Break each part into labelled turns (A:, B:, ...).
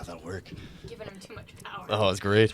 A: that'll work.
B: Giving him too much power.
A: Oh, it's great.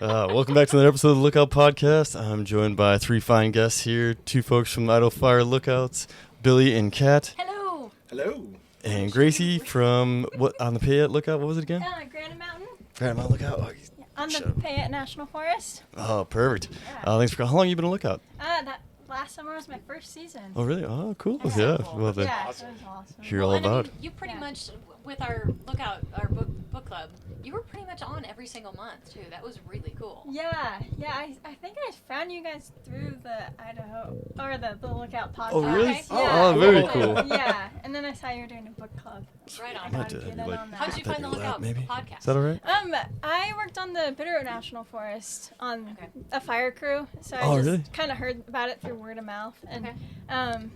A: Welcome back to another episode of the Lookout Podcast. I'm joined by three fine guests here, two folks from Idaho Fire Lookouts, Billy and Kat.
B: Hello.
C: Hello.
A: And Gracie from, what, on the Payette Lookout? What was it again?
D: Granite Mountain.
A: Granite Mountain Lookout? Oh,
D: On the Payette National Forest.
A: Oh, perfect.
D: Yeah.
A: Thanks for, how long have you been a lookout?
D: That last summer was my first season.
A: Oh, really? Oh, cool.
B: That's
A: Yeah.
B: cool.
A: Well, then,
D: Yeah, it was awesome.
A: hear all
B: And I
A: about
B: mean, you pretty
D: Yeah.
B: much, with our lookout, our book club, you were pretty much on every single month, too. That was really cool.
D: Yeah. I think I found you guys through the Idaho, or the Lookout podcast.
A: Oh, really?
B: Okay.
D: Yeah.
A: Oh, very cool.
D: Yeah, and then I saw you were doing a book club.
B: Right
D: I
B: on.
A: might
D: gotta
A: do-
D: get
A: I'd
D: in
A: like-
D: on
B: How'd
D: that.
B: you find the
A: That'd be
B: Lookout
A: maybe.
B: podcast?
A: Is that all right?
D: I worked on the Bitterroot National Forest on
B: Okay.
D: a fire crew, so
A: Oh,
D: I just
A: really?
D: kind of heard about it through word of mouth, and
B: Okay.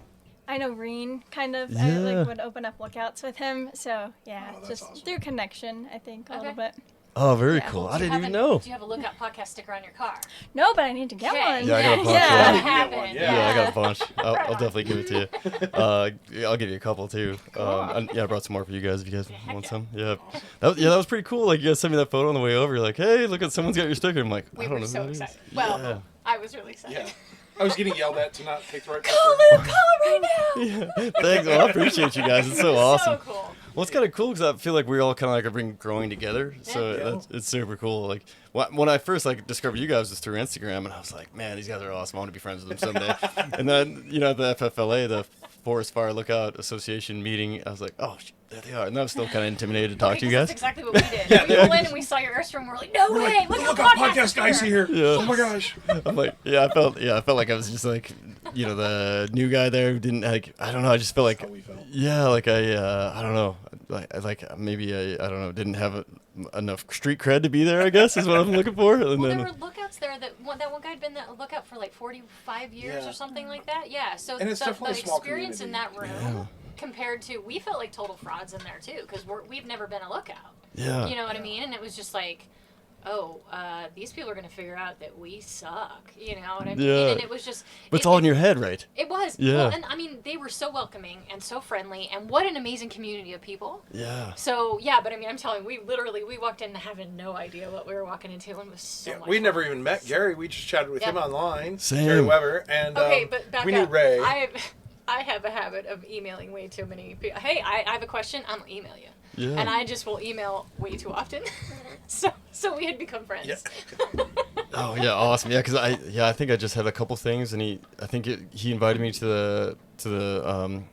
D: I know Reen kind of.
A: Yeah.
D: I would open up lookouts with him, so yeah,
C: Oh, that's
D: just
C: awesome.
D: through connection, I think a little
B: Okay.
D: bit.
A: Oh, very
D: Yeah.
A: cool.
B: Do
A: I
B: you
A: didn't
B: have
A: even
B: a-
A: know.
B: Do you have a Lookout podcast sticker on your car?
D: No, but I need to get
B: Okay.
D: one.
A: Yeah, I got a bunch.
D: Yeah.
B: That
C: Yeah.
B: happened.
C: Yeah,
A: I got a bunch. I'll
B: Right on.
A: definitely give it to you. I'll give you a couple too. I brought some more for you guys if you guys
B: Heck
A: want
B: yeah.
A: some. Yeah, that was pretty cool. Like you guys sent me that photo on the way over. You're like, hey, look at someone's got your sticker. I'm like,
B: We
A: I don't
B: were
A: know who
B: so
A: that is.
B: excited. Well,
A: Yeah.
B: I was really excited.
C: Yeah. I was getting yelled at to not take the right picture.
B: Call right now!
A: Yeah. Thanks. Well, I appreciate you guys. It's so awesome.
B: So cool.
A: Well, it's kind of cool because I feel like we're all kind of like have been growing together. So
C: Yeah.
A: it's super cool. Like when I first like discovered you guys was through Instagram, and I was like, man, these guys are awesome. I want to be friends with them someday. And then at the FFLA, the Forest Fire Lookout Association meeting, I was like, oh, there they are. And I was still kind of intimidated to talk to you
B: Because
A: guys.
B: That's exactly what we did. We pulled in and we saw your Airstream. We're like, no way!
C: The
B: Look
C: Lookout
B: at
C: podcast guys here.
A: Yeah.
C: Oh my gosh.
A: I'm like, I felt like I was just like, the new guy there who didn't like, I don't know, I just felt like,
C: That's how we felt.
A: yeah, like I don't know, like maybe I don't know, didn't have enough street cred to be there, I guess, is what I'm looking for. And
B: Well,
A: then,
B: there were lookouts there that one guy had been a lookout for like 45 years
C: Yeah.
B: or something like that. Yeah, so
C: And it's
B: the
C: definitely a small
B: experience in that room
A: Yeah.
B: compared to, we felt like total frauds in there too, because we've never been a lookout.
A: yeah.
B: You know what I mean? And it was just like, these people are going to figure out that we suck. You know what I mean?
A: Yeah.
B: And it was just...
A: But it's all in your head, right?
B: It was.
A: Yeah.
B: Well, and I mean, they were so welcoming and so friendly, and what an amazing community of people.
A: Yeah.
B: So, yeah, but I mean, I'm telling you, we walked in having no idea what we were walking into, and it was so
C: Yeah,
B: much
C: we
B: fun.
C: never even met Gary. We just chatted with him
B: Yeah.
C: online.
A: Same.
C: Gary Weber. And
B: Okay, but back
C: we
B: up.
C: knew Ray.
B: I have a habit of emailing way too many people. Hey, I have a question. I'm gonna email you.
A: Yeah.
B: And I just will email way too often. so we had become friends.
C: Yeah.
A: Oh yeah, awesome. Yeah, because I think I just had a couple things, and he invited me to the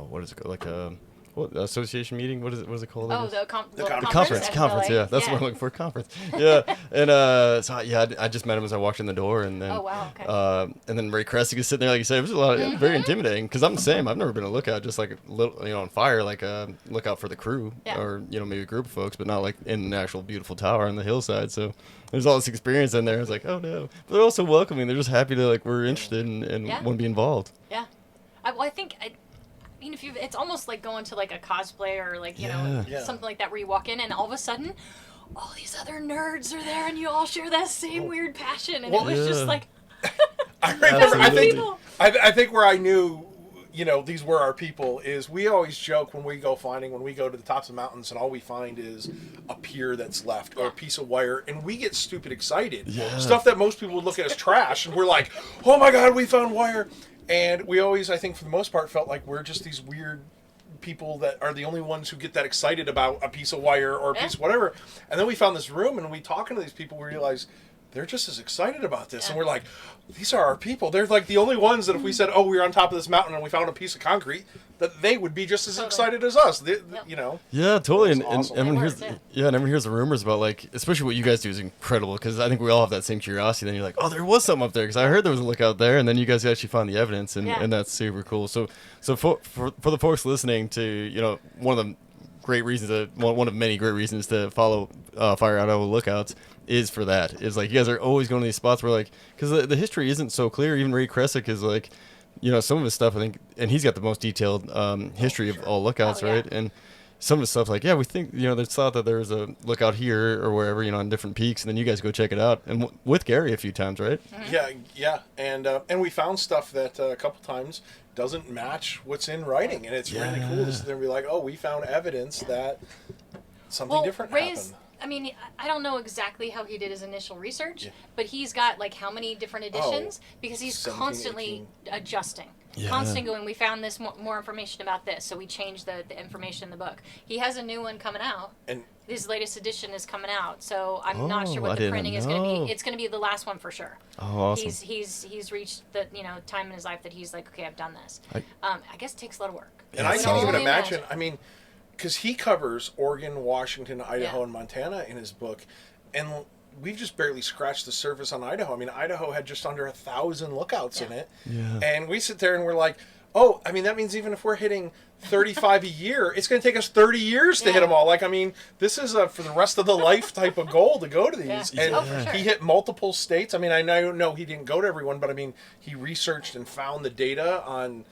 A: what is it called, like what association meeting? What is it called?
B: Oh,
A: again?
B: the
A: Conference,
B: FLA.
A: yeah, that's what I'm looking for, conference. Yeah, and I just met him as I walked in the door, and then
B: Oh, wow, okay.
A: and then Ray Cressy was sitting there, like you said, it was a lot, very intimidating, because I'm the same. I've never been a lookout, just like a little, on fire, like a lookout for the crew,
B: Yeah.
A: or maybe a group of folks, but not like in an actual beautiful tower on the hillside. So there's all this experience in there. I was like, oh no, but they're also welcoming. They're just happy to like we're interested and
B: Yeah.
A: want to be involved.
B: Yeah. I think, I mean, it's almost like going to like a cosplay or like,
A: Yeah.
C: Yeah.
B: something like that where you walk in and all of a sudden, all these other nerds are there and you all share that same weird passion. And
C: Well,
B: it was just
A: Yeah.
B: like,
C: I remember,
A: Absolutely.
C: I think where I knew, these were our people is we always joke when we go to the tops of mountains and all we find is a pier that's left or a piece of wire and we get stupid excited.
A: Yeah.
C: Stuff that most people would look at as trash and we're like, oh my God, we found wire. And we always, I think for the most part, felt like we're just these weird people that are the only ones who get that excited about a piece of wire or a piece of whatever. And then we found this room and we talking to these people, we realized they're just as excited about this. And we're like, these are our people. They're like the only ones that if we said, oh, we're on top of this mountain and we found a piece of concrete, that they would be just as excited as us.
A: Yeah, totally. And,
C: That's awesome.
A: and everyone
B: They
A: hears,
B: were,
A: yeah, and everyone hears the rumors about like, especially what you guys do is incredible because I think we all have that same curiosity. Then you're like, oh, there was something up there because I heard there was a lookout there, and then you guys actually found the evidence, and,
B: Yeah.
A: and that's super cool. So for the folks listening to one of the great reasons, one of many great reasons to follow Fire Idaho Lookouts is for that. Is like you guys are always going to these spots where like because the history isn't so clear. Even Ray Kresick is like. Some of his stuff, I think, and he's got the most detailed history of all lookouts,
B: Oh, yeah.
A: right? And some of the stuff, like, we think, there's thought that there was a lookout here or wherever, on different peaks, and then you guys go check it out. And with Gary a few times, right?
C: Yeah. And we found stuff that a couple times doesn't match what's in writing. And it's really cool to sit there and be like, oh, we found evidence that something different happened.
B: I mean, I don't know exactly how he did his initial research,
C: Yeah.
B: but he's got like how many different editions because he's
C: 17,
B: constantly
C: 18.
B: adjusting.
A: Yeah.
B: Constantly going, we found this more information about this, so we changed the information in the book. He has a new one coming out.
C: And
B: His latest edition is coming out, so I'm not sure
A: Oh,
B: what
A: I
B: the
A: didn't
B: printing is going to
A: know.
B: be. It's going to be the last one for sure.
A: Oh, awesome.
B: He's reached the time in his life that he's like, okay, I've done this.
A: I-
B: I guess it takes a lot of work.
C: And
A: Yeah,
C: I
A: it
C: can't
A: sounds
C: even
A: like-
C: imagine. I mean, because he covers Oregon, Washington, Idaho,
B: Yeah.
C: and Montana in his book, and we've just barely scratched the surface on Idaho. I mean, Idaho had just under 1,000 lookouts in it,
A: Yeah.
C: and we sit there and we're like, oh, I mean, that means even if we're hitting 35 a year, it's going to take us 30 years to hit
B: Yeah.
C: them all. Like, I mean, this is a for the rest of the life type of goal to go to these.
B: Yeah.
C: And
B: Oh, for sure.
C: he hit multiple states. I mean, I know he didn't go to everyone, but I mean, he researched and found the data on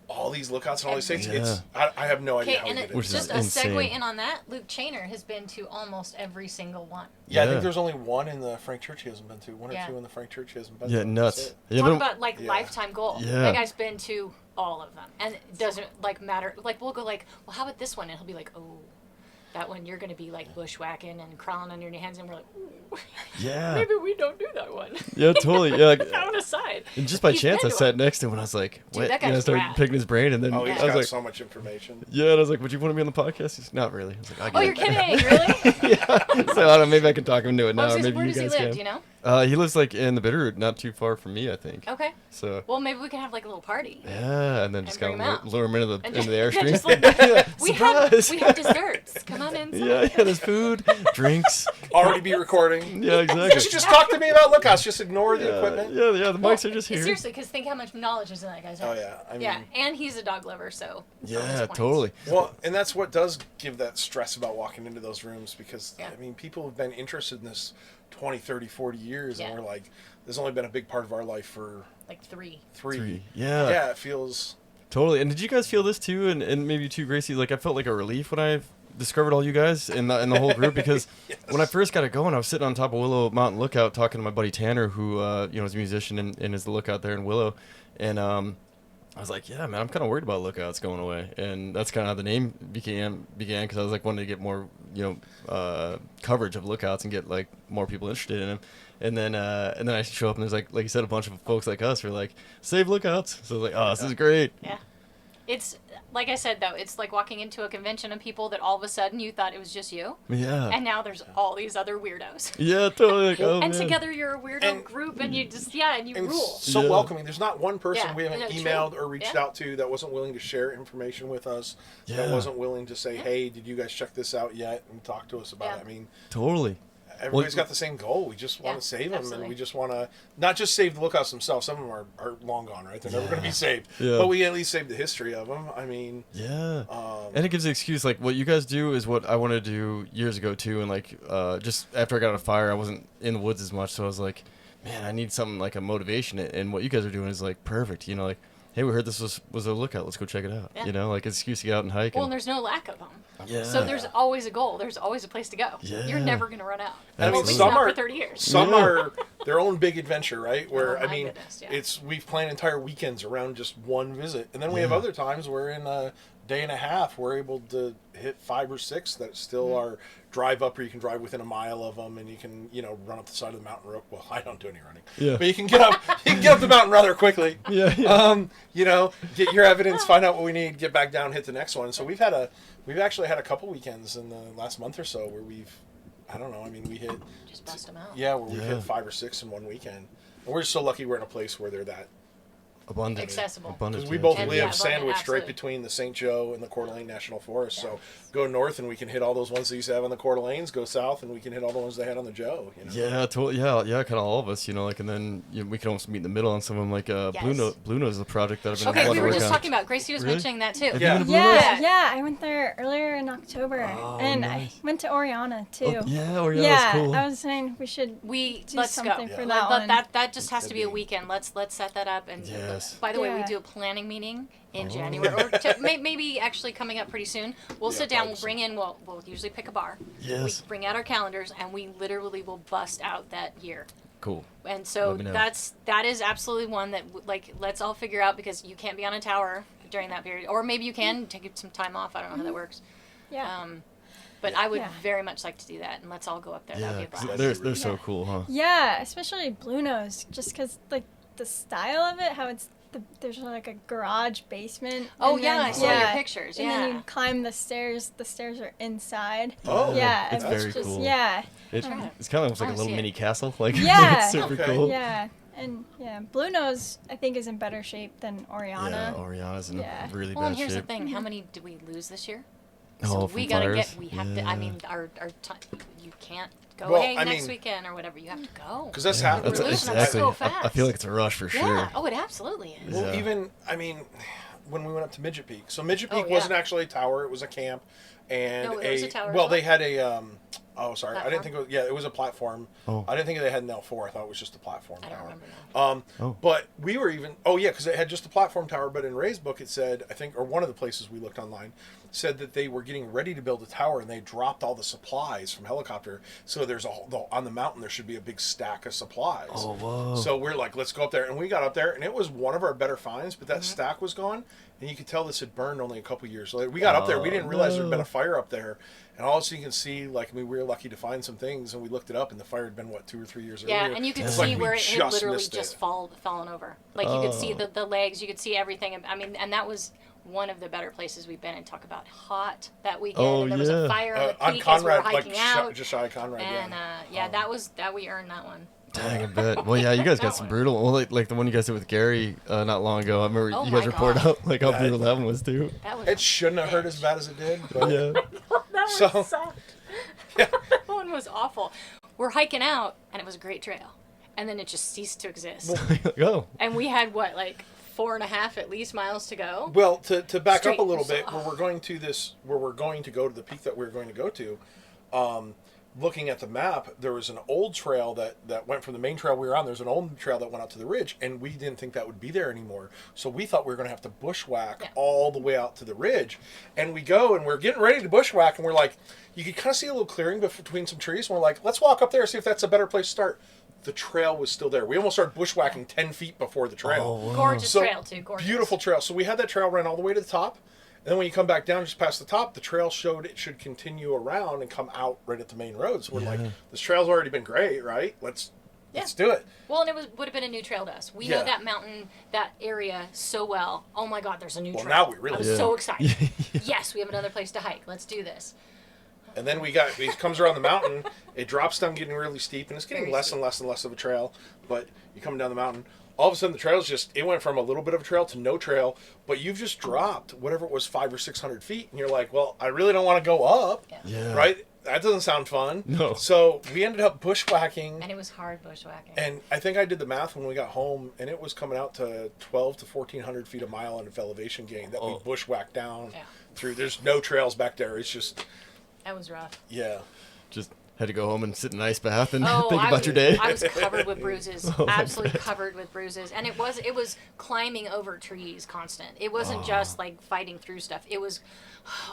C: all these lookouts and all these states.
A: Yeah.
C: I have no idea
B: Okay,
C: how he
B: and
C: did it.
A: Which is
B: just a
A: insane.
B: segue in on that, Luke Chainer has been to almost every single one.
C: Yeah, I
A: Yeah.
C: think there's only one in the Frank Church he hasn't been to. One or
B: Yeah.
C: two in the Frank Church he hasn't been
A: Yeah,
C: to.
A: nuts.
C: That's it.
A: Yeah,
B: Talk
A: but
B: about like
C: Yeah.
B: lifetime goal.
A: Yeah.
B: That guy's been to all of them, and it doesn't like matter. Like we'll go like, well, how about this one? And he'll be like, oh, that one you're gonna be like bushwhacking and crawling under your hands, and we're like, ooh,
A: yeah.
B: maybe we don't do that one.
A: Yeah, totally. Yeah. Like,
B: Out aside.
A: and just by
B: He's
A: chance, I
B: been to
A: sat next to him and I was like,
B: Dude,
A: what?
B: that
A: I
B: guy's
A: started
B: rad.
A: picking his brain, and then
C: Oh, he's
A: I was
C: got
A: like,
C: so much information.
A: yeah, and I was like, would you want to be on the podcast? He's not really. I was like, I
B: Oh, you're
A: get it.
B: kidding? Really?
A: Yeah. So I don't know, maybe I can talk him into it now,
B: Oh,
A: or
B: so
A: maybe
B: where
A: you
B: does he
A: guys
B: live?
A: can.
B: Do you know?
A: He lives like in the Bitterroot, not too far from me, I think.
B: Okay.
A: So.
B: Well, maybe we can have like a little party.
A: Yeah, and then just
B: bring
A: kind
B: him
A: of
B: out.
A: lure him into the
B: And
A: into the
B: just-
A: airstream.
B: just like-
A: Yeah,
B: We
A: surprise!
B: have desserts. Come on inside.
A: Yeah, there's food, drinks.
C: Already be recording.
A: Yeah,
C: You
A: exactly.
C: should just talk to me about lookouts. Just ignore the
A: Yeah,
C: equipment.
A: yeah, the mics are just here.
B: Seriously, because think how much knowledge is in that guy's head.
C: Oh yeah, I mean,
B: Yeah, and he's a dog lover, so.
A: Yeah,
B: bonus points.
A: totally.
C: well, and that's what does give that stress about walking into those rooms because
B: Yeah.
C: I mean, people have been interested in this 20, 30, 40 years,
B: Yeah.
C: and we're like, there's only been a big part of our life for
B: Like 3.
C: three.
A: Yeah.
C: Yeah, it feels.
A: Totally. And did you guys feel this too? And maybe too, Gracie? Like I felt like a relief when I discovered all you guys in the whole group because
C: Yes.
A: when I first got it going, I was sitting on top of Willow Mountain Lookout talking to my buddy Tanner, who is a musician and is the lookout there in Willow, and I was like, yeah, man, I'm kind of worried about lookouts going away, and that's kind of how the name began because I was like wanting to get more coverage of lookouts and get like more people interested in them. And then I show up and there's like you said, a bunch of folks like us who are like, save lookouts. So I was like, oh, this is great.
B: Yeah. It's, like I said, though, it's like walking into a convention of people that all of a sudden you thought it was just you.
A: Yeah.
B: And now there's all these other weirdos.
A: Yeah, totally. Like, oh,
B: And
A: man.
B: together you're a weirdo
C: And-
B: group and you just, and you
C: And
B: rule.
C: so
A: Yeah.
C: welcoming. There's not one person
B: Yeah,
C: we haven't
B: no, true.
C: emailed or reached
B: Yeah.
C: out to that wasn't willing to share information with us. That
A: Yeah.
C: wasn't willing to say,
B: Yeah.
C: "Hey, did you guys check this out yet?" and talk to us about
B: Yeah.
C: it. I mean,
A: Totally.
C: everybody's got the same goal. We just want
B: Yeah,
C: to save them,
B: absolutely.
C: and we just want to not just save the lookouts themselves. Some of them are long gone, right? They're never going to be saved.
A: Yeah.
C: But we at least save the history of them. I mean,
A: Yeah.
C: um,
A: And it gives the excuse, like, what you guys do is what I wanted to do years ago, too. And, like, just after I got out of fire, I wasn't in the woods as much. So I was like, man, I need something like a motivation. And what you guys are doing is, like, perfect. You know, like, hey, we heard this was a lookout. Let's go check it out.
B: Yeah.
A: You know, like, an excuse to get out and hike.
B: Well, and
A: And,
B: there's no lack of them.
A: yeah.
B: So there's always a goal. There's always a place to go.
A: Yeah.
B: You're never going to run out.
C: I mean,
B: Well, at least
C: some
B: not
C: are-
B: for 30 years.
C: some
A: Yeah.
C: are their own big adventure, right? Where
B: Oh,
C: I
B: my
C: mean,
B: goodness, yeah.
C: we've planned entire weekends around just one visit, and then we have
A: Yeah.
C: other times where in a day and a half we're able to hit 5 or 6 that still
B: Mm-hmm.
C: are drive up, or you can drive within a mile of them, and you can run up the side of the mountain real. Well, I don't do any running,
A: Yeah.
C: but you can get up the mountain rather quickly.
A: Yeah, yeah.
C: Get your evidence, find out what we need, get back down, hit the next one. So we've actually had a couple weekends in the last month or so where I don't know. I mean, we hit.
B: Just bust them out.
C: Yeah, where we
A: Yeah.
C: hit 5 or 6 in one weekend. And we're so lucky we're in a place where they're that.
A: Abundant.
B: Accessible.
A: Abundant.
C: Because we
A: yeah.
C: both
B: And
C: live
B: yeah,
C: sandwiched right
B: absolutely.
C: between the St. Joe and the Coeur d'Alene National Forest.
B: Yeah.
C: So go north and we can hit all those ones they used to have on the Coeur d'Alenes. Go south and we can hit all the ones they had on the Joe.
A: Yeah, totally. Yeah, kind of all of us, like, and then we can almost meet in the middle on some of them. Like
B: Yes.
A: Blue Nose is a project that I've been
B: Okay,
A: wanting
B: we
A: to
B: were
A: work
B: just
A: on.
B: talking about. Gracie was
A: Really?
B: mentioning that too.
A: Have you
C: Yeah.
A: been to Blue Nose?
B: Yeah.
D: I went there earlier in October,
A: Oh,
D: and
A: nice.
D: I went to Oriana too.
A: Oh, yeah, or yeah,
D: yeah,
A: that's cool.
D: I was saying we should
B: Let's
D: do
B: go.
D: something
C: Yeah.
D: for
B: Let-
D: that one.
B: that just has to
C: Could
B: be a
C: be.
B: weekend. Let's set that up. And
A: Yes.
B: by the way, we
D: Yeah.
B: do a planning meeting in
A: Oh.
B: January, or maybe actually coming up pretty soon. We'll
C: Yeah,
B: sit down.
C: probably
B: We'll bring in. We'll usually pick a bar.
A: Yes.
B: We bring out our calendars, and we literally will bust out that year.
A: Cool.
B: And so
A: Let me know.
B: that is absolutely one that let's all figure out, because you can't be on a tower during that period, or maybe you can take some time off. I don't know how that works.
D: yeah.
B: But I would
D: Yeah.
B: very much like to do that, and let's all go up there. That'd
A: Yeah,
B: be a
A: 'cause
B: blast.
A: they're so
D: Yeah.
A: cool, huh?
D: Yeah, especially Blue Nose, just because like the style of it, how it's there's like a garage basement.
B: Oh
D: and
B: yeah,
D: then-
B: I saw your
D: yeah,
B: pictures.
D: And
B: Yeah.
D: then you climb the stairs. The stairs are inside.
C: Oh,
D: Yeah,
A: it's
D: and
A: very
B: just-
A: cool.
D: Yeah,
A: It's
B: Try it.
A: kind of almost like
B: I
A: a
B: wanna
A: little
B: see it.
A: mini castle. Like
D: Yeah.
A: it's super
C: Okay.
A: cool.
D: yeah, and yeah, Blue Nose I think is in better shape than
A: Yeah,
D: Oriana.
A: Oriana's in
D: Yeah.
A: really
B: Well, and
A: bad
B: here's
A: shape.
B: the thing: how many did we lose this year?
A: Oh,
B: So
A: from
B: we gotta
A: fires?
B: get. We have to. I
A: Yeah.
B: mean, our time. You can't go.
C: Well,
B: Hey,
C: I
B: next
C: mean-
B: weekend or whatever. You have to go.
C: Because that's
A: Yeah,
C: happened.
B: We're losing them
A: exactly.
B: so
A: I feel
B: fast.
A: like it's a rush for sure.
B: Yeah. Oh, it absolutely is.
C: Well,
A: Yeah.
C: even, I mean, when we went up to Midget Peak. So Midget
B: Oh,
C: Peak
B: yeah.
C: wasn't actually a tower, it was a camp. And
B: No, it was a tower as
C: well,
B: well.
C: they had a, oh, sorry. I didn't
B: Platform?
C: think it was, yeah, it was a platform.
A: Oh.
C: I didn't think they had an L4. I thought it was just a platform
B: I
C: tower.
B: don't remember now.
A: Oh.
C: But we were even, oh yeah, because it had just a platform tower, but in Ray's book it said, I think, or one of the places we looked online, said that they were getting ready to build a tower and they dropped all the supplies from helicopter. So there's on the mountain there should be a big stack of supplies.
A: Oh, whoa.
C: So we're like, let's go up there. And we got up there and it was one of our better finds, but that
B: Mm-hmm.
C: stack was gone. And you could tell this had burned only a couple years later. We got up there, we didn't realize there had been a fire up there. And all of a sudden you can see, like, I mean, we were lucky to find some things and we looked it up and the fire had been, 2 or 3 years
B: Yeah,
C: earlier.
B: and you could
C: It's
B: see
C: like we
B: where it had literally
C: missed
B: just
C: it.
B: fallen over. Like you could see
A: Oh.
B: the legs, you could see everything. I mean, and that was one of the better places we've been. And talk about hot that weekend.
A: Oh,
B: and there was
A: yeah.
B: a fire on the
C: On
B: peak as we were
C: Conrad,
B: hiking
C: like
B: out.
C: just shy of Conrad,
B: And
C: yeah.
B: that we earned that one.
A: Dang, I bet. Well, yeah, you guys got
B: That
A: some
B: one.
A: brutal. Well, like the one you guys did with Gary not long ago. I remember
B: Oh
A: you guys
B: my
A: reported
B: God.
A: out like how
C: Yeah.
A: brutal that one was too.
B: That was.
C: It shouldn't have hurt as bad as it did. But
A: Yeah.
B: That was
C: So-
B: sucked.
C: Yeah.
B: That one was awful. We're hiking out, and it was a great trail, and then it just ceased to exist.
A: Like, oh.
B: And we had what, like 4.5 at least miles to go.
C: Well, to back
B: Straight-
C: up a little
B: so-
C: bit, where we're going to go to the peak that we're going to go to, looking at the map, there was an old trail that went from the main trail we were on. There's an old trail that went out to the ridge, and we didn't think that would be there anymore. So we thought we were going to have to bushwhack
B: Yeah.
C: all the way out to the ridge. And we go, and we're getting ready to bushwhack, and we're like, you could kind of see a little clearing between some trees, and we're like, let's walk up there and see if that's a better place to start. The trail was still there. We almost started bushwhacking 10 feet before the trail.
A: Oh, wow.
B: Gorgeous
C: So,
B: trail too. Gorgeous.
C: Beautiful trail. So we had that trail run all the way to the top. And then when you come back down just past the top, the trail showed it should continue around and come out right at the main road. So we're like, this trail's already been great, right? Let's do it.
B: Well, and it would have been a new trail to us. We
C: Yeah.
B: know that mountain, that area so well. Oh my God, there's a new
C: Well,
B: trail.
C: now we really
B: I was
C: do.
B: so excited. Yes, we have another place to hike. Let's do this.
C: And then it comes around the mountain, it drops down getting really steep, and it's getting
B: Very
C: less
B: steep.
C: and less and less of a trail. But you come down the mountain, all of a sudden the trail's it went from a little bit of a trail to no trail, but you've just dropped whatever it was 500 or 600 feet, and you're like, well, I really don't want to go up,
A: Yeah.
C: right? That doesn't sound fun.
A: No.
C: So we ended up bushwhacking.
B: And it was hard bushwhacking.
C: And I think I did the math when we got home, and it was coming out to 12 to 1,400 feet a mile of elevation gain that we bushwhacked down
B: Yeah.
C: through. There's no trails back there. It's just,
B: That was rough.
C: yeah.
A: Just had to go home and sit in an ice bath and
B: Oh,
A: think about your day.
B: I was covered with bruises,
A: Oh,
B: absolutely covered with bruises, and it was climbing over trees constant. It wasn't just like fighting through stuff. It was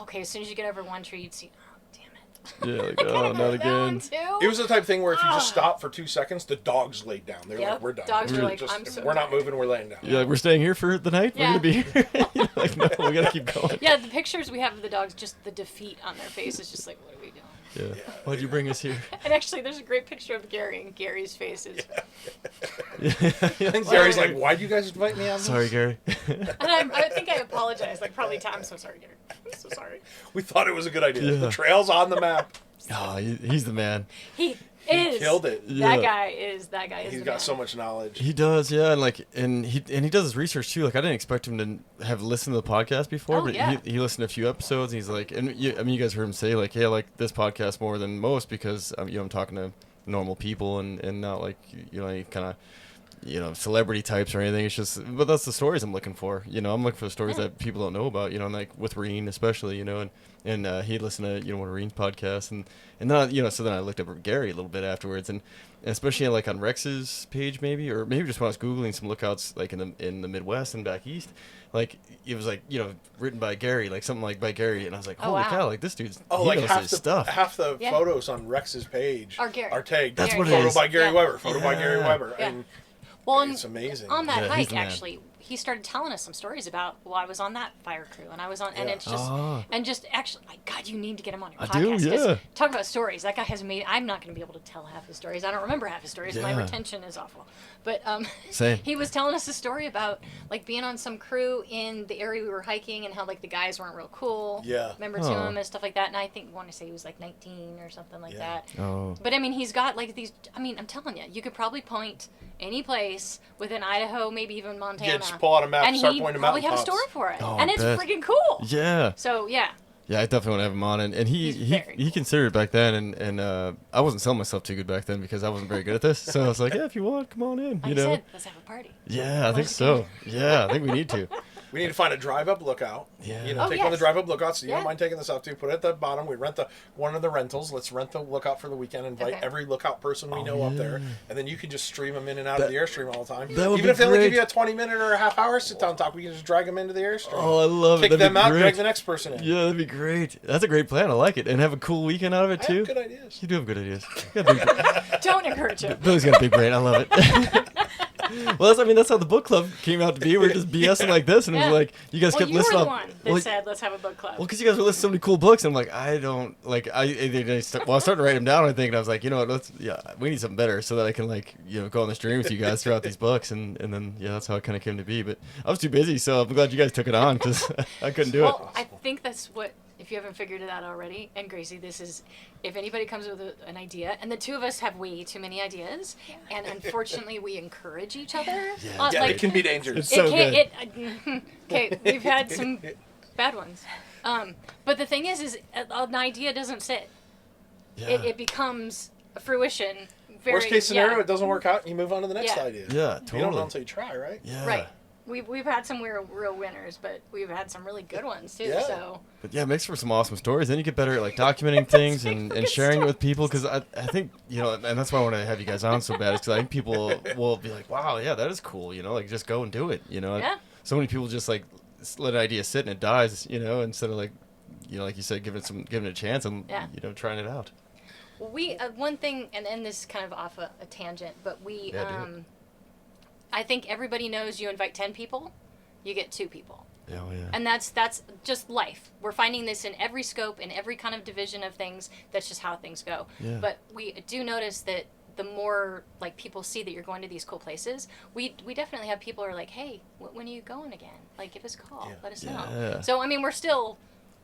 B: okay. As soon as you get over one tree, you'd see, oh damn it.
A: Yeah, like, oh, not
B: That one
A: again.
B: too.
C: It was the type of thing where if you just stop for 2 seconds, the dogs laid down. They're
B: Yep,
C: like, we're done.
B: dogs
A: were
B: like,
C: Just-
B: I'm so
C: we're not
B: tired.
C: moving, we're laying down.
A: Yeah, like, we're staying here for the night.
B: Yeah.
A: We're gonna be here. You're like, no, we gotta keep going.
B: Yeah, the pictures we have of the dogs, just the defeat on their faces, just like, what are we doing?
A: Yeah. Why'd you bring us here?
B: And actually, there's a great picture of Gary, and Gary's face is.
C: And Gary's like, why'd you guys invite me on this?
A: Sorry, Gary.
B: And I think I apologized, like probably I'm so sorry, Gary. I'm so sorry.
C: We thought it was a good idea.
A: Yeah.
C: The trail's on the map.
A: Oh, he's the man.
B: He
C: He
B: is.
C: killed it.
A: Yeah.
B: That guy is
C: He's
B: the
C: got
B: man.
C: so much knowledge.
A: He does, yeah, and he does his research too. Like I didn't expect him to have listened to the podcast before,
B: Oh,
A: but
B: yeah.
A: he listened to a few episodes. And he's like, and I mean, you guys heard him say like, hey, I like this podcast more than most because I'm talking to normal people and not like any kind of celebrity types or anything. It's just, but that's the stories I'm looking for. I'm looking for the stories that people don't know about. And like with Reen especially, and he listened to one of Reen's podcasts, and then so then I looked up at Gary a little bit afterwards, and especially like on Rex's page maybe just when I was googling some lookouts like in the Midwest and back east, like it was like written by Gary, like something like by Gary, and I was like,
B: Oh,
A: holy
B: wow.
A: cow, like this dude's
C: Oh,
A: he
C: like
A: knows
C: half
A: his
C: the
A: stuff.
B: Yeah.
C: photos on Rex's page
B: Are Gary.
C: are tagged.
A: That's
B: Gary,
A: what it
C: Photo
A: is.
C: by Gary
B: Yeah.
C: Weber. Photo by Gary
A: Yeah.
C: Weber.
B: Yeah.
C: And
B: Well, and
C: it's amazing.
B: on that
A: Yeah, he's
B: hike,
A: the man.
B: actually, he started telling us some stories about, well, I was on that fire crew, and I was on, and it's just, and just actually, my God, you need to get him on your podcast.
A: do, yeah.
B: Talk about stories. That guy has made, I'm not going to be able to tell half his stories. I don't remember half his stories. My retention is awful. But
A: Same.
B: he was telling us a story about, like, being on some crew in the area we were hiking and how, like, the guys weren't real cool.
C: Yeah.
B: Remember to him and stuff like that. And I want to say he was, like, 19 or something like that.
A: Oh.
B: But, I mean, he's got, like, these, I mean, I'm telling you, you could probably point any place within Idaho, maybe even Montana.
C: Yeah, just pull out a map and start pointing to
B: probably
C: mountain
B: have a
C: tops.
B: story for it.
A: Oh,
B: and
A: I
B: it's
A: bet.
B: freaking cool.
A: Yeah.
B: So, yeah.
A: Yeah, I definitely want to have him on, and he
B: He's
A: considered it back then, and I wasn't selling myself too good back then because I wasn't very good at this. So I was like, yeah, if you want, come on in.
B: Like
A: You
B: I
A: know?
B: said, let's have a party.
A: Yeah, I think so. Yeah, I think we need to.
C: We need to find a drive-up lookout.
A: Yeah.
C: You know,
B: Oh,
C: take one of the
B: yes.
C: drive-up lookouts. So you
B: Yeah.
C: don't mind taking this out too. Put it at the bottom. We rent one of the rentals. Let's rent the lookout for the weekend. Invite
B: Okay.
C: every lookout person we know up there, and then you can just stream them in and out of the Airstream all the time.
A: that would
C: Even
A: be
C: if they only
A: great.
C: give you a 20-minute or a half-hour sit-down talk, we can just drag them into the Airstream.
A: Oh, I love it.
C: Kick
A: That'd
C: them
A: be
C: out,
A: great.
C: drag the next person in.
A: Yeah, that'd be great. That's a great plan. I like it, and have a cool weekend out of it
C: I
A: too.
C: have good ideas.
A: You do have good ideas. You got a big,
B: Don't encourage him.
A: Billy's got a big brain. I love it. Well, that's how the book club came out to be. We're just BSing like this, and it
B: Yeah.
A: was like you guys
B: Well,
A: kept
B: you were
A: listing
B: the
A: off.
B: one that
A: Well,
B: said, let's have a book club.
A: Well, because you guys were listing so many cool books, and I'm like, I don't like. I was starting to write them down. I think, and I was like, you know what? We need something better so that I can go on this journey with you guys throughout these books, and then that's how it kind of came to be. But I was too busy, so I'm glad you guys took it on because I couldn't do it.
B: Well, I think that's what, if you haven't figured it out already, and Gracie, this is, if anybody comes with an idea, and the two of us have way too many ideas, and unfortunately we encourage each other.
A: Yeah.
C: Yeah, it can be dangerous.
A: It's so good.
B: Okay, we've had some bad ones. But the thing is an idea doesn't sit.
A: Yeah.
B: It becomes a fruition.
C: Worst case
B: yeah.
C: scenario, it doesn't work out, and you move on to the next
B: Yeah.
C: idea.
A: Yeah,
C: You don't
A: totally.
C: know until you try, right?
A: Yeah.
B: Right. We've had some real winners, but we've had some really good ones too.
C: Yeah.
B: So
A: But yeah, it makes for some awesome stories. Then you get better at documenting things and
B: good
A: sharing it
B: stuff.
A: with people. Because I think, and that's why I want to have you guys on so bad. Is because I think people will be like, wow, yeah, that is cool. Just go and do it.
B: Yeah.
A: So many people just let an idea sit and it dies. Instead of like you said, giving it a chance and
B: Yeah.
A: trying it out.
B: we one thing, and this is kind of off a tangent, but we
A: Yeah, do it.
B: I think everybody knows you invite 10 people, you get 2 people.
A: Yeah, oh, yeah.
B: And that's just life. We're finding this in every scope, in every kind of division of things. That's just how things go.
A: Yeah.
B: But we do notice that the more people see that you're going to these cool places, we definitely have people who are like, hey, when are you going again? Give us a call.
C: Yeah.
B: Let us
A: Yeah.
B: know. So, I mean, we're still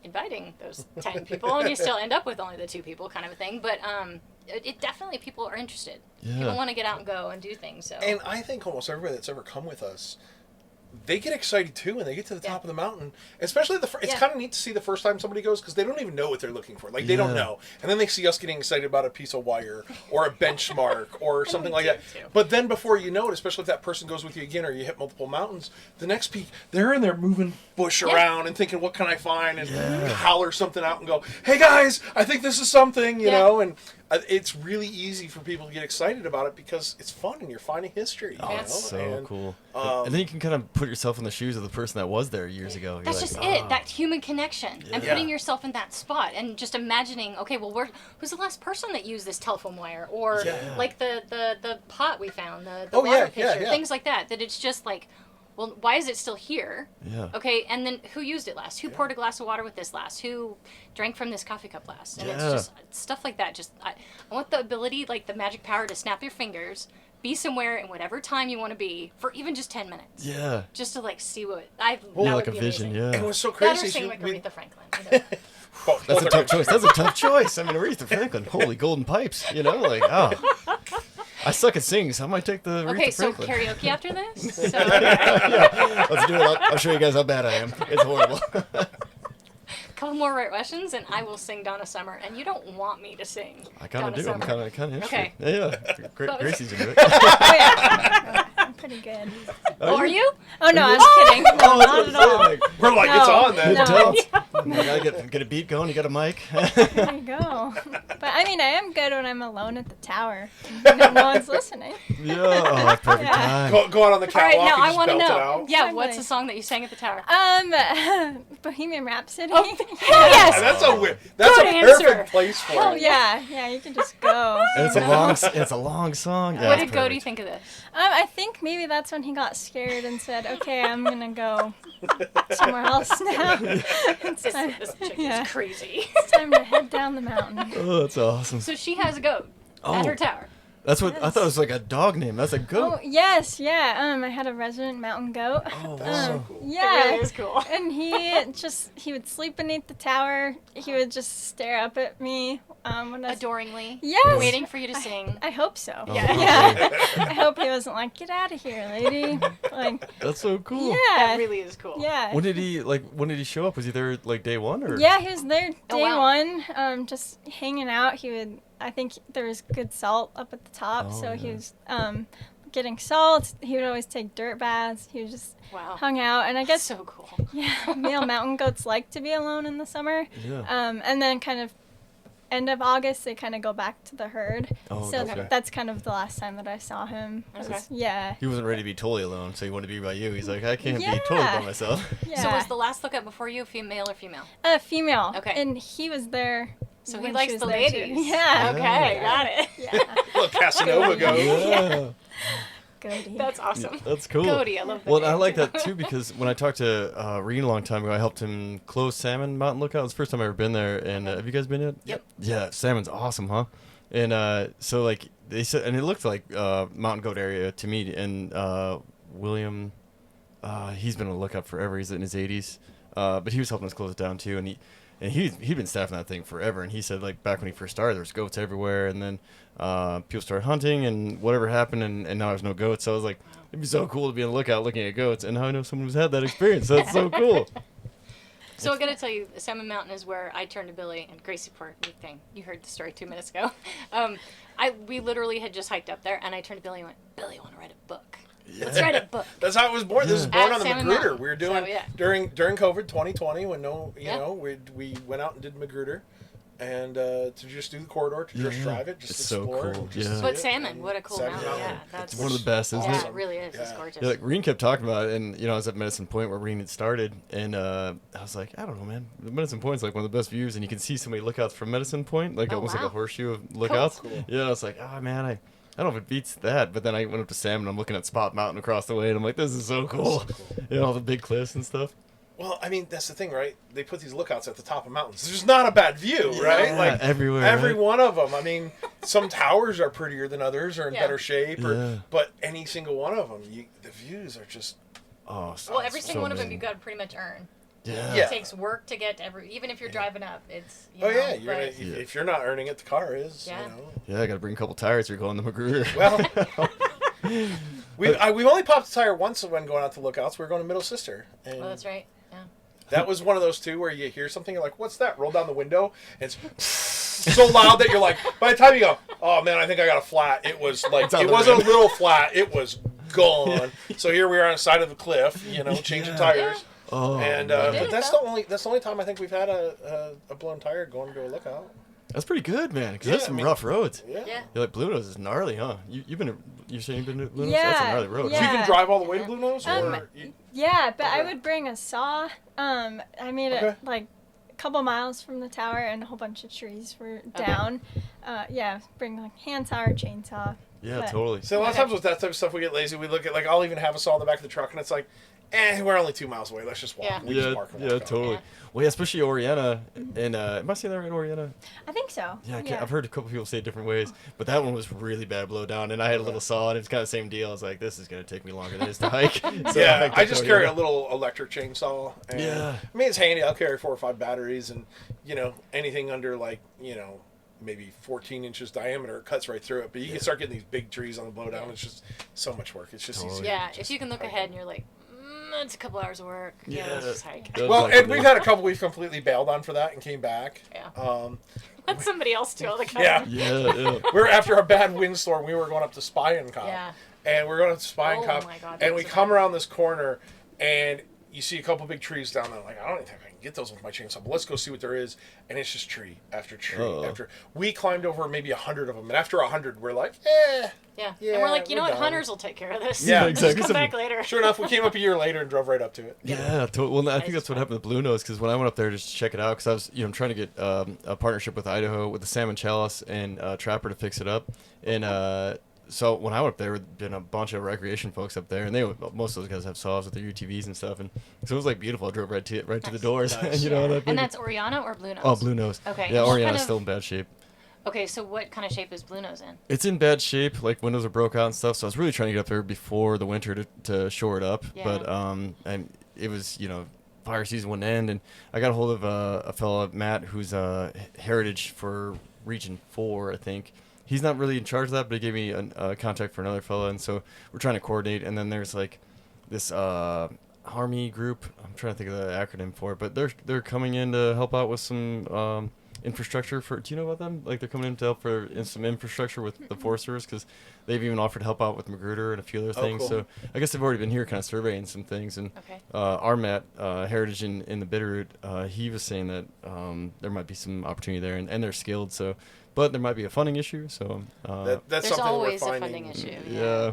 B: inviting those 10 people, and you still end up with only the 2 people kind of a thing. But it definitely, people are interested.
A: Yeah.
B: People want to get out and go and do things. So.
C: And I think almost everybody that's ever come with us, they get excited too when they get to the top
B: Yeah.
C: of the mountain. Especially it's
B: Yeah.
C: kind of neat to see the first time somebody goes because they don't even know what they're looking for. They don't
A: Yeah.
C: know, and then they see us getting excited about a piece of wire or a benchmark or something like
B: do
C: that.
B: too.
C: But then before you know it, especially if that person goes with you again or you hit multiple mountains, the next peak they're in there moving bush
B: Yeah.
C: around and thinking, what can I find? And
A: Yeah.
C: holler something out and go, hey guys, I think this is something, you
B: Yeah.
C: know. And it's really easy for people to get excited about it because it's fun and you're finding history.
A: Oh,
C: you
A: it's
C: know?
A: so
C: And,
A: cool.
C: um,
A: And then you can kind of put yourself in the shoes of the person that was there years ago. You're
B: That's
A: like,
B: just
A: "Ah."
B: it. That human connection and
C: Yeah.
B: putting yourself in that spot and just imagining. Okay, well, who's the last person that used this telephone wire or
C: Yeah.
B: the pot we found, the
C: Oh,
B: water
C: yeah,
B: pitcher,
C: yeah.
B: things like that. That it's just well, why is it still here?
A: Yeah.
B: Okay, and then who used it last? Who poured a glass of water with this last? Who drank from this coffee cup last? And it's
A: Yeah.
B: just stuff like that. Just I want the ability, the magic power, to snap your fingers, be somewhere in whatever time you want to be for even just 10 minutes.
A: Yeah.
B: Just to see what I.
A: Yeah,
B: that
A: like
B: would
A: a
B: be
A: vision.
B: amazing.
A: Yeah.
C: And what's so
B: That
C: crazy
B: or
C: is
B: sing
C: you-
B: like
C: we-
B: Aretha Franklin. Either.
A: That's a tough choice. That's a tough choice. I mean, Aretha Franklin. Holy golden pipes. I suck at singing, so I might take the Aretha
B: Okay, so
A: Franklin.
B: karaoke after this. So,
A: Yeah, let's do it. I'll show you guys how bad I am. It's horrible.
B: couple more right questions, and I will sing Donna Summer. And you don't want me to sing.
A: I kind of
B: Donna
A: do. I'm
B: Summer.
A: kind of interested.
B: Okay.
A: Yeah. Gracie's into it.
D: Oh yeah, I'm pretty good.
B: Oh, are you?
D: Oh no, I'm kidding. No,
A: Oh,
D: not at all.
C: We're like, it's
D: No.
C: on then.
D: No.
A: Tell. I gotta get a beat going. You got a mic.
D: There you go. But I mean, I am good when I'm alone at the tower. No one's listening.
A: Yeah. Oh, that's perfect
D: Yeah.
A: time.
C: Go out on the
B: All
C: catwalk
B: right, now
C: and
B: I
C: just
B: want to
C: belt it
B: know.
C: out.
B: Yeah,
D: Exactly.
B: what's the song that you sang at the tower?
D: Bohemian Rhapsody.
B: Oh, hell yes!
C: That's a
B: Good answer.
C: perfect place for
B: Hell
C: it.
D: Yeah, you can just go.
A: And it's a long song. Yeah,
B: What
A: it's
B: did Cody
A: perfect.
B: think of this?
D: I think maybe that's when he got scared and said, "Okay, I'm gonna go somewhere else now." It's time,
B: This chick
D: yeah.
B: is crazy.
D: It's time to head down the mountain.
A: Oh, that's awesome.
B: So she has a goat
A: Oh.
B: at her tower.
A: That's what I thought it was like a dog name. That's a
D: Oh
A: goat.
D: yes, yeah. I had a resident mountain goat.
A: Oh,
C: That's so
A: wow.
C: cool.
D: Yeah.
B: It really is cool.
D: And he would sleep beneath the tower. He would just stare up at me when I was,
B: Adoringly.
D: Yes.
B: Waiting for you to sing.
D: I hope so.
A: Oh,
B: Yeah.
D: Yeah. I hope he wasn't like, "Get out of here, lady." Like,
A: That's so cool.
B: That
D: yeah.
B: really is cool.
D: Yeah.
A: When did he show up? Was he there like day one or?
D: Yeah, he was there day
B: Oh, wow.
D: one, just hanging out. I think there was good salt up at the top,
A: Oh,
D: so he
A: yeah.
D: was getting salt. He would always take dirt baths. He was just
B: Wow.
D: hung out, and I
B: That's
D: guess
B: so cool.
D: yeah, male mountain goats like to be alone in the summer.
A: Yeah.
D: And then kind of end of August, they kind of go back to the herd.
A: Oh,
D: So
A: okay.
D: that's kind of the last time that I saw him.
B: Okay.
D: Yeah.
A: He wasn't ready to be totally alone, so he wanted to be by you. He's like, I can't be
D: Yeah.
A: totally by myself.
D: Yeah.
B: So was the last lookout before you male or female?
D: Female.
B: Okay.
D: And he was there.
B: So he
D: when
B: likes
D: she was
B: the
D: there, too.
B: ladies.
D: Yeah.
B: Okay, got it.
D: Yeah.
C: Little Casanova goat.
A: Yeah.
D: Goaty.
B: That's awesome.
A: That's cool.
B: Cody, I love that.
A: Well, I
B: name,
A: like
B: too.
A: that too because when I talked to Reen a long time ago, I helped him close Salmon Mountain Lookout. It was the first time I've ever been there. And have you guys been yet?
B: Yep.
A: Yeah, salmon's awesome, huh? And so like they said, and it looked like mountain goat area to me. And William, he's been on the lookout forever. He's in his 80s, but he was helping us close it down too. And he'd been staffing that thing forever. And he said like back when he first started, there was goats everywhere. And then people started hunting and whatever happened, and now there's no goats. So I was like, it'd be so cool to be on the lookout looking at goats. And now I know someone who's had that experience. So that's so cool.
B: So I gotta tell you, Salmon Mountain is where I turned to Billy and Gracie Port. Big thing. You heard the story 2 minutes ago. We literally had just hiked up there, and I turned to Billy and went, "Billy, I want to write a book. Let's write a book."
C: That's how it was born. This is
A: Yeah.
C: born
B: At
C: on the
B: Salmon
C: Magruder.
B: Mountain.
C: We were doing
B: So, yeah.
C: during COVID 2020 when
B: Yeah.
C: we went out and did Magruder, and to just do the corridor, to just
A: Yeah.
C: drive it, just
A: It's so
C: explore.
A: cool.
C: and just
A: Yeah.
C: see
B: But
C: it,
B: Salmon,
C: and
B: what a cool
C: Salmon
B: mountain.
C: Mountain.
B: Yeah, that's
A: It's one of the best, isn't
B: yeah,
A: it?
B: it really is. It's
C: Yeah.
B: gorgeous.
A: Yeah, like Reen kept talking about it, and I was at Medicine Point where Reen had started, and I was like, I don't know, man. The Medicine Point's like one of the best views, and you can see so many lookouts from Medicine Point, like
B: Oh,
A: almost like a
B: wow.
A: horseshoe of lookouts.
C: Cool.
A: Yeah, I was like, oh man, I don't know if it beats that. But then I went up to Salmon, and I'm looking at Spot Mountain across the way, and I'm like, this is so cool.
C: So cool.
A: You know, all the big cliffs and stuff.
C: Well, I mean, that's the thing, right? They put these lookouts at the top of mountains. There's not a bad view, right?
A: Yeah,
C: Like
A: everywhere,
C: every
A: right?
C: one of them. I mean, some towers are prettier than others, or in
B: Yeah.
C: better shape,
A: Yeah.
C: but any single one of them, the views are just.
A: Oh, so,
B: Well, every
A: so
B: single one of them
A: amazing.
B: you got to pretty much earn.
A: Yeah.
C: Yeah.
B: It takes work to get to even if you're driving up. It's you
C: Oh
B: know,
C: yeah, you're
B: but-
C: gonna, if you're not earning it, the car is.
B: Yeah.
C: You know.
A: Yeah, I got to bring a couple tires. You're going to Magruder.
C: Well, we've only popped a tire once when going out to lookouts. We were going to Middle Sister, and
B: Oh, that's right. Yeah.
C: that was one of those too where you hear something, you're like, "What's that?" Roll down the window, and it's so loud that you're like, by the time you go, "Oh man, I think I got a flat," it was like
A: It's out
C: it
A: the
C: wasn't a
A: window.
C: little flat; it was gone. So here we are on the side of the cliff, changing
A: Yeah.
C: tires.
A: Oh,
C: And
A: man.
C: but that's the only time I think we've had a blown tire going to a lookout.
A: That's pretty good, man. Because
C: Yeah,
A: there's
C: I
A: some
C: mean-
A: rough roads.
C: Yeah.
B: Yeah.
A: You're like Blue Nose is gnarly, huh? You saying you've been to Blue Nose?
D: Yeah,
A: That's a gnarly road.
C: So you
D: yeah.
C: can drive all the way to Blue Nose,
D: Um,
C: or you,
D: Yeah, but I
C: Okay.
D: would bring a saw. I made it
C: Okay.
D: like a couple miles from the tower, and a whole bunch of trees were down. Yeah, bring like hand saw or chainsaw.
A: Yeah,
D: But-
A: totally.
C: so a lot of
B: Okay.
C: times with that type of stuff, we get lazy. We look at I'll even have a saw in the back of the truck, and it's like, we're only 2 miles away. Let's just walk.
B: Yeah.
C: We just
A: Yeah,
C: park and
A: yeah,
C: walk out.
A: totally.
B: Yeah.
A: Well, yeah, especially Oriana. And am I saying that right, Oriana?
D: I think so.
A: Yeah, I've heard a couple people say it different ways, but that one was really bad blow down, and I had a little saw, and it was kind of the same deal. I was like, this is going to take me longer than it is to hike. So
C: Yeah,
A: hiked
C: I
A: up
C: just
A: to
C: carry a
A: Oriana.
C: little electric chainsaw. And
A: Yeah.
C: I mean, it's handy. I'll carry 4 or 5 batteries, and anything under maybe 14 inches diameter, it cuts right through it. But you can start getting these big trees on the blowdown. It's just so much work. It's just
A: Totally.
C: easy.
B: Yeah. If you can look ahead and you're like, it's a couple hours of work. Yeah, let's just hike.
A: That was
C: Well,
A: like
C: and
A: the-
C: we've had a couple we've completely bailed on for that and came back.
B: Yeah. Let somebody else do all the
C: Yeah.
B: cutting.
A: Yeah.
C: We're after a bad windstorm. We were going up to Spy Cop.
B: Yeah.
C: And we're going up to Spy
B: Oh
C: Cop.
B: my God,
C: and
B: that
C: we
B: was
C: come
B: bad.
C: around this corner, and you see a couple big trees down there. Like, I don't even think I can get those with my chainsaw, but let's go see what there is. And it's just tree after tree
A: Uh-oh.
C: after. We climbed over maybe 100 of them, and after 100, we're like,
B: Yeah.
C: Yeah,
B: And we're like, you know
C: we're
B: what?
C: done.
B: Hunters will take care of this.
C: Yeah,
B: Just
A: exactly.
B: come back later.
C: Sure enough, we came up a year later and drove right up to it.
A: Yeah, well, I think
B: Nice
A: that's what happened with Blue Nose, because when I went up there just to check it out, because I was, trying to get a partnership with Idaho with the salmon chalice and Trapper to fix it up, and so when I went up there, there'd been a bunch of recreation folks up there, and most of those guys have saws with their UTVs and stuff, and so it was like beautiful. I drove right to the doors,
C: Nice.
A: you know.
B: Yeah.
A: And
B: And that's Oriana or Blue Nose?
A: oh, Blue Nose.
B: Okay.
A: Yeah,
B: And what
A: Oriana's
B: kind of-
A: still in bad shape.
B: Okay, so what kind of shape is Blue Nose in?
A: It's in bad shape. Like windows are broke out and stuff. So I was really trying to get up there before the winter to shore it up.
B: Yeah.
A: But and it was fire season wouldn't end, and I got a hold of a fella, Matt, who's heritage for Region 4, I think. He's not really in charge of that, but he gave me a contact for another fella, and so we're trying to coordinate. And then there's like this Army group. I'm trying to think of the acronym for it, but they're coming in to help out with some infrastructure for. Do you know about them? Like they're coming in to help for some infrastructure with the Foresters, because they've even offered help out with Magruder and a few other things.
C: cool.
A: So I guess they've already been here kind of surveying some things. And
B: Okay.
A: our Matt, Heritage in the Bitterroot, he was saying that there might be some opportunity there, and they're skilled. So, but there might be a funding issue. So
C: That's
B: There's
C: something
B: always
C: we're
B: a
C: finding.
B: funding issue.
A: yeah.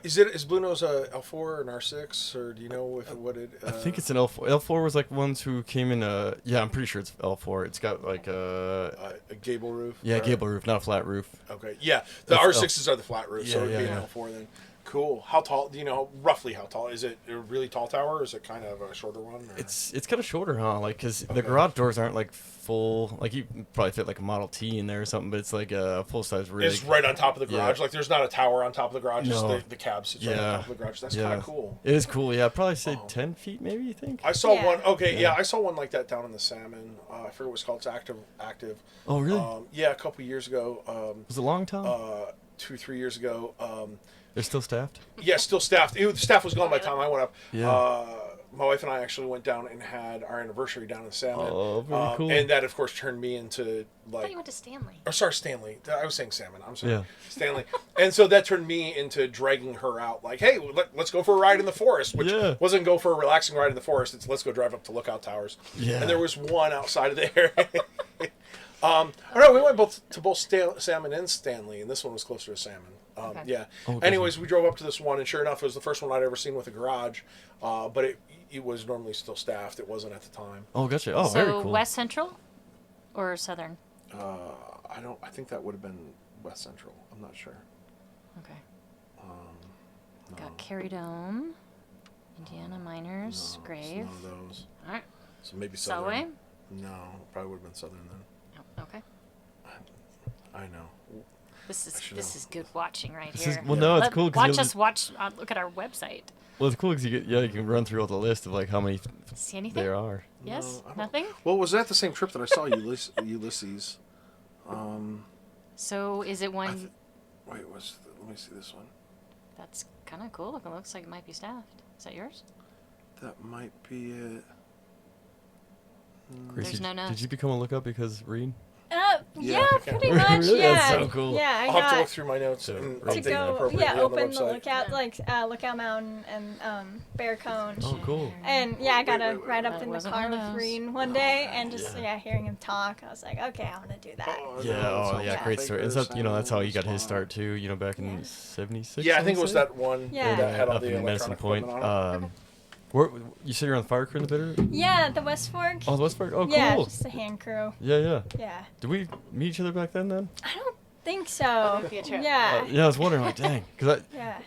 C: Is Blue Nose a L4 or an R6, or do you know what it?
A: I think it's an L4. L4 was like ones who came in. Yeah, I'm pretty sure it's L4. It's got like
C: a gable roof.
A: yeah,
C: or-
A: gable roof, not a flat roof.
C: Okay, yeah, the
A: That's
C: R6s are the flat roof, so
A: Yeah,
C: it'd be
A: yeah,
C: an L4 then. Cool. How tall? Do you know roughly how tall? Is it a really tall tower, or is it kind of a shorter one? Or?
A: It's kind of shorter, huh? Like, cause the
C: Okay.
A: garage doors aren't like full. Like you can probably fit like a Model T in there or something, but it's like a full size rig.
C: It's right on top of the garage.
A: Yeah.
C: Like there's not a tower on top of the garage. Just
A: No.
C: the cab sits right on
A: Yeah.
C: top of the garage. That's
A: Yeah.
C: kind of cool.
A: It is cool. Yeah, I'd probably say
C: Oh.
A: 10 feet, maybe. You think?
C: I saw
D: Yeah.
C: one. Okay,
A: Yeah.
C: yeah, I saw one like that down in the Salmon. I forget what it's called. It's active.
A: Oh, really?
C: Yeah, a couple years ago.
A: Was it long time?
C: 2-3 years ago.
A: They're still staffed.
C: Yeah, still staffed. The staff was gone by the time I went up.
A: Yeah.
C: My wife and I actually went down and had our anniversary down in Salmon.
A: Oh, very cool.
C: And that, of course, turned me into
B: I thought
C: like.
B: you went to Stanley.
C: Or sorry, Stanley. I was saying Salmon. I'm sorry.
A: Yeah.
C: Stanley. And so that turned me into dragging her out. Like, hey, let's go for a ride in the forest. Which
A: Yeah.
C: wasn't go for a relaxing ride in the forest. It's let's go drive up to Lookout Towers.
A: Yeah.
C: And there was one outside of there. Oh no, we went to both Salmon and Stanley, and this one was closer to Salmon.
B: Okay.
C: Yeah.
A: Oh, gotcha.
C: Anyways, we drove up to this one, and sure enough, it was the first one I'd ever seen with a garage. But it was normally still staffed. It wasn't at the time.
A: Oh, gotcha. Oh,
B: So
A: very cool.
B: West Central or Southern?
C: I think that would have been West Central. I'm not sure.
B: Okay.
C: No.
B: Got Carrie Dome, Indiana Miners,
C: No, it's
B: Grave.
C: none of those.
B: All right.
C: So maybe Southern.
B: Selway?
C: No, probably would have been Southern then.
B: Oh, okay.
C: I know.
B: This
C: I should
B: is
C: know.
B: good watching right
A: This
B: here.
A: is- well, no, it's cool 'cause
B: Watch
A: you'll
B: us
A: just-
B: watch. Look at our website.
A: Well, it's cool because you can run through all the list of like how many
B: See anything?
A: there are.
B: Yes.
C: No, I don't-
B: Nothing.
C: Well, was that the same trip that I saw Ulysses?
B: So is it one
C: Wait, let me see this one.
B: that's kind of cool? It looks like it might be staffed. Is that yours?
C: That might be it.
A: Gracie,
B: There's no
A: did
B: notes.
A: you become a lookout because Reed?
D: Yeah,
C: I think I
D: pretty
C: can.
D: much.
A: Really?
D: Yeah.
A: That's so cool.
D: Yeah, I
C: I'll have to
D: got
C: look through my notes
A: So,
C: and
A: right
D: to
C: update
A: there.
C: them
D: go.
C: appropriately
D: Yeah,
C: on the
D: open the
C: website.
D: lookout, like Lookout Mountain and Bear Cone.
A: Oh, cool.
D: And yeah, I got to
C: wait,
D: ride up
B: That
D: in the
B: wasn't
D: car
B: one of
D: with
B: those.
D: Reen one day and
C: Yeah.
D: just hearing him talk. I was like, okay, I want to do that.
C: Oh,
A: Yeah,
C: no,
A: oh
C: sounds
A: yeah,
C: like
A: great
C: a
A: story.
C: Baker
A: Is that that's how he got
C: Sound
A: his
C: spot.
A: start too? Back in
D: Yeah.
A: '76.
C: Yeah, I think it
A: wanna
C: was
A: say?
C: that one
D: Yeah.
C: that had all
A: up
C: the
A: in Medicine
C: electronic
A: Point.
C: equipment on it.
A: Where you said you're on the fire crew in the Bitter?
D: Yeah, the West Fork.
A: Oh, the West Park. Oh, cool.
D: Yeah, just a hand crew.
A: Yeah.
D: Yeah.
A: Did we meet each other back then?
D: I don't think so.
B: that'd be a trip.
D: Yeah.
A: Yeah, I was wondering, like, dang, because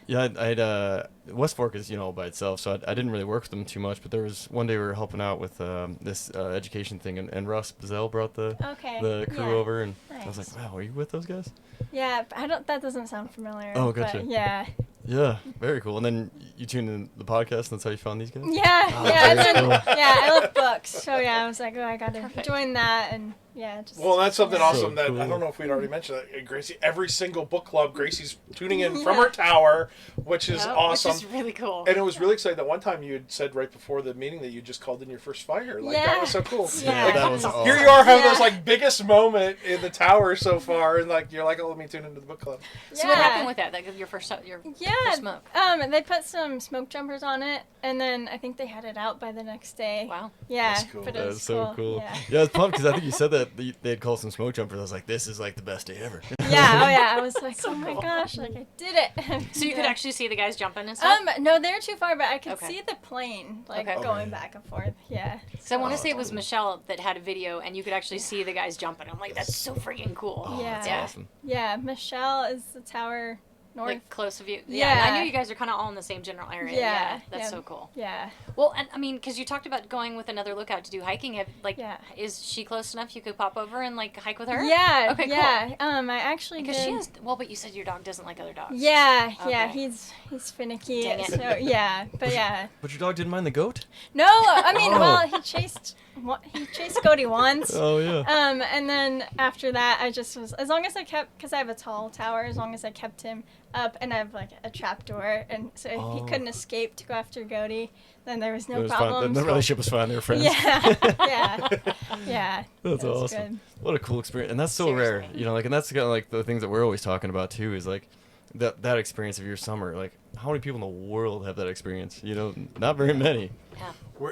D: Yeah.
A: I had West Fork is all by itself, so I didn't really work with them too much. But there was one day we were helping out with this education thing, and Russ Bazell brought the crew
D: yeah.
A: over, and I was
D: Nice.
A: like, wow, are you with those guys?
D: Yeah, but I don't. That doesn't sound familiar.
A: Oh,
D: but
A: gotcha.
D: yeah.
A: Yeah, very cool. And then you tuned in the podcast, and that's how you found these guys.
D: Yeah,
A: Oh,
D: yeah,
A: very
D: and then,
A: cool.
D: yeah. I love books, so yeah, I was like, oh, I gotta
B: Perfect.
D: join that, and yeah, just.
C: Well, that's something
D: yeah.
C: awesome that I
A: cool.
C: don't know if we'd already mentioned that. Gracie, every single book club, Gracie's tuning in from her tower, which is
B: Yep,
C: awesome.
B: Which is really cool.
C: And it was really exciting that one time you had said right before the meeting that you just called in your first fire. Like, that
D: Yeah.
C: was so cool.
D: Yeah.
C: Like,
A: that was
C: here
A: awesome.
C: you are having
D: Yeah.
C: this like biggest moment in the tower so far, and like you're like, oh, let me tune into the book club.
B: So what happened with that? Like your first
D: Yeah,
B: smoke?
D: they put some smoke jumpers on it, and then I think they had it out by the next day.
B: Wow.
D: Yeah,
C: That's cool.
D: but it
A: That
D: was
A: is so cool.
D: Yeah.
A: Yeah, it's pumped because I think you said that they'd call some smoke jumpers. I was like, this is like the best day ever.
D: Yeah, oh yeah, I was like,
B: So
D: oh my
B: cool.
D: gosh, like I did it.
B: So you could
D: Yeah.
B: actually see the guys jumping and stuff?
D: No, they're too far, but I could
B: Okay.
D: see the plane like
B: Okay.
D: going
C: Okay.
D: back and forth. Yeah.
B: So I want to
A: Oh,
B: say it was
A: awesome.
B: Michelle that had a video, and you could actually see the guys jumping. I'm like, that's so freaking cool.
A: Oh,
D: Yeah.
A: that's
B: Yeah.
A: awesome.
D: Yeah, Michelle is the tower north.
B: Like close of you.
D: Yeah.
B: I knew you guys are kind of all in the same general area.
D: Yeah,
B: That's
D: yeah.
B: so cool.
D: Yeah.
B: Well, and I mean, because you talked about going with another lookout to do hiking.
D: Yeah.
B: Is she close enough you could pop over and like hike with her?
D: Yeah.
B: Okay,
D: yeah. I actually
B: Because
D: did.
B: she has. Well, but you said your dog doesn't like other dogs.
D: Yeah, yeah,
B: Okay.
D: he's finicky.
B: Dang it.
D: So yeah, but yeah.
A: But your dog didn't mind the goat?
D: No, I mean,
A: Oh.
D: well, he chased Cody once.
A: Oh, yeah.
D: And then after that, I just was, as long as I kept, because I have a tall tower, as long as I kept him up, and I have like a trap door, and so if he couldn't escape to go after Cody, then there was no
A: It was fine.
D: problem.
A: The relationship was fine. They were friends.
D: Yeah, yeah.
A: That's
D: That was
A: awesome.
D: good.
A: What a cool experience. And that's so rare.
B: Seriously.
A: You know, like, and that's kind of like the things that we're always talking about too, is like that experience of your summer. Like, how many people in the world have that experience? You know, not very many.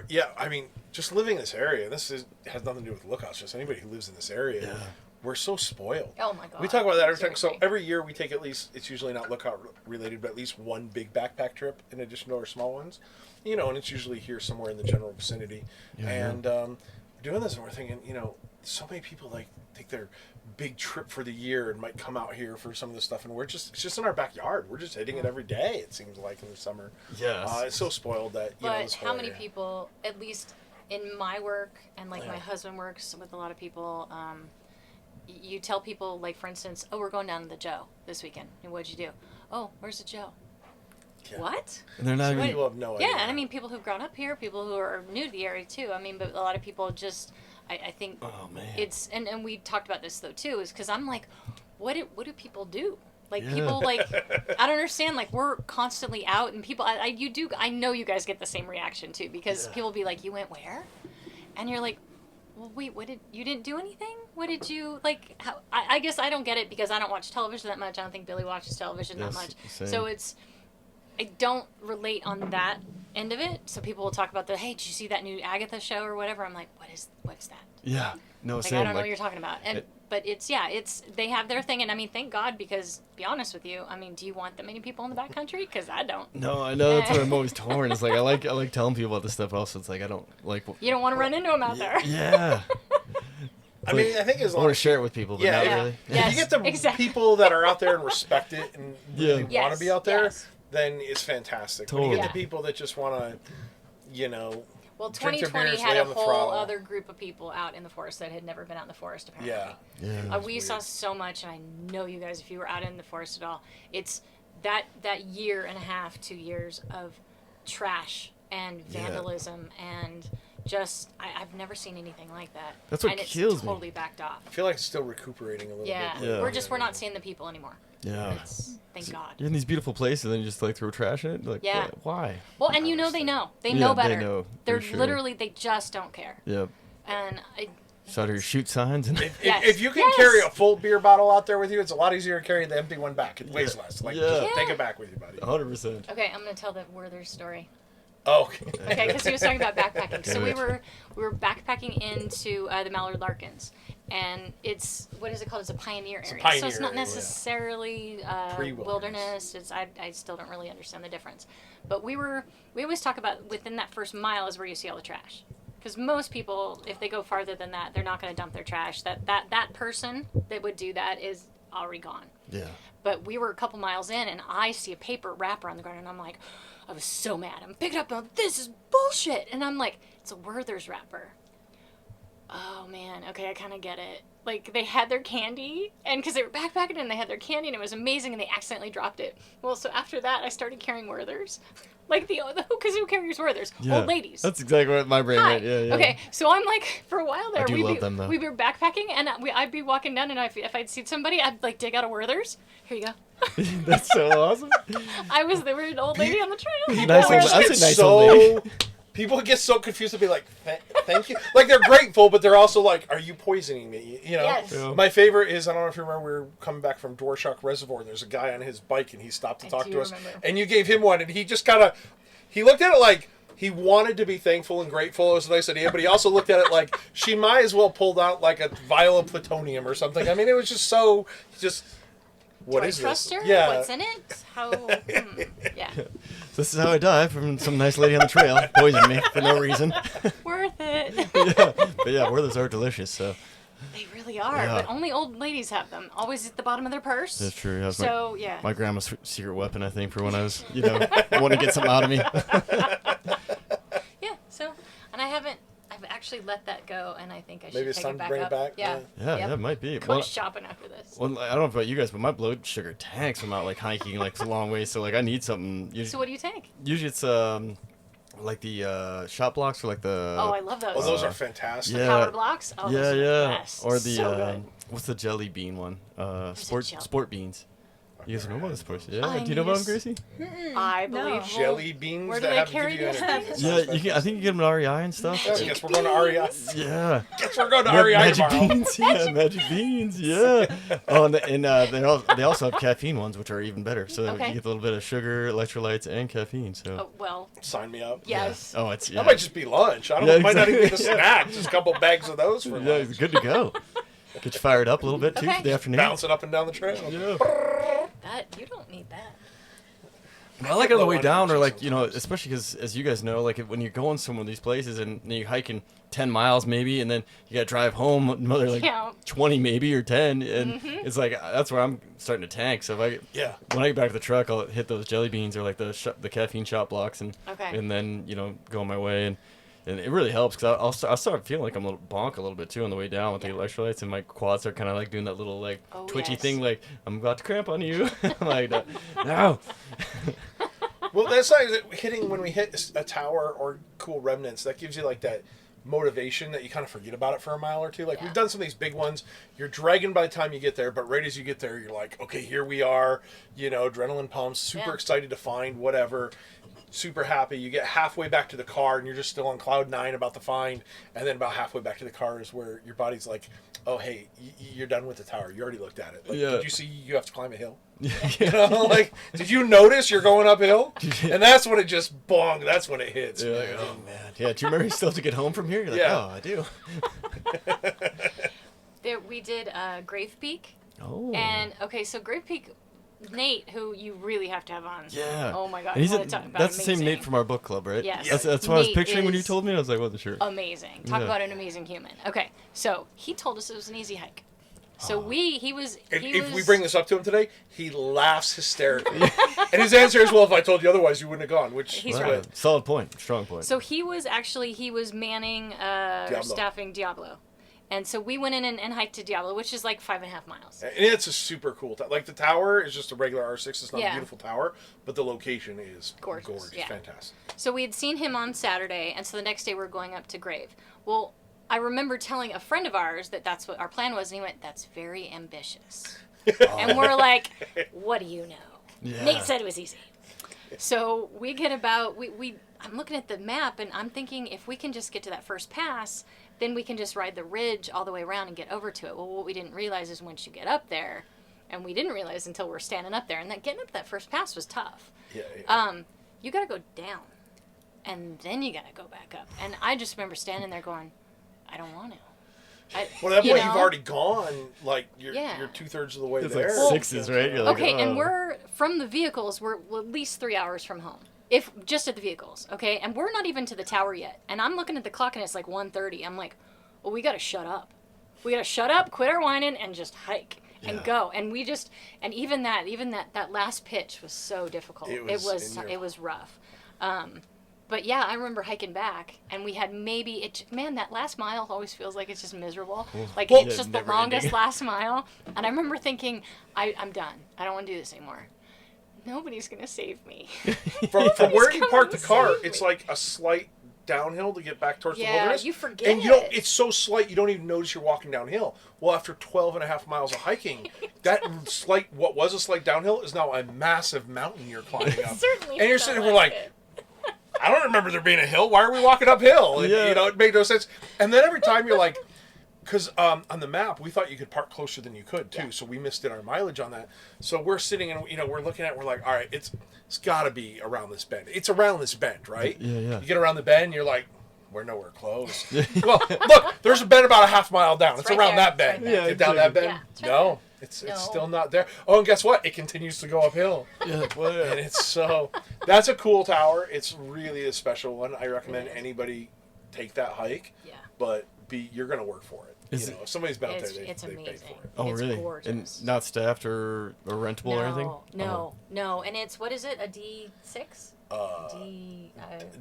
B: Yeah.
C: I mean, just living in this area, has nothing to do with lookouts, just anybody who lives in this area.
A: Yeah.
C: We're so spoiled.
B: Oh my god.
C: We talk about that every time. So
B: Seriously.
C: every year we take at least, it's usually not lookout related, but at least one big backpack trip in addition to our small ones. You know, and it's usually here somewhere in the general vicinity.
A: Yeah,
C: And doing this, and we're thinking, you know, so many people like take their big trip for the year and might come out here for some of this stuff, and it's just in our backyard. We're just hitting it every day, it seems like, in the summer.
A: Yes.
C: It's so spoiled that, you know,
B: But
C: this
B: how
C: whole
B: many
C: area.
B: people, at least in my work, and like
C: Yeah.
B: my husband works with a lot of people, you tell people, like, for instance, oh, we're going down to the Joe this weekend. And what'd you do? Oh, where's the Joe?
C: Yeah.
B: What?
A: And they're not
C: Some
A: even.
C: people have no idea.
B: Yeah, and I mean, people who've grown up here, people who are new to the area too. I mean, but a lot of people just, I think
A: Oh, man.
B: it's, and we talked about this though too, is because I'm like, what do people do? Like,
A: Yeah.
B: people, like, I don't understand, like, we're constantly out, and people, I know you guys get the same reaction too, because
A: Yeah.
B: people be like, you went where? And you're like, well, wait, you didn't do anything? What did you, like, how, I guess I don't get it because I don't watch television that much. I don't think Billy watches television
A: Yes,
B: that much.
A: same.
B: So I don't relate on that end of it. So people will talk about hey, did you see that new Agatha show or whatever? I'm like, what is that?
A: Yeah. No,
B: Like,
A: same.
B: I don't know
A: like,
B: what you're talking about. And but they have their thing, and I mean, thank God, because, to be honest with you, I mean, do you want that many people in the backcountry? Because I don't.
A: No, I know that's where I'm always torn. It's like I like telling people about this stuff. But also, it's like I don't like.
B: You don't want to run into them out there.
A: Yeah.
C: I mean, I think as
A: I
C: long
A: want to
C: as
A: share it with people, but
C: Yeah.
A: not
C: Yeah.
A: really.
C: if
B: Yes,
C: you get the
B: exactly.
C: people that are out there and respect it and really
A: Yeah.
C: want to be out there,
B: Yes.
C: then it's fantastic. When you
A: Totally.
C: get the people that just want to, you know,
B: Well,
C: drink their
B: 2020
C: beers,
B: had
C: lay
B: a
C: on the
B: whole
C: throttle.
B: other group of people out in the forest that had never been out in the forest, apparently.
C: Yeah.
A: Yeah.
B: We saw so much, and I know you guys, if you were out in the forest at all, it's that year and a half, 2 years of trash and
A: Yeah.
B: vandalism and just, I've never seen anything like that.
A: That's what
B: and
A: kills
B: it's
A: me.
B: totally backed off.
C: I feel like it's still recuperating a little
B: Yeah.
C: bit.
A: Yeah.
B: We're not seeing the people anymore.
A: Yeah.
B: It's, thank God.
A: You're in these beautiful places, and then you just like throw trash in it. Like,
B: Yeah.
A: why?
B: Well, and you know they know. They
A: Yeah,
B: know
A: they
B: better.
A: know,
B: They're
A: for sure.
B: literally, they just don't care.
A: Yeah.
B: And
A: So out here shoot signs and.
B: Yes.
C: If you can
B: Yes.
C: carry a full beer bottle out there with you, it's a lot easier to carry the empty one back. It weighs less. Like,
A: Yeah.
C: just
B: Yeah.
C: take it back with you, buddy.
A: 100%.
B: okay, I'm going to tell the Werther's story.
C: Oh, okay.
B: Okay, because he was talking about backpacking. So
A: Damn
B: we
A: it.
B: were backpacking into the Mallard Larkins, and it's, what is it called? It's a pioneer area.
C: pioneer
B: so it's not
C: area, yeah.
B: necessarily
C: Pre-wilderness.
B: wilderness. It's I still don't really understand the difference. But we always talk about within that first mile is where you see all the trash. Because most people, if they go farther than that, they're not going to dump their trash. That person that would do that is already gone.
A: Yeah.
B: But we were a couple miles in, and I see a paper wrapper on the ground, and I'm like, I was so mad. I'm picking up, and this is bullshit. And I'm like, it's a Werther's wrapper. Oh, man. Okay, I kind of get it. Like, they had their candy, and because they were backpacking, and they had their candy, and it was amazing, and they accidentally dropped it. Well, so after that, I started carrying Werther's. Like, because who carries Werther's?
A: Yeah.
B: Old ladies.
A: That's exactly what my brain
B: Hi.
A: went. Yeah, yeah.
B: Okay, so I'm like, for a while there,
A: I do
B: we'd
A: love
B: be,
A: them, though.
B: we'd be backpacking, and I'd be walking down, and if I'd see somebody, I'd like dig out a Werther's. Here you go.
A: That's so awesome.
B: There were an old lady on the trail.
A: Nice
B: That
A: old-
B: was-
A: I
C: Get
A: say nice old lady.
C: People get so confused to be like, thank you. Like, they're grateful, but they're also like, are you poisoning me? You know?
B: Yes.
A: Yeah.
C: My favorite is, I don't know if you remember, we were coming back from Dwarshak Reservoir, and there's a guy on his bike, and he stopped to
B: I
C: talk
B: do
C: to us.
B: remember.
C: And you gave him one, and he just kind of, he looked at it like he wanted to be thankful and grateful. It was a nice idea, but he also looked at it like she might as well pulled out like a vial of plutonium or something. I mean, it was just so, what
B: Do
C: is
B: I trust
C: this?
B: her?
C: Yeah.
B: What's in it? How? Yeah.
A: This is how I die from some nice lady on the trail poisoning me for no reason.
B: Worth it.
A: Yeah. But yeah, Werther's are delicious. So
B: They really are,
A: Yeah.
B: but only old ladies have them. Always at the bottom of their purse.
A: That's true. That's
B: So, yeah.
A: my grandma's secret weapon, I think, for when I was, want to get something out of me.
B: Yeah, so, and I've actually let that go, and I think I should
C: Maybe it's
B: take
C: time
B: it
C: to
B: back
C: bring
B: up.
C: it back.
B: Yeah.
A: Yeah, it might be.
B: Go shopping after this.
A: Well, I don't know about you guys, but my blood sugar tanks from out like hiking like a long way. So like I need something.
B: So what do you take?
A: Usually it's like the shot blocks or like the.
B: Oh, I love those.
C: Oh, those are fantastic.
A: Yeah.
B: Power blocks? Oh,
A: Yeah,
B: those are the
A: yeah.
B: best.
A: Or the
B: So good.
A: what's the jelly bean one?
B: jelly?
A: Sport beans. You guys know about this person? Yeah.
B: I
A: Do you know
B: need
A: about
B: a
A: them, Gracie?
B: I
D: No.
B: believe.
C: Jelly beans
B: Where do
C: that
B: they
C: have to
B: carry
C: give you
B: those
C: energy.
B: things?
C: That sounds
A: Yeah, I think you get them at REI and stuff.
C: fantastic. I guess we're going to REI.
A: Yeah.
C: Guess we're going to REI
A: Magic
C: tomorrow.
A: beans, yeah, magic beans, yeah. Oh, and they also have caffeine ones, which are even better. So
B: Okay.
A: you get a little bit of sugar, electrolytes, and caffeine. So.
B: Oh, well,
C: Sign me up.
B: yes.
A: Oh, it's yeah.
C: That might just be lunch. I don't know.
A: Yeah,
C: It might not even be a
A: exactly.
C: snack. Just a couple bags of those for
A: Yeah,
C: lunch.
A: it's good to go. Get you fired up a little bit too
B: Okay.
A: for the afternoon.
C: Bouncing up and down the trail.
A: Yeah.
B: That you don't need that.
A: I like it on the
C: low
A: way down, or
C: energy
A: like
C: sometimes.
A: especially because as you guys know, like when you're going some of these places and you're hiking 10 miles maybe, and then you got to drive home another like
B: Yeah.
A: 20 maybe or 10, and it's like that's where I'm starting to tank. So if
C: Yeah.
A: when I get back to the truck, I'll hit those jelly beans or like the caffeine shot blocks, and
B: Okay.
A: and then go on my way, and it really helps because I'll start feeling like I'm a little bonk a little bit too on the way down with the electrolytes, and my quads are kind of like doing that little like
B: Oh,
A: twitchy
B: yes.
A: thing, like I'm about to cramp on you. I'm like no.
C: Well, that's like hitting when we hit a tower or cool remnants. That gives you like that motivation that you kind of forget about it for a mile or two. Like
B: Yeah.
C: we've done some of these big ones. You're dragging by the time you get there, but right as you get there, you're like, okay, here we are. Adrenaline pumps, super
B: Yeah.
C: excited to find whatever. Super happy. You get halfway back to the car and you're just still on cloud 9 about the find, and then about halfway back to the car is where your body's like, oh hey, you're done with the tower. You already looked at it. Like,
A: Yeah.
C: Did you see you have to climb a hill? Like, did you notice you're going uphill? And that's when it just bong. That's when it hits.
A: You're like, oh man, yeah. Do you remember you still have to get home from here? You're like,
C: Yeah.
A: oh, I do.
B: There, we did Grave Peak,
A: Oh.
B: and okay, so Grave Peak, Nate, who you really have to have on.
A: Yeah.
B: Oh my God.
A: And he's
B: what a talk about
A: that's the same Nate
B: amazing.
A: from our book club, right?
B: Yes.
A: That's what I was
B: Nate
A: picturing when you
B: is
A: told me. I was like, wasn't sure.
B: Amazing. Talk
A: Yeah.
B: about an amazing human. Okay, so he told us it was an easy hike. So
A: Oh.
B: he was.
C: If we bring this up to him today, he laughs hysterically. And his answer is, well, if I told you otherwise, you wouldn't have gone. Which
B: He's
A: Wow.
B: right.
A: Solid point. Strong point.
B: So he was manning or
C: Diablo.
B: staffing Diablo. And so we went in and hiked to Diablo, which is like 5.5 miles.
C: And it's a super cool tower. Like the tower is just a regular R6. It's not
B: Yeah.
C: a beautiful tower, but the location is
B: Gorgeous, yeah.
C: fantastic.
B: So we had seen him on Saturday, and so the next day we were going up to Grave. Well, I remember telling a friend of ours that that's what our plan was, and he went, "That's very ambitious." And we're like, "What do you know?"
A: Yeah.
B: Nate said it was easy. So we get about I'm looking at the map, and I'm thinking if we can just get to that first pass, then we can just ride the ridge all the way around and get over to it. Well, what we didn't realize is once you get up there, and we didn't realize until we're standing up there, and that getting up that first pass was tough.
C: Yeah.
B: You got to go down, and then you got to go back up. And I just remember standing there going, I don't want to.
C: Well, at that
B: you
C: point,
B: know?
C: you've already gone. Like you're
B: Yeah.
C: 2/3 of the way
A: It's
C: there.
A: like sixes, right? You're like,
B: Okay,
A: oh.
B: and we're from the vehicles. We're at least 3 hours from home, if just at the vehicles. Okay, and we're not even to the tower yet. And I'm looking at the clock, and it's like 1:30. I'm like, well, we got to shut up. We got to shut up, quit our whining, and just hike and
A: Yeah.
B: go. And we just, and even that last pitch was so difficult.
C: It
B: It
C: was in your-
B: was rough. But yeah, I remember hiking back, and we had that last mile always feels like it's just miserable. Like
C: Well,
B: it's just the
A: never
B: longest
A: ending.
B: last mile. And I remember thinking, I'm done. I don't want to do this anymore. Nobody's gonna save me.
C: From where you
B: come
C: park the
B: and
C: car,
B: save
C: it's
B: me.
C: like a slight downhill to get back towards the
B: Yeah,
C: wilderness.
B: you forget
C: And
B: it.
C: it's so slight you don't even notice you're walking downhill. Well, after 12.5 miles of hiking, that what was a slight downhill is now a massive mountain you're climbing up.
B: Certainly
C: And you're
B: felt
C: sitting there like,
B: it.
C: I don't remember there being a hill. Why are we walking uphill? And,
A: Yeah.
C: it made no sense. And then every time you're like, because on the map, we thought you could park closer than you could, too.
B: Yeah.
C: So we missed our mileage on that. So we're sitting and, we're looking at it. We're like, all right, it's got to be around this bend. It's around this bend, right?
A: Yeah, yeah.
C: You get around the bend, you're like, we're nowhere close. Well, look, there's a bend about a half mile down. It's
B: right
C: around
B: there.
C: that bend.
B: It's right there.
C: Get down that bend?
B: Yeah, it's right
C: No. It's
B: No.
C: still not there. Oh, and guess what? It continues to go uphill.
A: Yeah, well, yeah.
C: And it's that's a cool tower. It's really a special one. I recommend anybody take that hike.
B: Yeah.
C: But you're going to work for it.
A: Is
C: If somebody's been out there,
B: It's
C: they paid
B: amazing.
C: for it.
A: Oh,
B: It's
A: really?
B: gorgeous.
A: And not staffed or rentable or anything?
B: No. And it's, what is it, a D6?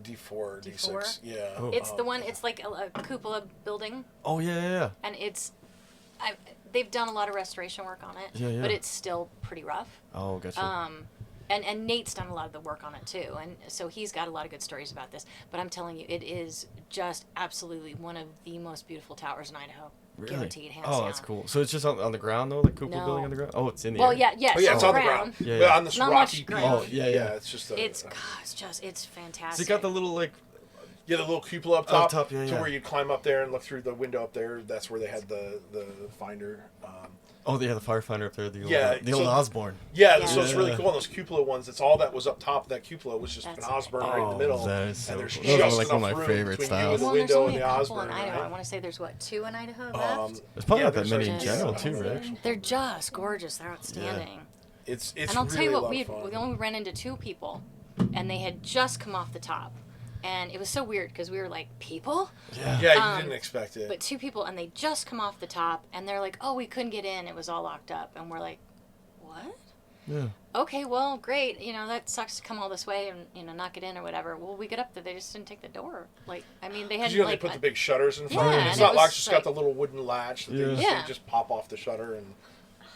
C: D4, D6, yeah.
A: Oh.
B: It's the one, it's like a cupola building,
A: Oh, yeah.
B: and they've done a lot of restoration work on it,
A: Yeah.
B: but it's still pretty rough.
A: Oh, gotcha.
B: And Nate's done a lot of the work on it too, and so he's got a lot of good stories about this. But I'm telling you, it is just absolutely one of the most beautiful towers in Idaho.
A: Really?
B: Guaranteed, hands
A: Oh,
B: down.
A: that's cool. So it's just on the ground, though? Like cupola
B: No.
A: building on the ground? Oh, it's in the
B: Well,
A: air?
B: yeah,
C: Oh, yeah, it's on the
B: ground.
C: ground.
A: Yeah,
C: But
A: yeah.
C: on this
B: Not
C: rocky
B: much
C: beach.
B: ground.
A: Oh, yeah.
C: It's just
B: It's fantastic.
A: So you got the little, like...
C: Yeah, the little cupola up
A: Up
C: top,
A: top, yeah,
C: to
A: yeah.
C: where you climb up there and look through the window up there. That's where they had the finder.
A: Oh, they have the firefinder up there. The old,
C: Yeah,
A: the old
C: so-
A: Osborne.
C: Yeah, so it's really
A: Yeah.
C: cool. And those cupola ones, it's all that was up top of that cupola was just
B: That's
C: an Osborne right in the middle.
A: that is so
C: and there's
A: cool.
C: just
A: Those are like one of
C: enough
A: my
C: room
A: favorite
C: between
A: styles.
C: you and the
B: Well, there's
C: window
B: only
C: and
B: a
C: the
B: couple in
C: Osborne.
B: Idaho. I
C: Right?
B: want to say there's, 2 in Idaho left?
A: There's probably
C: yeah,
A: not that
C: there's
A: many in
C: like-
A: general,
C: yeah.
A: too, right?
B: They're just gorgeous. They're outstanding.
C: It's
B: And I'll
C: really
B: tell you
C: a
B: what,
C: lot
B: we
C: of fun.
B: only ran into 2 people, and they had just come off the top. And it was so weird because we were like, people?
A: Yeah.
C: Yeah, you didn't expect it.
B: But 2 people, and they just come off the top, and they're like, oh, we couldn't get in. It was all locked up. And we're like, what?
A: Yeah.
B: Okay, well, great. That sucks to come all this way and, not get in or whatever. Well, we get up there. They just didn't take the door. Like, I mean, they had,
C: Because
B: like...
C: they put the big shutters in front.
B: Yeah,
C: and it's
B: and
C: not
B: it
C: locked,
B: was
C: it's just
B: like-
C: got the little wooden latch that they
A: Yeah.
C: just pop off the shutter and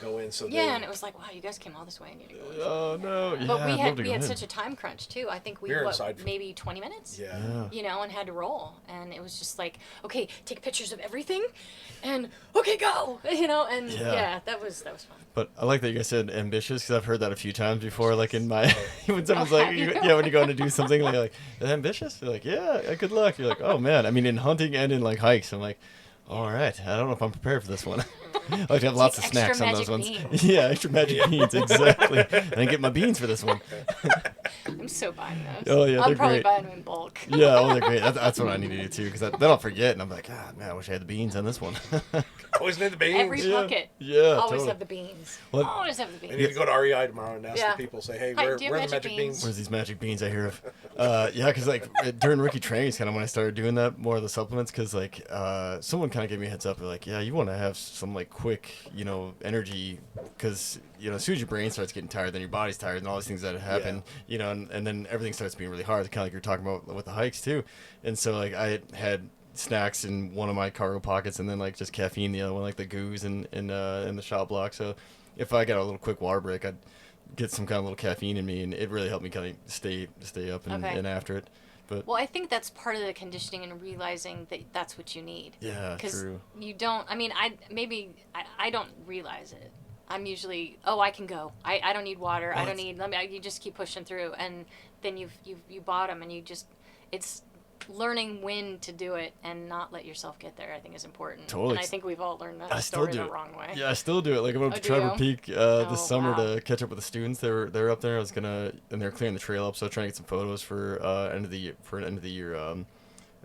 C: go in. So
B: yeah, and it was like, wow, you guys came all this way and you didn't go.
A: Oh, no. Yeah,
B: But
A: I'd love to
B: we
A: go
B: had
A: in.
B: such a time crunch too. I think
C: We were inside for-
B: maybe 20 minutes.
C: Yeah.
A: Yeah.
B: And had to roll, and it was just like, okay, take pictures of everything, and okay, go, and
A: Yeah.
B: that was fun.
A: But I like that you guys said ambitious, because I've heard that a few times before, like in my... when someone's
B: Oh,
A: like,
B: have you?
A: when you go in to do something, they're like, ambitious? You're like, yeah, good luck. You're like, oh, man. I mean, in hunting and in, like, hikes, I'm like, all right, I don't know if I'm prepared for this one. I like to have lots of
B: extra
A: snacks on those
B: magic
A: ones.
B: beans.
A: Yeah, extra magic beans, exactly. I didn't get my beans for this one.
B: I'm so buying those.
A: Oh, yeah,
B: I'm
A: they're
B: probably
A: great.
B: buying them in bulk.
A: Yeah, oh, they're great. That's what I need to do, too, because then I'll forget, and I'm like, God, man, I wish I had the beans on this one.
C: Always need the beans.
B: Every
A: Yeah.
B: pocket.
A: Yeah,
B: Always
A: totally.
B: have the beans.
A: Well-
B: Always have the
C: I
B: beans.
C: need to go to REI tomorrow and ask
B: Yeah.
C: the people, say, hey,
B: Hi,
C: where
B: do you
C: are
B: have
C: the
B: magic
C: magic
B: beans?
C: beans?
A: Where's these magic beans I hear of? Yeah, because like during rookie training is kind of when I started doing that, more of the supplements, because like someone kind of gave me a heads up. They're like, yeah, you want to have some like quick, energy, because as soon as your brain starts getting tired, then your body's tired, and all these things that happen, and then everything starts being really hard. Kind of like you're talking about with the hikes too. And so like I had snacks in one of my cargo pockets, and then like just caffeine in the other one, like the goos in the shop block. So if I got a little quick water break, I'd get some kind of little caffeine in me, and it really helped me kind of stay up and,
B: Okay.
A: and after it. But
B: Well, I think that's part of the conditioning and realizing that that's what you need.
A: yeah,
B: Because
A: true.
B: you don't. I mean, I don't realize it. I'm usually, I can go. I don't need water.
A: Well,
B: I don't need. You just keep pushing through, and then you bottom, and it's learning when to do it and not let yourself get there. I think is important.
A: Totally.
B: And I think we've all learned that
A: I still
B: story
A: do
B: the
A: it.
B: wrong way.
A: Yeah, I still do it. Like I went up to
B: Oh, do
A: Trevor
B: you?
A: Peak
B: Oh,
A: this summer
B: wow.
A: to catch up with the students. They were up there. I was gonna, and they're clearing the trail up, so I was trying to get some photos for end of the year.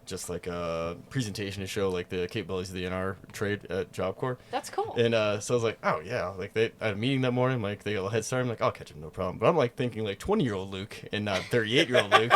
A: Just like a presentation to show like the capabilities of the NR trade at Job Corps.
B: That's cool.
A: And so I was like, oh yeah, like I had a meeting that morning, like they got a head start. I'm like, I'll catch him, no problem. But I'm like thinking like 20-year-old Luke and not 38-year-old Luke.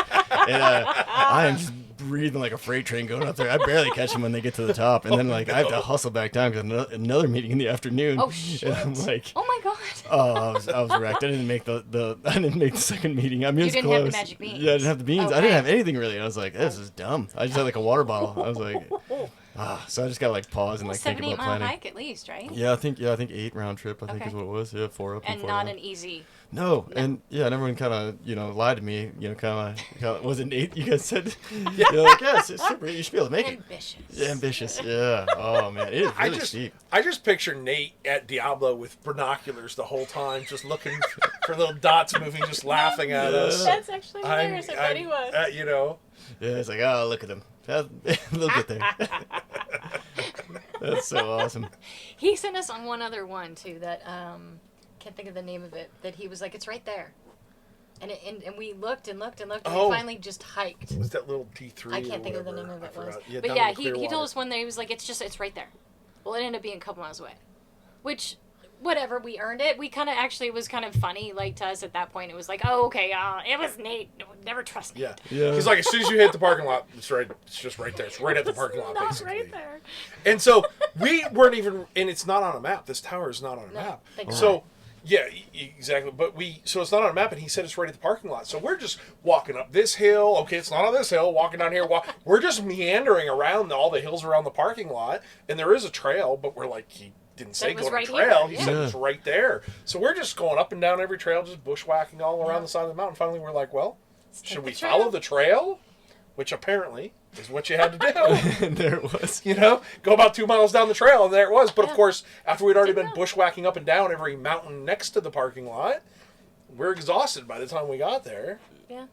A: And I am just breathing like a freight train going up there. I barely catch him when they get to the top, and then like I have to hustle back down because another meeting in the afternoon.
B: Oh, shit.
A: And I'm like,
B: Oh my god.
A: oh, I was wrecked. I didn't make the second meeting. I mean,
B: You
A: it's
B: didn't
A: close.
B: have the magic beans.
A: Yeah, I didn't have the beans. I
B: Okay.
A: didn't have anything really. And I was like, this is dumb. I just had like a water bottle. I was like, so I just gotta like pause and
B: Well,
A: like think
B: 7-8
A: about
B: mile
A: planning.
B: hike at least, right?
A: Yeah, I think 8 round trip. I think
B: Okay.
A: is what it was. Yeah, 4 up and
B: And
A: 4
B: not
A: down.
B: an easy.
A: No, and yeah, and everyone kind of lied to me. Kind of was it Nate? You guys said you're like, yes, it's super. You should be able to make it.
B: Ambitious.
A: Yeah, ambitious. Yeah. Oh man, it is really steep.
C: I just picture Nate at Diablo with binoculars the whole time, just looking for little dots moving, just laughing at us.
B: That's actually hilarious. I bet he was.
A: Yeah, it's like, oh, look at them. They'll get there. That's so awesome.
B: He sent us on one other one too that can't think of the name of it. That he was like, it's right there, and we looked and looked and looked, and
C: Oh.
B: we finally just hiked.
C: What's that little D3?
B: I can't think
C: or
B: of the
C: whatever?
B: name of
C: I
B: it was,
C: forgot.
B: but
C: down
B: yeah,
C: in the
B: he told
C: Clearwater.
B: us one day he was like, it's right there. Well, it ended up being a couple miles away, which whatever, we earned it. We kind of actually, it was kind of funny, like, to us at that point. It was like, oh, okay, it was Nate. Never trust Nate.
C: Yeah. He's like, as soon as you hit the parking lot, it's just right there. It's right at the parking lot,
B: not
C: basically.
B: right there.
C: And so we weren't even, and it's not on a map. This tower is not on a map. So, yeah, exactly. But so it's not on a map, and he said it's right at the parking lot. So we're just walking up this hill. Okay, it's not on this hill. Walking down here. We're just meandering around all the hills around the parking lot, and there is a trail, but we're like, he didn't say go on a trail. He said it was right there. So we're just going up and down every trail, just bushwhacking all around the side of the mountain. Finally, we're like, well, should we follow the trail? Which apparently is what you had to do.
A: And there it was.
C: Go about 2 miles down the trail, and there it was. But of course, after we'd already been bushwhacking up and down every mountain next to the parking lot, we're exhausted by the time we got there.
B: Yeah.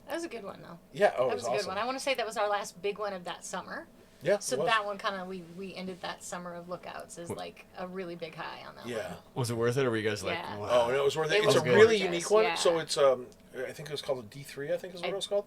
B: That was a good one, though.
C: Yeah,
B: that was a
C: awesome.
B: good one. I want to say that was our last big one of that summer.
C: Yeah.
B: So that one kind of, we ended that summer of Lookouts as like a really big high on that one.
C: Yeah.
A: Was it worth it, or were you guys like,
B: Yeah.
A: wow?
C: Oh, no, it was worth it.
B: It
C: It's
B: was
C: a really
B: gorgeous,
C: unique one.
B: yeah.
C: So it's, I think it was called a D3, I think is what it was called.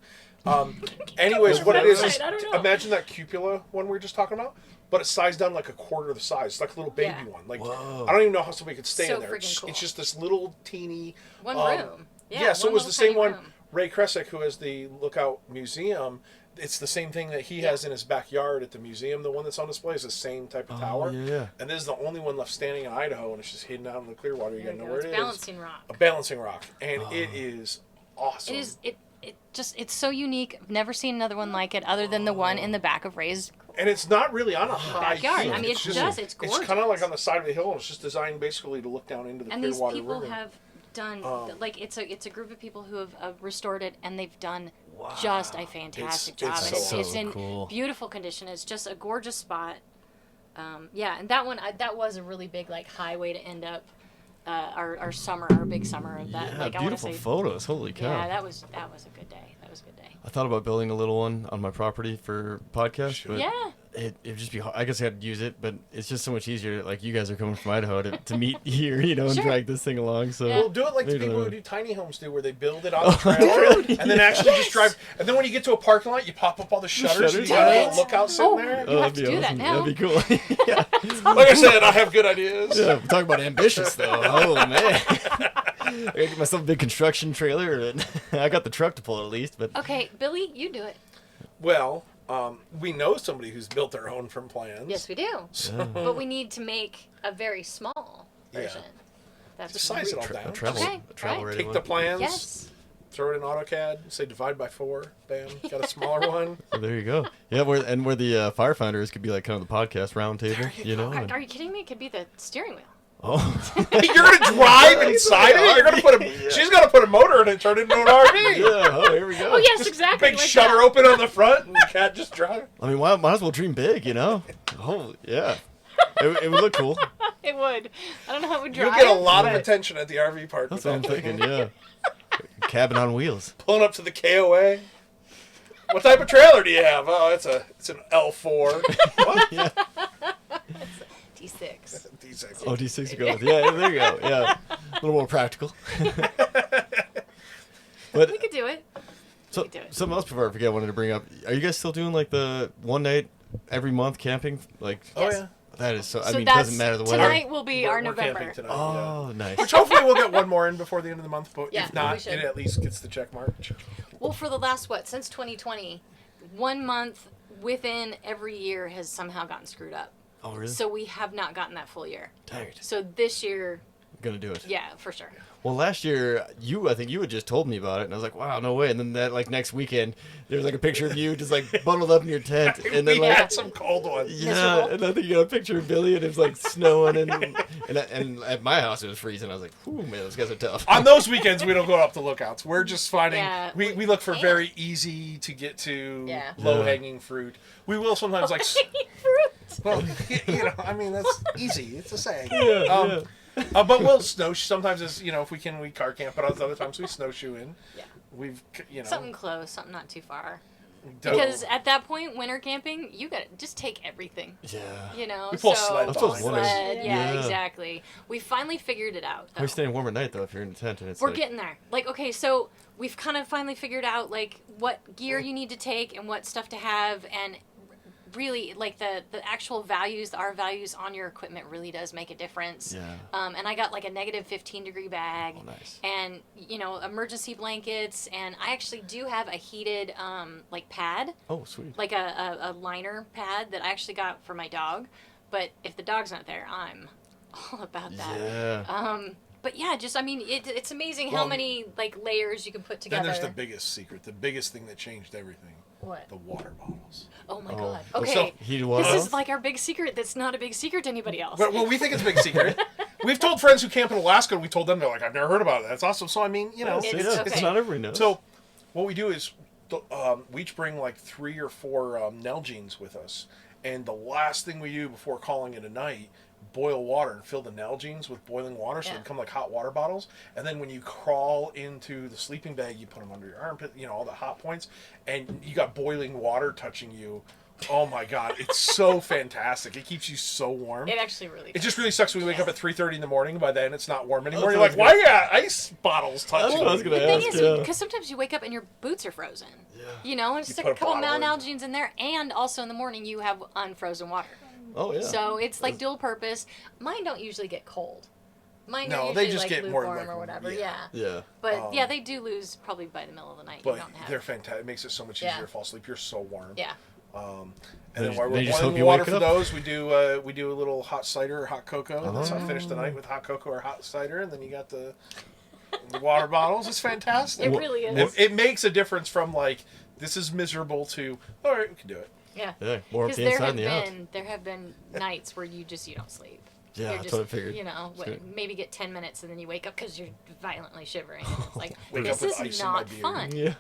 C: Anyways, what it is
B: I don't know.
C: imagine that cupola one we were just talking about, but it's sized down like a quarter of the size. It's like a little baby
B: Yeah.
C: one. Like,
A: Whoa.
C: I don't even know how somebody could stay
B: So
C: in there.
B: friggin' cool.
C: It's just this little teeny...
B: One room.
C: Yeah, so it was
B: little
C: the same
B: tiny
C: one.
B: room.
C: Ray Kresick, who has the Lookout Museum, it's the same thing that he has in his backyard at the museum. The one that's on display is the same type of tower.
A: Yeah.
C: And this is the only one left standing in Idaho, and it's just hidden out in the clear water. You
B: There
C: gotta
B: you
C: know
B: go.
C: where
B: It's
C: it is.
B: Balancing Rock.
C: A balancing rock. And it is awesome.
B: It is. It's so unique. I've never seen another one like it other than the one in the back of Ray's.
C: And it's not really on a high
B: Backyard.
C: hill.
B: I mean, it's gorgeous.
C: It's kind of like on the side of the hill, and it's just designed basically to look down into the
B: And
C: clear
B: these
C: water
B: people
C: river.
B: have done like it's a group of people who have restored it, and they've done just a fantastic job.
C: It's
B: And
C: so
B: it's in
A: cool.
B: beautiful condition. It's just a gorgeous spot. Yeah, and that one that was a really big like highway to end up our summer, our big summer of that.
A: Yeah,
B: like I want to
A: beautiful
B: say,
A: photos. Holy cow.
B: yeah, that was a good day. That was a good day.
A: I thought about building a little one on my property for podcast, but
B: Yeah.
A: it'd just be hard. I guess I had to use it, but it's just so much easier. Like, you guys are coming from Idaho to meet here, and
B: Sure.
A: drag this thing along. So
C: Well, do it like the
A: maybe
C: people
A: another-
C: who do tiny homes do, where they build it on the trailer and then actually just drive. And then when you get to a parking lot, you pop up all the shutters and you got a
B: Shutters.
C: little lookout sitting
B: Oh.
C: there.
B: You have
A: that'd
B: to
A: be
B: do that
A: awesome.
B: now.
A: That'd be cool. yeah.
C: Like I said, I have good ideas.
A: Yeah, talk about ambitious though. Oh man, I gotta get myself a big construction trailer, and I got the truck to pull it at least. But
B: Okay, Billy, you do it.
C: Well, we know somebody who's built their own from plans.
B: Yes, we do. But we need to make a very small
C: Yeah.
B: version. That's
C: Just size it all
A: a
C: down.
A: travel,
B: Okay,
A: a travel
B: right.
A: ready
C: Take
A: one.
C: the plans,
B: Yes.
C: throw it in AutoCAD, say divide by 4. Bam, got a smaller one.
A: Oh, there you go. Yeah, where the firefighters could be like kind of the podcast roundtable, and-
B: Are you kidding me? It could be the steering wheel.
A: oh,
C: You're gonna drive inside it. You're gonna put a. She's gonna put a motor in it and turn it into an RV.
A: yeah. Oh, here we go.
B: Oh yes, exactly.
C: Big
B: like
C: shutter
B: that.
C: open on the front, and the cat just drive.
A: I mean, might as well dream big, Oh, yeah. It would look cool.
B: It would. I don't know how it would
C: You'll
B: drive.
C: get a lot of
B: but-
C: attention at the RV park.
A: That's
C: with
A: what I'm
C: that
A: thinking.
C: thing.
A: Yeah. Cabin on wheels.
C: Pulling up to the KOA. What type of trailer do you have? Oh, it's an L4. What?
A: Yeah.
B: D6.
C: D6.
A: Oh, D6 to go with. Yeah, there you go. Yeah. A little more practical. But
B: We could do it.
A: so,
B: do it.
A: something else before I forget, I wanted to bring up. Are you guys still doing like the one night every month camping? Like,
C: Oh
B: Yes.
C: yeah.
A: that is so. I
B: So
A: mean, it
B: that's
A: doesn't matter the weather.
B: tonight will be our
C: We're camping
B: November.
C: tonight,
A: Oh, nice.
C: Which hopefully we'll get one more in before the end of the month, but
B: Yeah,
C: if
B: we
C: not,
B: should.
C: it at least gets the check mark.
B: Well, for the last since 2020, 1 month within every year has somehow gotten screwed up.
A: Oh, really?
B: So we have not gotten that full year.
A: Dang.
B: So this year,
A: Gonna do it.
B: yeah, for sure.
A: Well, last year, I think you had just told me about it, and I was like, wow, no way. And then that, like, next weekend, there was, like, a picture of you just, like, bundled up in your tent. And then,
C: we
A: like,
C: had some cold ones.
A: yeah,
B: Miserable.
A: and I think you got a picture of Billy, and it was, like, snowing. And at my house, it was freezing. I was like, whew, man, those guys are tough.
C: On those weekends, we don't go up to lookouts. We're just finding,
B: Yeah,
C: we look for
B: yeah.
C: very easy to get to,
B: Yeah.
C: low-hanging fruit. We will sometimes, like,
B: Fruit.
C: well, I mean, that's easy. It's a saying.
A: Yeah.
C: But we'll snowshoe. Sometimes it's, if we can, we car camp, but other times we snowshoe in.
B: Yeah.
C: We've,
B: Something close, something not too far.
C: done-
B: Because at that point, winter camping, you got to just take everything.
A: Yeah.
C: We pull
B: so
C: sled
A: That's what I was wondering.
B: sled, yeah,
A: Yeah.
B: exactly. We finally figured it out.
A: How are
B: though.
A: you staying warm at night, though, if you're in a tent? And it's
B: We're
A: like,
B: getting there. Like, okay, so we've kind of finally figured out, like, what gear you need to take and what stuff to have. And really like the actual values, our values on your equipment really does make a difference.
A: Yeah.
B: And I got like a negative 15-degree bag.
A: Oh, nice.
B: And emergency blankets, and I actually do have a heated like pad,
A: Oh, sweet.
B: like a liner pad that I actually got for my dog. But if the dog's not there, I'm all about that.
A: Yeah.
B: But yeah, just I mean, it's amazing how
C: Well,
B: many like layers you can put together.
C: Then there's the biggest secret, the biggest thing that changed everything.
B: What?
C: The water bottles.
B: Oh my
A: Oh.
B: god.
A: So,
B: Okay.
A: heated water
B: This
A: bottles?
B: is like our big secret that's not a big secret to anybody else.
C: Well, we think it's a big secret. We've told friends who camp in Alaska, and we told them, they're like, I've never heard about it. That's awesome. So, I mean,
A: It's,
B: It's
A: it's
B: okay.
A: not everybody knows.
C: So, what we do is we each bring like 3 or 4 Nalgene's with us, and the last thing we do before calling it a night, boil water and fill the Nalgene's with boiling water, so they become like hot water bottles. And then when you crawl into the sleeping bag, you put them under your armpit, all the hot points, and you got boiling water touching you. Oh my god, it's so fantastic! It keeps you so warm.
B: It actually really.
C: It just really sucks when you wake up at 3:30 in the morning. By then, it's not warm anymore.
A: That's
C: You're
A: what
C: like,
A: I was
C: why got ice bottles touching
A: what I was
C: me?"
A: gonna
B: The thing
A: ask,
B: is,
A: yeah.
B: because sometimes you wake up and your boots are frozen.
A: Yeah.
B: And stick
C: put
B: a
C: a
B: couple
C: bottle in.
B: Nalgene's in there, and also in the morning you have unfrozen water.
A: Oh, yeah.
B: So it's like dual purpose. Mine don't usually get cold. Mine
C: No,
B: are
C: they
B: usually
C: just
B: like
C: get more
B: lukewarm
C: like-
B: or whatever.
C: yeah.
B: Yeah.
A: Yeah.
B: But yeah, they do lose probably by the middle of the night.
C: But
B: You don't have.
C: they're fantastic. It makes it so much
B: Yeah.
C: easier to fall asleep. You're so warm.
B: Yeah.
C: And
A: They
C: then while
A: they
C: we're
A: just hope
C: boiling
A: you
C: water
A: wake
C: for
A: up.
C: those, we do a little hot cider or hot cocoa. That's how I finish the night with hot cocoa or hot cider, and then you got the water bottles. It's fantastic.
B: It really is.
C: It makes a difference from like this is miserable to all right, we can do it.
B: Yeah.
A: Yeah. More up
B: Because
A: the
B: there
A: inside
B: have
A: than the out.
B: there have been nights where you don't sleep.
A: Yeah,
B: You're
A: that's
B: just,
A: what I figured. Good.
B: maybe get 10 minutes and then you wake up because you're violently shivering. And it's like,
C: Wake
B: this
C: up with
B: is
C: ice in my
B: not
C: beard.
B: fun.
A: Yeah.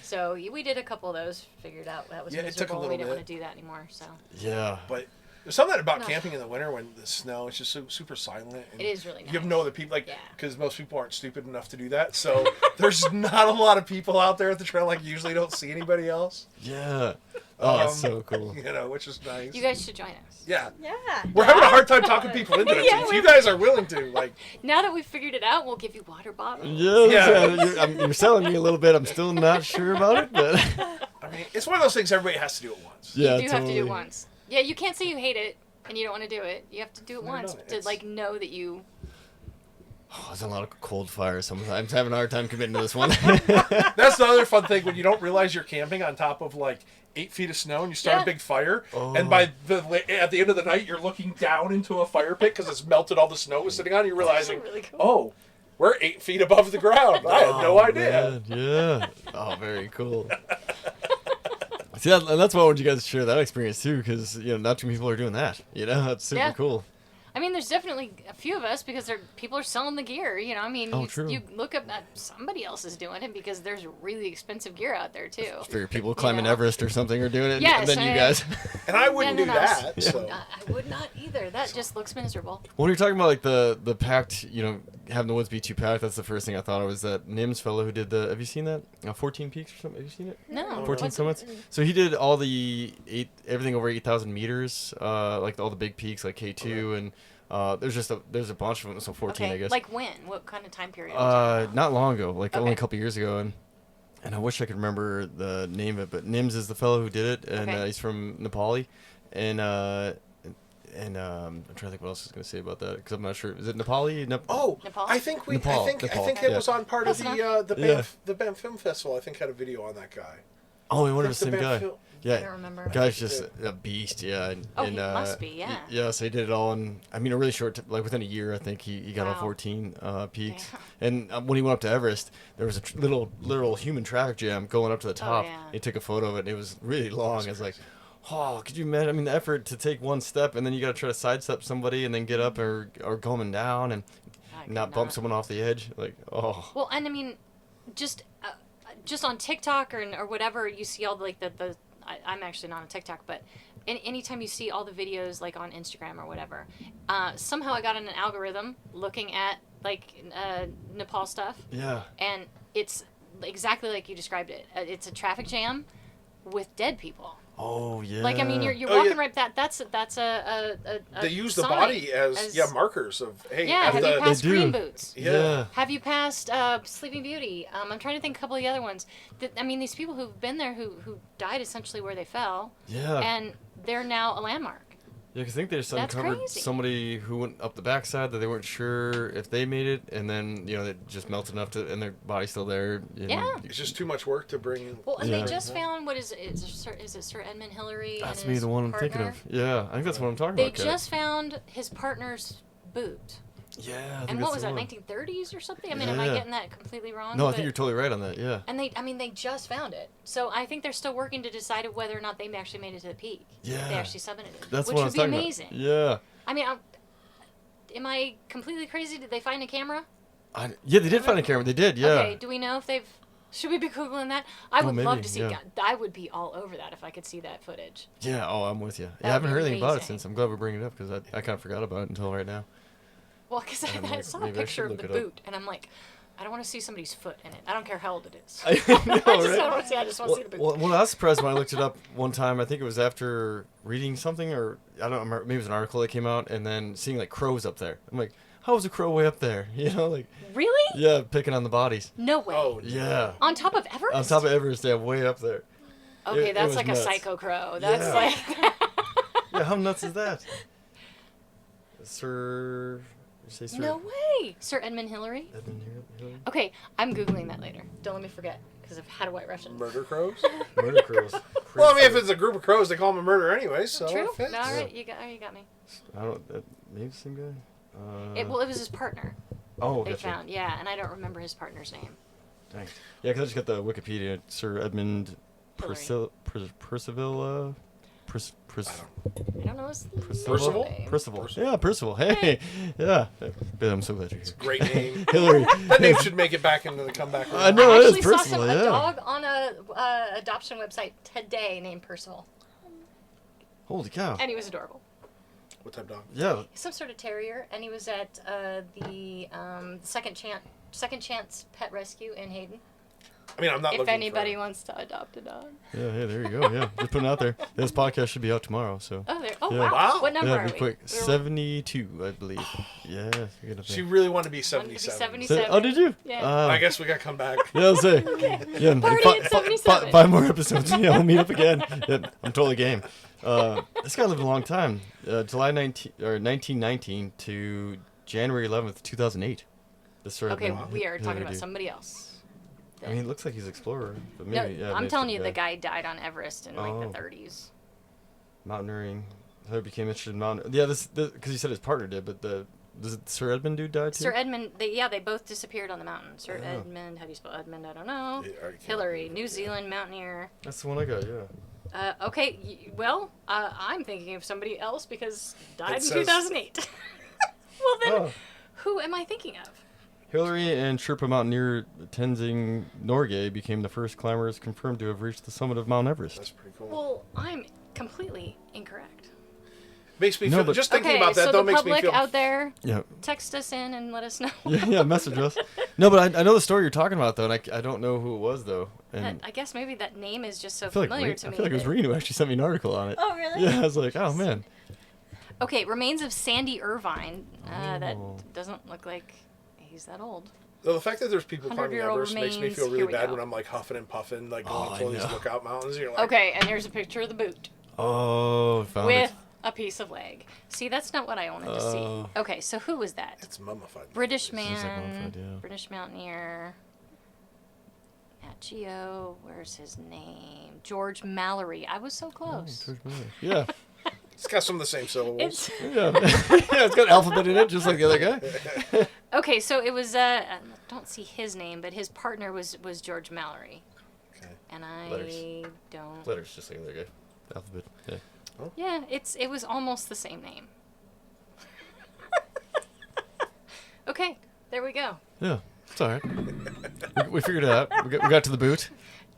B: So we did a couple of those, figured out that was
C: Yeah, it took a
B: miserable. We
C: little
B: didn't want
C: bit.
B: to do that anymore. So
A: Yeah.
C: But there's something about
B: No.
C: camping in the winter when the snow is just so super silent. And
B: it is really
C: You have
B: nice.
C: no other people,
B: Yeah.
C: because most people aren't stupid enough to do that. So there's not a lot of people out there at the trail. Like, you usually don't see anybody else.
A: Yeah. Oh, it's so cool.
C: Which is nice.
B: You guys should join us.
C: Yeah.
D: Yeah.
C: We're having a hard time talking people into it.
B: Yeah,
C: So if you guys are willing to, like,
B: Now that we've figured it out, we'll give you water bottles.
A: Yeah. You're selling me a little bit. I'm still not sure about it, but
C: I mean, it's one of those things everybody has to do at once.
A: yeah,
B: You do have to do
A: totally.
B: it once. Yeah, you can't say you hate it and you don't want to do it. You have to do it
C: Never
B: once
C: done it.
B: to
C: It's-
B: like know that you.
A: Oh, there's a lot of cold fire. Sometimes I'm having a hard time committing to this one.
C: That's the other fun thing when you don't realize you're camping on top of like 8 feet of snow and you start
B: Yeah.
C: a big fire,
A: Oh.
C: and by at the end of the night you're looking down into a fire pit because it's melted all the snow was sitting on. You're realizing,
B: really cool.
C: oh, we're 8 feet above the ground. I had no
A: Oh,
C: idea.
A: man, yeah. Oh, very cool. See, and that's why I wanted you guys to share that experience too, because not too many people are doing that. That's super
B: Yeah.
A: cool.
B: I mean, there's definitely a few of us because people are selling the gear. I mean,
A: Oh, true.
B: you look up at somebody else is doing it because there's really expensive gear out there too.
A: Figure people climbing
B: know.
A: Everest or something are doing it,
B: Yes,
A: and then you
B: I-
A: guys.
C: And I wouldn't
B: No,
C: do
B: no, no.
C: that. So
B: I would not either. That just looks miserable.
A: When you're talking about like the packed, having the woods be too packed, that's the first thing I thought of was that NIMS fellow who did have you seen that? 14 Peaks or something? Have you seen it?
B: No.
A: 14
B: what's-
A: summits. So he did all the everything over 8,000 meters, like all the big peaks like K2 and there's a bunch of them. So 14,
B: Okay.
A: I guess.
B: Like when? What kind of time period? are we talking about?
A: Not long ago, like only a
B: Okay.
A: couple years ago, and I wish I could remember the name of it, but NIMS is the fellow who did it, and
B: Okay.
A: he's from Nepali, and I'm trying to think what else I was going to say about that because I'm not sure. Is it Nepali?
C: Oh,
B: Nepal?
C: I think
A: Nepal,
C: I think
A: Nepal,
C: it
A: yeah.
C: was on part of
B: Close
C: the
A: Yeah.
C: the Banff Film Festival. I think had a video on that guy.
A: Oh, we wonder if it's
C: That's
A: the
C: the
A: same
C: Banff
A: guy.
C: Film-
A: Yeah,
B: I don't remember.
A: guy's just a beast. Yeah. And,
B: Oh, he must be, yeah.
A: Yeah, so he did it all in. I mean, a really short, like within a year, I think he got all
B: Wow.
A: 14 peaks.
B: Yeah.
A: And when he went up to Everest, there was a literal human traffic jam going up to the top.
B: yeah.
A: He took a photo of it, and it was really long. I was like, oh, could you imagine? I mean, the effort to take one step, and then you got to try to sidestep somebody, and then get up or coming down, and
B: I could
A: not bump someone off the edge. Like, oh.
B: Well, and I mean, just on TikTok or whatever, you see all the I'm actually not on TikTok, but anytime you see all the videos like on Instagram or whatever, somehow I got in an algorithm looking at like Nepal stuff,
A: Yeah.
B: and it's exactly like you described it. It's a traffic jam with dead people.
A: Oh yeah.
B: Like, I mean, you're
C: Oh,
B: walking
C: yeah.
B: right. That's a
C: They use the
B: sign
C: body as markers of, hey,
B: Yeah,
C: at
B: have
C: the,
B: you passed
A: They
B: Green
A: do.
B: Boots?
A: Yeah.
B: Have you passed Sleeping Beauty? I'm trying to think a couple of the other ones. I mean, these people who've been there who died essentially where they fell,
A: Yeah.
B: and they're now a landmark.
A: Yeah, because I think they just
B: That's
A: uncovered
B: crazy.
A: somebody who went up the backside that they weren't sure if they made it, and then they just melted enough to, and their body's still there. And
B: Yeah.
C: it's just too much work to bring.
B: Well, and
A: Yeah.
B: they just found what is it? Is it Sir Edmund Hillary?
A: That's
B: and
A: me,
B: his
A: the one I'm thinking
B: partner?
A: of. Yeah, I think that's what I'm talking
B: They
A: about. Kat.
B: just found his partner's boot.
A: Yeah. I think
B: And
A: that's
B: what was
A: the
B: that?
A: one.
B: 1930s or something? I mean, am I
A: Yeah.
B: getting that completely wrong?
A: No, I
B: But-
A: think you're totally right on that. Yeah.
B: And they just found it. So I think they're still working to decide whether or not they actually made it to the peak.
A: Yeah.
B: They actually summited it.
A: That's
B: which
A: what I
B: would
A: was
B: be
A: talking
B: amazing.
A: about. Yeah.
B: I mean, am I completely crazy? Did they find a camera?
A: Yeah, they did find a camera. They did. Yeah.
B: Okay, do we know if they've... Should we be Googling that? I would love
A: maybe,
B: to see...
A: yeah.
B: God, I would be all over that if I could see that footage.
A: Yeah. Oh, I'm with you.
B: That
A: Yeah, I haven't
B: would
A: heard
B: be
A: anything about it
B: amazing.
A: since. I'm glad we're bringing it up because I kind of forgot about it until right now.
B: Well, because I
A: maybe-
B: saw a
A: maybe I
B: picture
A: should
B: of the
A: look it up.
B: boot, and I'm like, I don't want to see somebody's foot in it. I don't care how old it is.
A: I know,
B: I just
A: right?
B: don't want to see. I just want to see the boot.
A: Well, I was surprised when I looked it up one time. I think it was after reading something, or I don't remember. Maybe it was an article that came out, and then seeing like crows up there. I'm like, how is a crow way up there? Like
B: Really?
A: yeah, picking on the bodies.
B: No way.
C: Oh,
A: Yeah,
B: On top of Everest?
A: on top of Everest, yeah, way up there.
B: Okay,
A: it
B: that's
A: was
B: like
A: nuts.
B: a psycho crow. That's
A: Yeah.
B: like...
A: Yeah, how nuts is that? Sir, you say Sir?
B: No way. Sir Edmund Hillary?
A: Edmund Hillary?
B: Okay, I'm Googling that later. Don't let me forget, because I've had a White Russian.
C: Murder crows?
A: Murder crows.
C: Well, I mean, if it's a group of crows, they call them a murder anyway, so
B: True?
C: it fits.
B: No, all right, you got me.
A: I don't. Maybe the same guy.
B: It was his partner
A: Oh,
B: they
A: gotcha.
B: found, yeah, and I don't remember his partner's name.
A: Dang. Yeah, because I just got the Wikipedia. Sir Edmund
B: Hillary.
A: Percival.
B: I don't know his
C: Percival?
B: name.
A: Percival.
C: Percival.
A: Yeah, Percival. Hey. Yeah. I'm so glad you're here.
C: Great name.
A: Hillary.
C: That name should make it back into the comeback.
A: I know.
B: I
A: it is
B: actually saw
A: Percival,
B: a
A: yeah.
B: dog on a adoption website today named Percival,
A: Holy cow.
B: and he was adorable.
C: What type of dog?
A: Yeah.
B: Some sort of terrier, and he was at the Second Chance Pet Rescue in Hayden.
C: I mean, I'm not
B: If
C: looking
B: anybody
C: for...
B: wants to adopt a dog.
A: Yeah, hey, there you go. Yeah. Just putting it out there. This podcast should be out tomorrow, so.
B: Oh, there. Oh,
A: Yeah.
B: wow.
C: Wow.
B: What number
A: Yeah,
B: are
A: be
B: we?
A: quick.
B: We're
A: 72, I believe. Yeah. you're gonna
C: She
A: think.
C: really wanted to be
B: Wanted to be
C: 77.
B: 77.
A: Oh, did you?
B: Yeah.
C: I guess we got to come back.
A: Yeah, I'll say. Yeah, in
B: Party
A: like
B: at 77.
A: five more episodes. Yeah, we'll meet up again. Yeah, I'm totally game. This guy lived a long time. July 1919 to January 11th, 2008. This sort of
B: Okay,
A: thing.
B: we are talking
A: Hillary
B: about
A: did.
B: somebody else.
A: I mean, it looks like he's an explorer, but
B: No,
A: maybe. Yeah,
B: I'm
A: maybe
B: telling
A: it's
B: you,
A: a
B: the guy died on Everest in like
A: Oh.
B: the 30s.
A: Mountaineering. He became interested in mountaineering. Yeah, this because he said his partner did, but does Sir Edmund dude die too?
B: Sir Edmund, they both disappeared on the mountain. Sir
A: Oh.
B: Edmund, how do you spell Edmund? I don't know.
C: Yeah, I already can't
B: Hillary,
C: believe
B: New
C: it.
B: Zealand mountaineer.
A: That's the one I got. Yeah.
B: Okay, well, I'm thinking of somebody else because died
C: It
B: in
C: says-
B: 2008. Well, then,
A: Oh.
B: who am I thinking of?
A: Hillary and Sherpa mountaineer Tenzing Norgay became the first climbers confirmed to have reached the summit of Mount Everest.
C: That's pretty cool.
B: Well, I'm completely incorrect.
C: Makes me
A: No,
C: feel...
A: but-
C: Just thinking
B: Okay,
C: about that,
B: so
C: though,
B: the
C: makes me
B: public
C: feel...
B: out there,
A: Yeah.
B: text us in and let us know.
A: Yeah, message us. No, but I know the story you're talking about though, and I don't know who it was though. And
B: I guess maybe that name is just so
A: I feel like
B: familiar
A: Reen-
B: to
A: I
B: me.
A: feel like it was
B: that-
A: Reen who actually sent me an article on it.
D: Oh, really?
A: Yeah, I was like, oh man.
B: Okay, remains of Sandy Irvine. That
A: Oh.
B: doesn't look like he's that old.
C: Well, the fact that there's people climbing
B: 100-year-old
C: Everest makes me
B: remains.
C: feel
B: Here
C: really
B: we
C: bad
B: go.
C: when I'm like huffing and puffing, like
A: Oh,
C: going
A: I
C: through all these
A: know.
C: lookout mountains. And you're like,
B: Okay, and here's a picture of the boot
A: Oh, found
B: with
A: it.
B: a piece of leg. See, that's not what I wanted to see.
A: Oh.
B: Okay, so who was that?
C: it's mummified.
B: British
A: Seems like
B: man,
A: mummified, yeah.
B: British mountaineer. Nat Geo, where's his name? George Mallory. I was so
A: Oh,
B: close.
A: George Miller. Yeah.
C: It's got some of the same syllables.
B: It's
A: Yeah. Yeah, it's got alphabet in it, just like the other guy.
B: okay. So it was. I don't see his name, but his partner was George Mallory,
C: Okay.
B: and I
A: Letters.
B: don't.
A: Letters, just like the other guy. Alphabet. Yeah.
B: Yeah, it was almost the same name. Okay, there we go.
A: Yeah. It's all right. We figured it out. We got to the boot.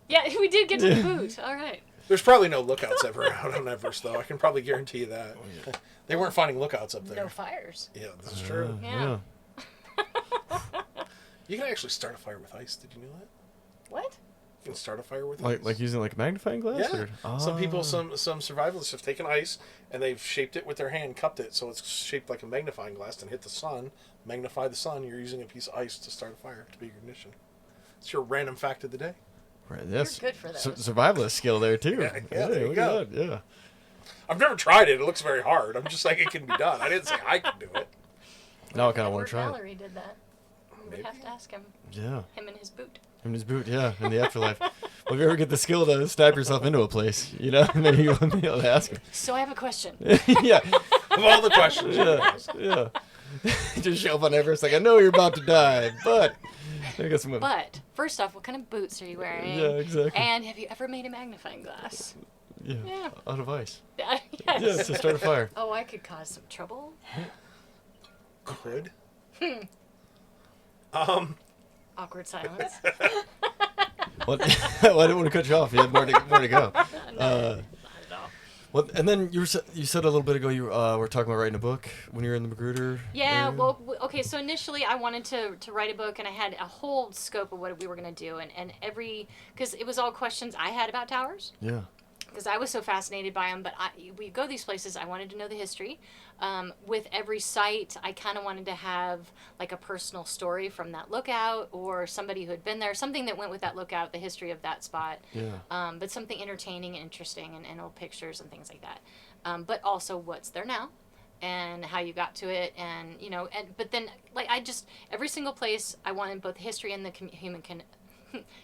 B: Yeah, we did get to the
A: Yeah.
B: boot. All right.
C: There's probably no lookouts ever out on Everest, though. I can probably guarantee you that. They weren't finding lookouts up there.
B: No fires.
C: Yeah, this is true.
B: Yeah.
C: You can actually start a fire with ice. Did you know that?
B: What?
C: and start a fire with
A: Like using like a magnifying glass?
C: Yeah.
A: Or?
C: Some people,
A: Oh.
C: some survivalists have taken ice and they've shaped it with their hand, cupped it so it's shaped like a magnifying glass, and hit the sun, magnify the sun. You're using a piece of ice to start a fire to be your ignition. It's your random fact of the day.
A: Right, yes.
B: You're good for those.
A: Survivalist skill there too.
C: Yeah, there
A: Hey,
C: you
A: look
C: go.
A: at that, yeah.
C: I've never tried it. It looks very hard. I'm just like, it can be done. I didn't say I could do it.
A: Now I kind of want
B: Edward
A: to try it.
B: Mallory did that. We would have to ask him.
A: Yeah.
B: Him and his boot.
A: In his boot, yeah, in the afterlife. Well, if you ever get the skill to snipe yourself into a place, you know, maybe you'll be able to ask him.
B: So I have a question.
A: Yeah,
C: Of all the questions.
A: yeah. Just show up on Everest like, I know you're about to die, but I guess I'm gonna...
B: But first off, what kind of boots are you wearing?
A: Yeah, exactly.
B: And have you ever made a magnifying glass?
A: Yeah, out of ice.
B: Yes.
A: Yeah, to start a fire.
B: Oh, I could cause some trouble.
C: Could.
B: Awkward silence.
A: What? Well, I didn't want to cut you off. You had more to go.
B: Not at all.
A: Well, and then you said a little bit ago you were talking about writing a book when you were in the Magruder.
B: Yeah,
A: area?
B: well, okay, so initially I wanted to write a book, and I had a whole scope of what we were going to do, and because it was all questions I had about towers,
A: Yeah.
B: because I was so fascinated by them, but we go these places, I wanted to know the history. With every site, I kind of wanted to have like a personal story from that lookout, or somebody who had been there, something that went with that lookout, the history of that spot.
A: Yeah.
B: But something entertaining and interesting, and old pictures and things like that. But also what's there now, and how you got to it, and but then like every single place I wanted both history and the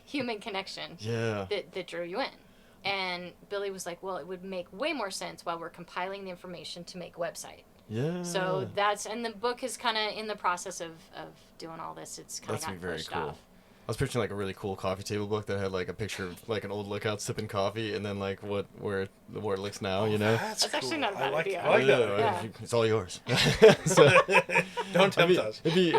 B: human connection.
A: Yeah.
B: That drew you in. And Billy was like, well, it would make way more sense while we're compiling the information to make a website.
A: Yeah.
B: So and the book is kind of in the process of doing all this. It's kind of
A: That's
B: gotten
A: very
B: pushed
A: cool.
B: off.
A: I was picturing like a really cool coffee table book that had like a picture of like an old lookout sipping coffee, and then like where it looks now, you know.
C: That's
B: actually
C: cool.
B: not a bad idea.
C: I like that.
B: Yeah.
A: It's all yours. So,
C: Don't tempt us.
A: it'd be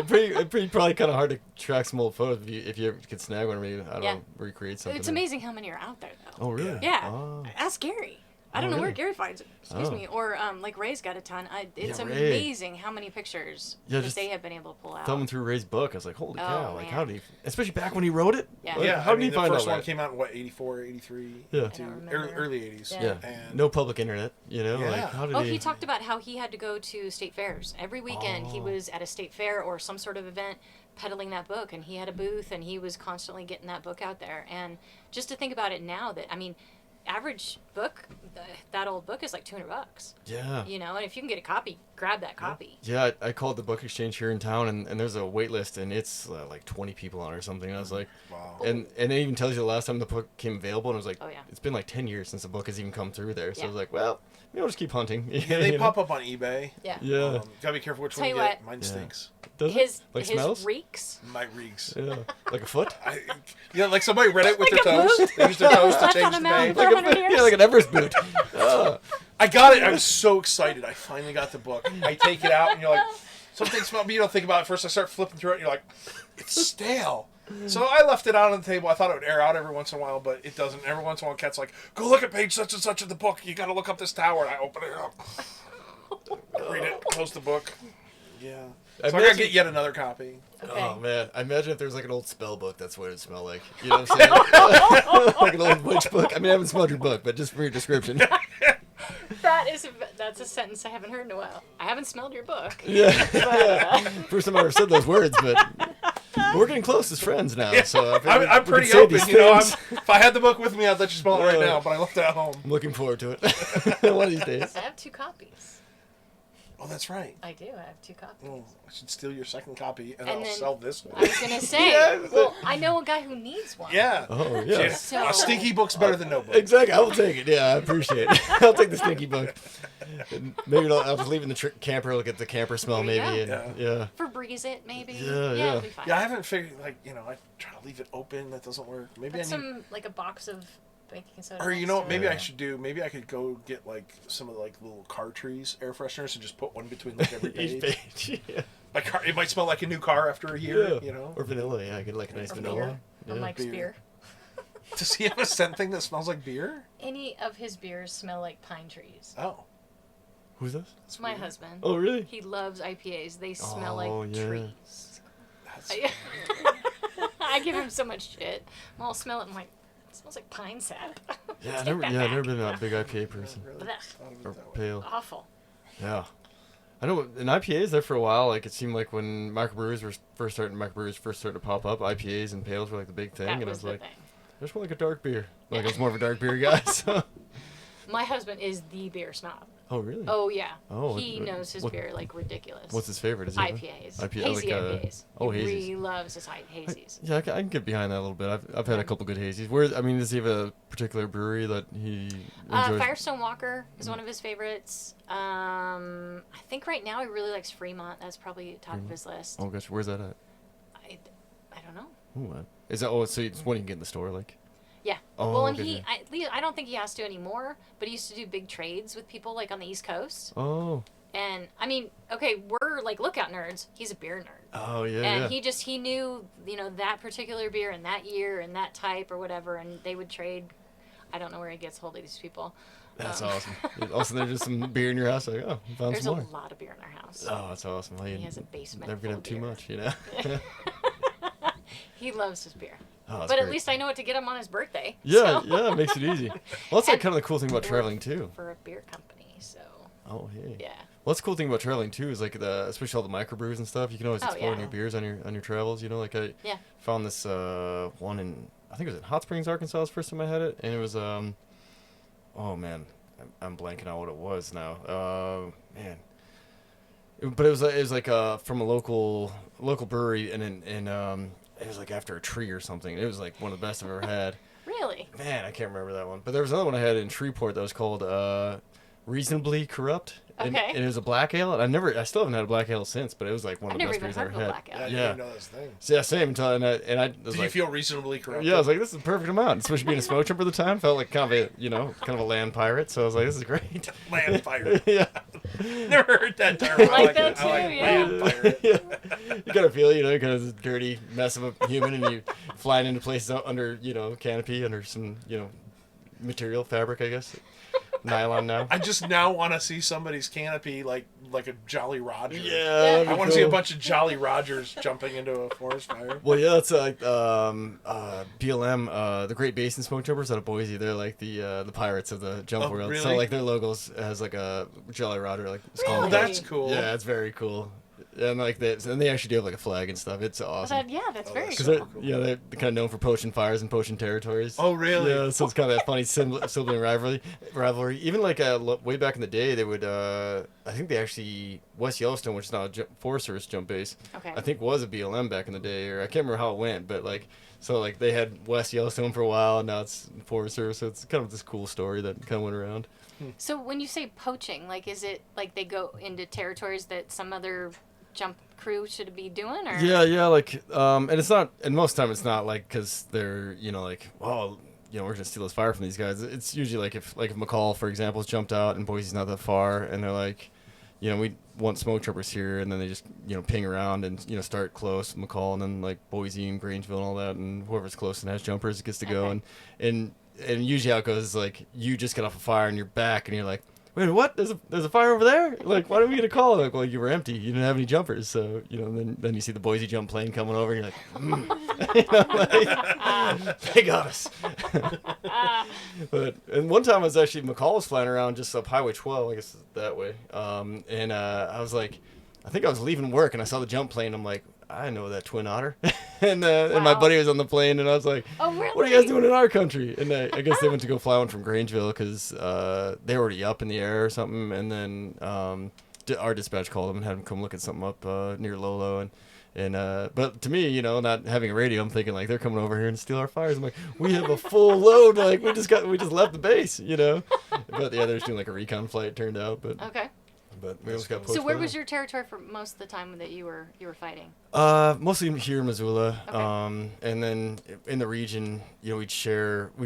A: probably kind of hard to track some old photos if you ever could snag one or maybe, I don't know, recreate something.
B: It's amazing how many are out there, though.
A: Oh, really?
B: Yeah.
A: Oh.
B: Ask Gary. I don't know where
A: really?
B: Gary finds it. Excuse
A: Oh.
B: me. Or like Ray's got a ton. It's
A: Yeah, Ray.
B: amazing how many pictures
A: Yeah,
B: that
A: just
B: they have been able to pull out.
A: Thumbing through Ray's book, I was like, holy cow! Like,
B: man.
A: how did he? Especially back when he wrote it.
B: Yeah.
A: Like,
C: Yeah,
A: How did he
C: the
A: find
C: first
A: all
C: one
A: that?
C: came out in what, 84, 83?
A: Yeah.
B: I don't remember.
C: Early 80s.
B: Yeah.
A: Yeah.
C: And
A: No public internet. You know,
C: Yeah.
A: like how did
B: Oh,
A: he?
B: he talked about how he had to go to state fairs. Every weekend he
A: Oh.
B: was at a state fair or some sort of event peddling that book, and he had a booth, and he was constantly getting that book out there. And just to think about it now, average book, that old book is like $200.
A: Yeah.
B: And if you can get a copy, grab that copy.
A: Yeah, I called the book exchange here in town, and there's a wait list, and it's like 20 people on it or something. And I was like,
C: wow.
A: and it even tells you the last time the book came available, and I was like,
B: Oh, yeah.
A: it's been like 10 years since the book has even come through there. So I
B: Yeah.
A: was like, well, maybe I'll just keep hunting.
C: Yeah, they pop up on eBay.
B: Yeah.
A: Yeah.
C: Gotta be careful which
B: Tell
C: one you
B: you
C: get.
B: what.
C: Mine
A: Yeah.
C: stinks.
A: Does
B: His
A: it? Like
B: his
A: smells?
B: reeks.
C: My reeks.
A: Yeah. Like a foot?
C: Like somebody read it with
B: Like
C: their
B: a
C: toes.
B: boot.
C: They used their toes to
B: Left
C: change
B: on
C: the
B: a mountain
C: name.
B: for 100 years.
A: Yeah, like an Everest boot.
C: I got it. I was so excited. I finally got the book. I take it out, and you're like, something smells. You don't think about it first. I start flipping through it, and you're like, it's stale. So I left it out on the table. I thought it would air out every once in a while, but it doesn't. Every once in a while, Kat's like, go look at page such and such of the book. You got to look up this tower. And I open it up, read it, close the book. Yeah. So I gotta get yet another copy.
B: Okay.
A: Oh man, I imagine if there's like an old spell book, that's what it'd smell like. You know what I'm saying? Like an old witch book. I mean, I haven't smelled your book, but just for your description.
B: That's a sentence I haven't heard in a while. I haven't smelled your book.
A: Yeah.
B: But,
A: First time I ever said those words, but we're getting close as friends now. So I figure
C: I'm
A: we
C: pretty
A: can say
C: open.
A: these
C: You know,
A: things.
C: if I had the book with me, I'd let you smell it right
A: Yeah.
C: now. But I left it at home.
A: I'm looking forward to it. One of these days.
B: I have 2 copies.
C: Oh, that's right.
B: I do. I have 2 copies.
C: Well, I should steal your second copy, and,
B: And
C: I'll
B: then-
C: sell this
B: I
C: one.
B: was gonna say.
A: Yeah,
B: Well, I know a guy who needs one.
C: Yeah.
A: Oh yeah.
B: So-
C: A stinky book's better than no book.
A: Exactly. I will take it. Yeah, I appreciate it. I'll take the stinky book. And maybe I'll just leave it in the camper. Look at the camper smell,
B: There you
A: maybe.
B: go.
A: And, yeah.
B: Febreze it, maybe.
A: Yeah, yeah.
B: It'll be fine.
C: Yeah, I haven't figured, I try to leave it open. That doesn't work. Maybe
B: Put
C: I need...
B: some, like a box of baking soda.
C: Or,
B: next
C: you know,
B: to
C: maybe
B: it.
C: I should do... Maybe I could go get, some of the, little car trees air fresheners and just put one between, every
A: Each
C: page.
A: page. Yeah.
C: My car, it might smell like a new car after a year,
A: Yeah.
C: you know?
A: Or vanilla. Yeah, I get like a nice
B: Or
A: vanilla.
B: beer.
A: Yeah.
B: Or Mike's
C: Beer.
B: beer.
C: Does he have a scent thing that smells like beer?
B: Any of his beers smell like pine trees.
C: Oh.
A: Who's this?
B: It's my husband.
A: Oh, really?
B: He loves IPAs. They smell
A: Oh,
B: like
A: yeah.
B: trees.
C: That's...
B: I give him so much shit. I'll smell it and I'm like, It smells like pine sap.
A: Yeah,
B: Take that
A: never
B: back.
A: been a big IPA person.
C: Really?
B: Blech.
C: Thought of it
A: Or
C: that way.
A: pale.
B: Awful.
A: Yeah. I know in IPAs there for a while, like it seemed like when microbrews first starting to pop up, IPAs and pales were like the big thing,
B: That
A: and I
B: was
A: was
B: the
A: like,
B: thing.
A: I just want like a dark beer. Like I was more of a dark beer guy. So.
B: My husband is the beer snob.
A: Oh really?
B: Oh yeah.
A: Oh,
B: He
A: what-
B: knows his
A: what-
B: beer like ridiculous.
A: What's his favorite? Is it
B: IPAs?
A: IPA,
B: Hazy
A: like,
B: IPAs.
A: oh,
B: he
A: hazies.
B: really loves his hazies.
A: Yeah, I can get behind that a little bit. I've had a couple good hazies. Where I mean, does he have a particular brewery that he enjoys?
B: Firestone Walker is one of his favorites. I think right now he really likes Fremont. That's probably top of his list.
A: Oh gosh, where's that at?
B: I don't know.
A: Ooh, what? Is that? Oh, so it's one you can get in the store, like.
B: Yeah.
A: Oh,
B: well, and
A: okay,
B: he,
A: yeah.
B: at least I don't think he has to anymore, but he used to do big trades with people like on the East Coast.
A: Oh.
B: And I mean, okay, we're like lookout nerds. He's a beer nerd.
A: Oh yeah.
B: And
A: yeah.
B: he knew, that particular beer and that year and that type or whatever, and they would trade. I don't know where he gets hold of these people.
A: That's awesome. Also, there's just some beer in your house. Like, oh, found
B: There's
A: some
B: a
A: more.
B: lot of beer in our house.
A: Oh, that's awesome. Well,
B: He has a basement
A: Never gonna
B: full
A: have
B: of
A: too
B: beer.
A: much, you know.
B: He loves his beer.
A: Oh, that's
B: But at
A: great.
B: least I know what to get him on his birthday.
A: Yeah,
B: so.
A: yeah, it makes it easy. Well, that's like
B: And
A: kind of the cool thing about
B: we're
A: traveling too.
B: For a beer company, so
A: Oh, hey.
B: yeah.
A: Well, that's the cool thing about traveling too is like especially all the microbrews and stuff. You can always
B: Oh,
A: explore
B: yeah.
A: new beers on your travels. You know, like I
B: Yeah.
A: found this one in I think it was in Hot Springs, Arkansas. Was the first time I had it, and it was oh man, I'm blanking out what it was now. Man. But it was like from a local brewery, and it was like after a tree or something. It was like one of the best I've ever had.
B: Really?
A: Man, I can't remember that one. But there was another one I had in Shreveport that was called Reasonably Corrupt. And,
B: Okay.
A: and it was a black ale. And I still haven't had a black ale since, but it was like one
B: I've
A: of the
B: never
A: best
B: even
A: beers I
B: heard
A: ever
B: of a
A: had.
B: black ale.
C: Yeah, I
A: Yeah.
C: didn't know this thing.
A: So, yeah, same. Until, and I was
C: Did
A: like,
C: you feel reasonably corrupt?
A: yeah, I was like, this is the perfect amount. Especially being a smoke jumper at the time, felt like kind of a land pirate. So I was like, this is great.
C: Land pirate.
A: yeah.
C: Never heard that term.
B: I like that
C: it. I like
B: too, yeah.
C: land pirate.
A: yeah. You kind of feel, kind of this dirty mess of a human, and you flying into places out under, canopy, under some, material, fabric, I guess. Nylon now.
C: I just now want to see somebody's canopy like a Jolly Roger.
A: Yeah.
C: I want to see a bunch of Jolly Rogers jumping into a forest fire.
A: Well, yeah, that's like BLM, the Great Basin Smoke Jumpers out of Boise. They're like the pirates of the jump
C: Oh,
A: world.
C: really?
A: So like their logos has like a Jolly Roger, like skull
B: Really?
C: Oh,
A: on
C: that's
A: it.
C: cool.
A: Yeah, it's very cool. And like and they actually do have like a flag and stuff. It's awesome.
B: That's
C: Oh,
B: very
C: that's
A: Because
B: cool.
A: they're kind of known for poaching fires and poaching territories.
C: Oh, really?
A: Yeah, so it's kind of that funny sibling rivalry. Even like way back in the day, they would. I think they actually West Yellowstone, which is now a Forest Service jump base.
B: Okay.
A: I think was a BLM back in the day, or I can't remember how it went, but like they had West Yellowstone for a while, and now it's Forest Service. So it's kind of this cool story that kind of went around.
B: So when you say poaching, like, is it like they go into territories that some other jump crew should be doing, or?
A: Yeah, like, and it's not, and most of the time it's not like because they're, like, oh, we're gonna steal this fire from these guys. It's usually like if McCall, for example, has jumped out and Boise's not that far, and they're like, we want smoke jumpers here, and then they just, ping around and, start close with McCall, and then like Boise and Grangeville and all that, and whoever's close and has jumpers gets to go,
B: Okay.
A: and usually how it goes is like you just get off a fire and you're back, and you're like, wait, what? There's a fire over there? Like, why didn't we get a call? Like, well, you were empty. You didn't have any jumpers. So, then you see the Boise jump plane coming over, and you're like, they got us. And one time I was actually, McCall was flying around just up Highway 12, I guess it's that way. And I was like, I think I was leaving work, and I saw the jump plane. I'm like, I know that Twin Otter. and my
B: Wow.
A: buddy was on the plane, and I was like,
B: Oh, really?
A: what are you guys doing in our country? And I guess they went to go fly one from Grangeville because they were already up in the air or something. And then our dispatch called them and had them come look at something up near Lolo. But to me, not having a radio, I'm thinking like they're coming over here and steal our fires. I'm like, we have a full load. Like we just left the base, But yeah, they're just doing like a recon flight, turned out. But we almost got poached.
B: So where
A: by
B: was
A: them.
B: your territory for most of the time that you were fighting?
A: Mostly here in Missoula,
B: Okay.
A: and then in the region, we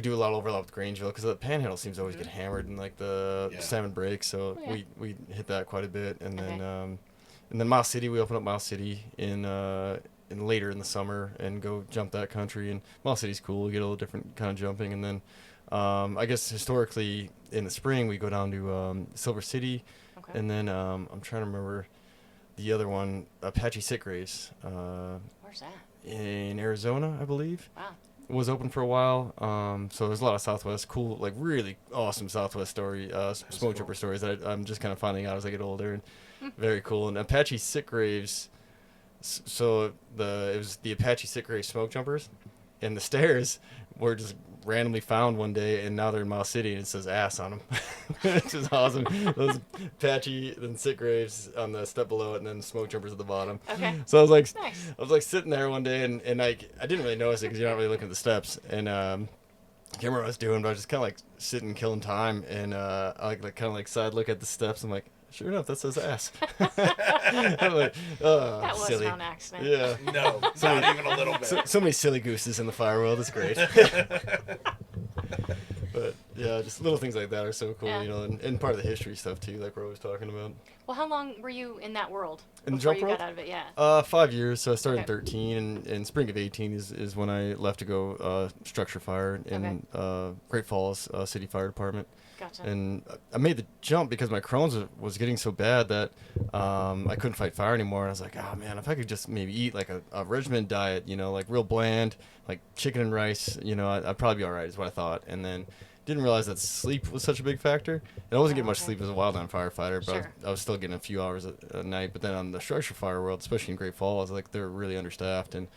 A: do a lot of overlap with Grangeville because the Panhandle seems to always get hammered in like the
C: Yeah.
A: salmon break, so
B: Oh, yeah.
A: we hit that quite a bit, and
B: Okay.
A: then Miles City, we open up Miles City in later in the summer and go jump that country, and Miles City's cool. We get a little different kind of jumping, and then I guess historically in the spring we go down to Silver City.
B: Okay.
A: And then I'm trying to remember the other one, Apache Sick Race,
B: Where's that?
A: in Arizona, I believe.
B: Wow.
A: was open for a while. So there's a lot of Southwest, cool, like really awesome Southwest smoke jumper stories that I'm just kind of finding out as I get older, and very cool. And Apache Sick Graves. So it was the Apache Sick Grave smoke jumpers, and the stairs were just randomly found one day, and now they're in Miles City, and it says ass on them, which is awesome. Those Apache, then Sick Graves on the step below it, and then smoke jumpers at the bottom.
B: Okay.
A: So I was like,
B: Nice.
A: I was like sitting there one day, and like I didn't really notice it because you're not really looking at the steps, and I can't remember what I was doing, but I was just kind of like sitting, killing time, and I like kind of like side look at the steps. I'm like, sure enough, that says ass. I'm like, oh,
B: That was
A: silly.
B: not an accident.
A: Yeah.
C: No, not even a little bit.
A: So many silly gooses in the fire world. It's great. But yeah, just little things like that are so cool,
B: Yeah.
A: you know, and part of the history stuff too, like we're always talking about.
B: Well, how long were you in that world
A: In the
B: before
A: jump
B: you
A: world?
B: got out of it? Yeah.
A: 5 years. So I started
B: Okay.
A: in 13, and spring of 18 is when I left to go structure fire in Great Falls City Fire Department.
B: Gotcha.
A: And I made the jump because my Crohn's was getting so bad that I couldn't fight fire anymore. And I was like, oh man, if I could just maybe eat like a regimented diet, you know, like real bland, like chicken and rice, you know, I'd probably be all right, is what I thought. And then didn't realize that sleep was such a big factor. And I wasn't getting much
B: Okay.
A: sleep as a wildland firefighter, but
B: Sure.
A: I was still getting a few hours a night. But then on the structure fire world, especially in Great Falls, like they're really understaffed, and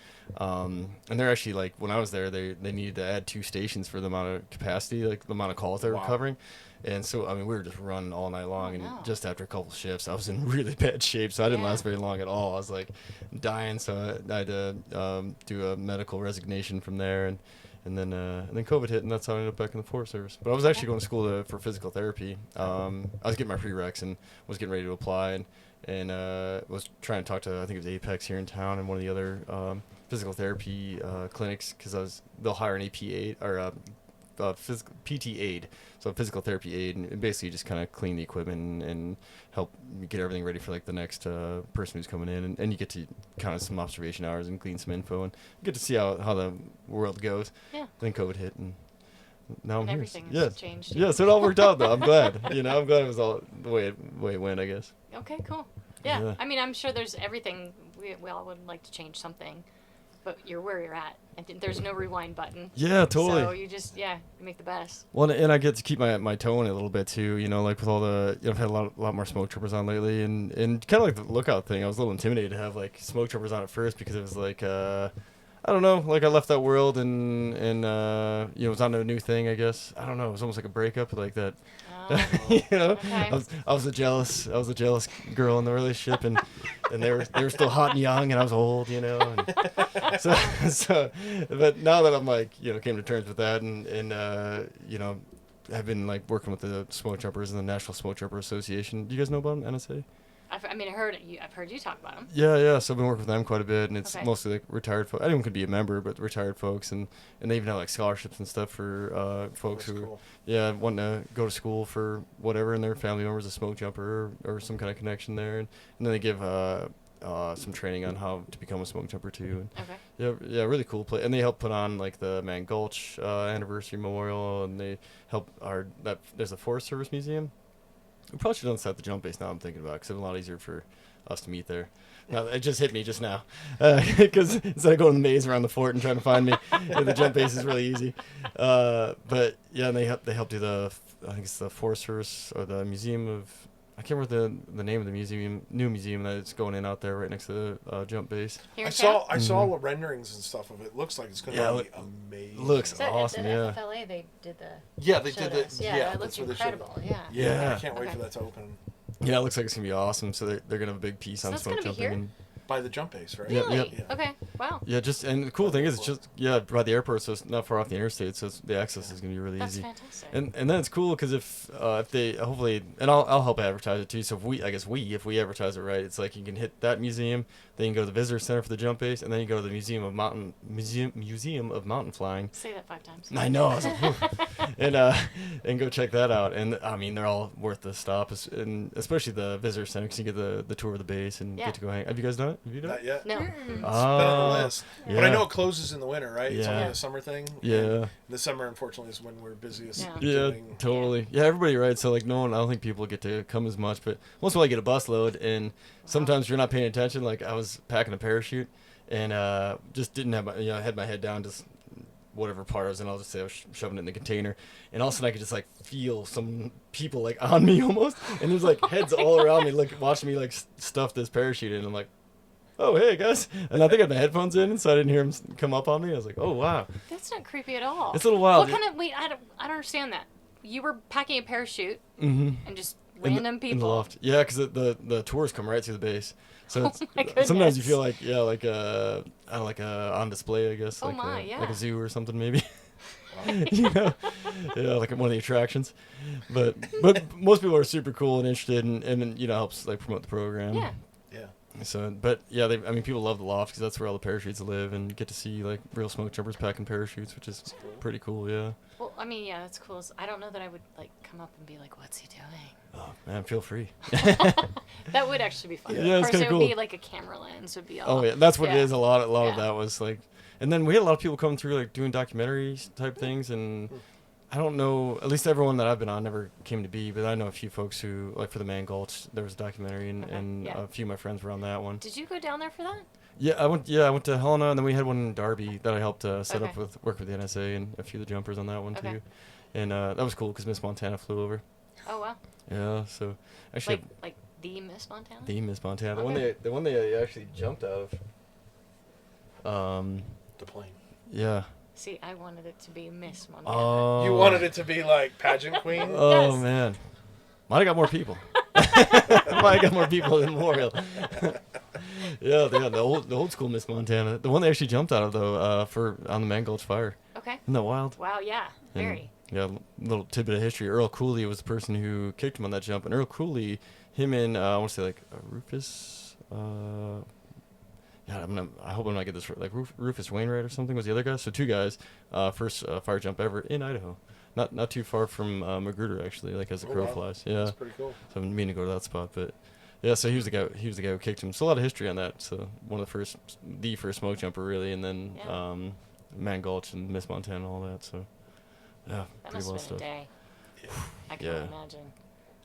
A: they're actually like when I was there, they needed to add 2 stations for the amount of capacity, like the amount of calls they were
C: Wow.
A: covering. And so, I mean, we were just running all night long, and
B: no.
A: just after a couple shifts, I was in really bad shape, so I didn't
B: Yeah.
A: last very long at all. I was like dying, so I had to do a medical resignation from there, and then COVID hit, and that's how I ended up back in the Forest Service. But I was actually going to school for physical therapy. I was getting my prereqs and was getting ready to apply, and was trying to talk to, I think it was Apex here in town and one of the other physical therapy clinics, because they'll hire an AP aide or physical PT aide, so a physical therapy aide, and basically just kind of clean the equipment and help get everything ready for like the next person who's coming in, and you get to count some observation hours and glean some info and get to see how the world goes.
B: Yeah.
A: Then COVID hit, and now I'm
B: And
A: here.
B: everything
A: Yeah.
B: has changed.
A: Yeah, so it all worked out though. I'm glad. You know, I'm glad it was all the way it went, I guess.
B: Okay, cool. Yeah.
A: Yeah.
B: I mean, I'm sure there's everything. We all would like to change something, but you're where you're at, and there's no rewind button.
A: Yeah, totally.
B: So you just you make the best.
A: Well, and I get to keep my toe in it a little bit too, you know, like with all the, you know, I've had a lot more smoke troopers on lately, and kind of like the lookout thing. I was a little intimidated to have like smoke troopers on at first because it was like, I don't know, like I left that world and you know, it was on a new thing, I guess. I don't know, it was almost like a breakup, like that. You know,
B: Okay.
A: I was a jealous girl in the relationship, and they were still hot and young, and I was old, you know, and so but now that I'm like, you know, came to terms with that, and you know, I've been like working with the smoke jumpers and the National Smoke Jumper Association. Do you guys know about them, NSA?
B: I've heard you talk about them.
A: Yeah. So I've been working with them quite a bit, and it's
B: Okay.
A: mostly like retired folks. Anyone could be a member, but retired folks, and they even have like scholarships and stuff for folks
C: That's
A: who,
C: cool.
A: want to go to school for whatever, and their family members a smoke jumper or some kind of connection there, and then they give some training on how to become a smoke jumper too. And
B: Okay.
A: yeah, really cool place, and they help put on like the Man Gulch anniversary memorial, and they help there's a Forest Service museum. We probably should have done this at the jump base now I'm thinking about it, because it's a lot easier for us to meet there. Now, it just hit me just now. Because instead of going the maze around the fort and trying to find me, the jump base is really easy. But yeah, and they help do I think it's the Forest Service or the Museum of, I can't remember the name of the new museum that's going in out there right next to the jump base.
B: Here
C: I
B: in
C: saw
B: town?
C: I saw the renderings and stuff of it. Looks like it's going to
A: Yeah,
C: be amazing.
A: looks
B: Is that
A: awesome,
B: at
A: yeah.
B: the FFLA they did the
C: Yeah, they
B: showed
C: did
B: us.
C: it.
B: Yeah,
C: Yeah,
B: it looks
C: that's where they showed it.
B: incredible. Yeah.
C: Yeah,
A: Yeah.
C: I can't wait
B: Okay.
C: for that to open.
A: Yeah, it looks like it's going to be awesome. So they're going to have a big piece
B: So
A: on
B: that's
A: smoke
B: gonna be
A: jumping.
B: here?
A: And
C: By the jump base, right?
A: Yeah,
B: Really?
C: yeah.
B: Okay. Wow.
A: yeah, and the cool thing is, it's just, by the airport, so it's not far off the interstate, so the access is going to be really
B: That's
A: easy.
B: fantastic.
A: And then it's cool because if they hopefully, and I'll help advertise it too. So if we advertise it right, it's like you can hit that museum, then you can go to the visitor center for the jump base, and then you go to the Museum of Mountain Flying.
B: Say that 5 times.
A: I know, I was like, whew. And go check that out. And I mean, they're all worth the stop, and especially the visitor center, because you get the tour of the base and
B: Yeah.
A: get to go hang. Have you guys done it? Have you done
C: Not
A: it?
C: yet.
B: No.
C: Been on the list. But I
A: yeah.
C: know it closes in the winter, right? It's only
A: Yeah.
C: a summer thing.
A: Yeah.
C: And the summer, unfortunately, is when we're busiest.
B: Yeah.
A: Yeah,
C: doing-
A: totally. Yeah, everybody rides, so like I don't think people get to come as much, but once in a while I get a bus load, and sometimes you're not paying attention. Like I was packing a parachute, and just didn't have I had my head down, just whatever part I was in. I'll just say I was shoving it in the container, and all of a sudden I could just like feel some people like on me almost, and there's like heads all around me, like watching me like stuff this parachute in. And I'm like, oh hey guys, and I think I had my headphones in, so I didn't hear them come up on me. I was like, oh wow,
B: That's not creepy at all.
A: it's a little wild.
B: What kind of, wait, I don't understand that. You were packing a parachute
A: Mm-hmm.
B: and just
A: In
B: random people.
A: in the loft. Yeah, because the tours come right through the base. So
B: Oh
A: it's,
B: my goodness.
A: sometimes you feel like I don't know, like on display, I guess.
B: Oh
A: like
B: my,
A: like
B: yeah.
A: a zoo or something maybe. You know, yeah, like one of the attractions. But most people are super cool and interested, and you know helps like promote the program.
B: Yeah.
C: Yeah.
A: So, but yeah, I mean, people love the loft because that's where all the parachutes live, and get to see like real smoke jumpers packing parachutes, which is pretty cool. Yeah.
B: Well, I mean, yeah, that's cool. I don't know that I would like come up and be like, "What's he doing?"
A: Oh man, feel free.
B: That would actually be fun.
A: Yeah, it's
B: First,
A: kinda
B: it would be
A: cool.
B: like a camera lens would be all.
A: Oh yeah, that's what it
B: Yeah.
A: is. A lot of
B: Yeah.
A: that was like, and then we had a lot of people coming through like doing documentaries type things, and I don't know. At least everyone that I've been on never came to be, but I know a few folks who like for the Man Gulch there was a documentary, and,
B: Okay,
A: and
B: yeah.
A: a few of my friends were on that one.
B: Did you go down there for that?
A: Yeah, I went to Helena, and then we had one in Derby that I helped set up
B: Okay.
A: with work with the NSA and a few of the jumpers on that one
B: Okay.
A: too, and that was cool because Miss Montana flew over.
B: Oh wow!
A: Yeah, so actually
B: Like the Miss Montana.
A: the Miss Montana,
B: Okay.
A: the one they actually jumped out of.
C: The plane.
A: Yeah.
B: See, I wanted it to be Miss Montana.
A: Oh.
C: You wanted it to be like pageant queen?
A: Oh
B: Yes.
A: man, might have got more people. Might have got more people than Memorial. Yeah, the old school Miss Montana, the one they actually jumped out of though, for on the Man Gulch fire.
B: Okay.
A: Isn't that wild?
B: Wow. Yeah.
A: And,
B: Very.
A: yeah, little tidbit of history. Earl Cooley was the person who kicked him on that jump, and Earl Cooley, him and I want to say like Rufus. Yeah, I hope I'm not getting this right. Like Rufus Wainwright or something was the other guy. So two guys, first fire jump ever in Idaho, not too far from Magruder actually. Like as the
C: Oh,
A: crow
C: wow.
A: flies. Yeah.
C: That's pretty cool.
A: So I'm meaning to go to that spot, but yeah. So he was the guy. He was the guy who kicked him. So a lot of history on that. So one of the first smoke jumper really, and then
B: Yeah.
A: Man Gulch and Miss Montana and all that. So yeah,
B: That
A: pretty
B: must
A: well
B: have been a
A: stuff.
B: day.
C: Yeah.
B: I can't
A: Yeah.
B: imagine.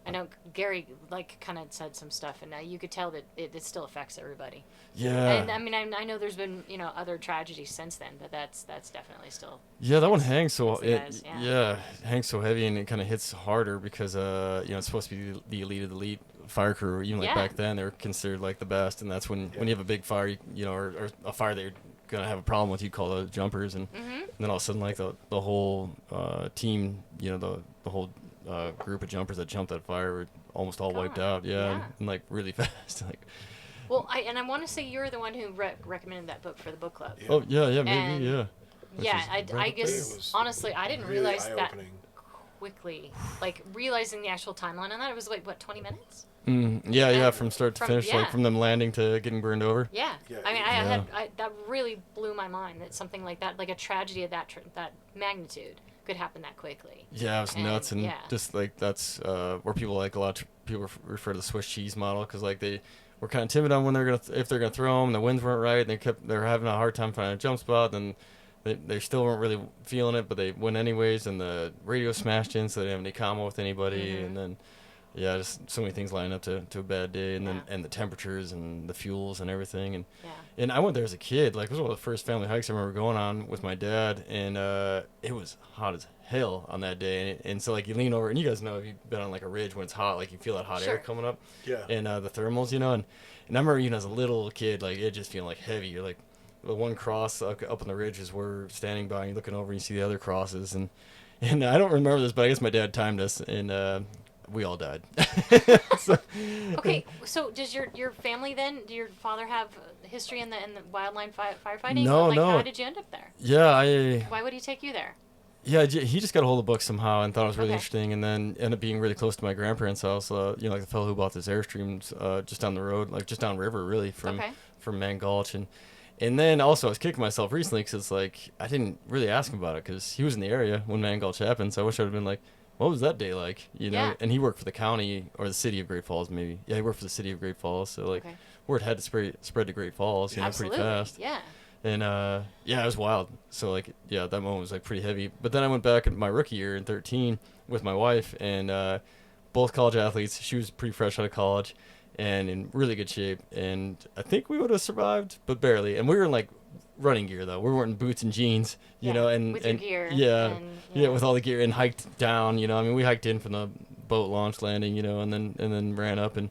B: I know Gary like kind of said some stuff, and you could tell that it still affects everybody.
A: Yeah.
B: And I mean, I know there's been other tragedies since then, but that's definitely still.
A: Yeah, that one hangs so
B: Yes, it does, yeah.
A: yeah, it hangs so heavy, and it kind of hits harder because it's supposed to be the elite of the elite fire crew. Even like
B: Yeah.
A: back then, they were considered like the best, and that's when you have a big fire, or a fire that you're gonna have a problem with, you call the jumpers, and then all of a sudden like the whole team, the whole group of jumpers that jumped that fire were almost all wiped
B: Gone.
A: out. Yeah,
B: Yeah.
A: And like really fast. Like,
B: Well, I want to say you're the one who recommended that book for the book club.
C: Yeah.
A: oh yeah, maybe
B: And-
A: yeah. Which
B: Yeah,
A: is
B: I
A: right up there.
C: It
B: guess
C: was
B: honestly I didn't
C: really
B: realize that
C: eye-opening.
B: quickly. Like realizing the actual timeline on that, it was like what 20 minutes?
A: Yeah,
B: And
A: from start to
B: from-
A: finish, like
B: yeah.
A: from them landing to getting burned over.
B: Yeah.
C: Yeah,
B: I mean,
A: yeah.
B: that really blew my mind that something like that, like a tragedy of that magnitude, could happen that quickly.
A: Yeah, it was
B: And,
A: nuts, and
B: yeah.
A: just like that's where people like a lot of people refer to the Swiss cheese model because like they were kind of timid on when if they're gonna throw them. The winds weren't right, and they're having a hard time finding a jump spot. And they still weren't really feeling it, but they went anyways. And the radio smashed in, so they didn't have any commo with anybody.
B: Mhm.
A: And then yeah, just so many things lining up to a bad day, and then
B: Yeah.
A: and the temperatures and the fuels and everything. And
B: Yeah.
A: and I went there as a kid. Like, it was one of the first family hikes I remember going on with my dad, and it was hot as hell on that day. And so, like, you lean over, and you guys know if you've been on, like, a ridge when it's hot, like, you feel that hot
B: Sure.
A: air coming up.
C: Yeah.
A: And the thermals, and I remember, as a little kid, like, it just feeling, like, heavy. You're, like, the one cross up on the ridge is where we're standing by, and you're looking over, and you see the other crosses. And I don't remember this, but I guess my dad timed us, and we all died. So,
B: Okay, so does your family then? Do your father have history in the wildland firefighting?
A: No,
B: like,
A: no.
B: How did you end up there?
A: yeah,
B: Why would he take you there?
A: Yeah, he just got a hold of the book somehow and thought it was really
B: Okay.
A: interesting, and then ended up being really close to my grandparents' house. Like the fellow who bought this Airstreams just down the road, like just downriver, really
B: Okay.
A: from Man Gulch, and then also I was kicking myself recently because it's like I didn't really ask him about it because he was in the area when Man Gulch happened. So I wish I'd have been like, what was that day like?
B: Yeah.
A: And he worked for the county or the city of Great Falls, maybe. Yeah, he worked for the city of Great Falls. So like,
B: Okay.
A: word had to spread to Great Falls,
B: Absolutely.
A: pretty fast.
B: Yeah.
A: And yeah, it was wild. So like, yeah, that moment was like pretty heavy. But then I went back in my rookie year in 13 with my wife, and both college athletes. She was pretty fresh out of college and in really good shape. And I think we would have survived, but barely. And we were in like running gear though. We're wearing boots and jeans, you know, and
B: with your gear.
A: Yeah,
B: And,
A: yeah, with all the gear and hiked down. You know, I mean, we hiked in from the boat launch landing, you know, and then ran up. And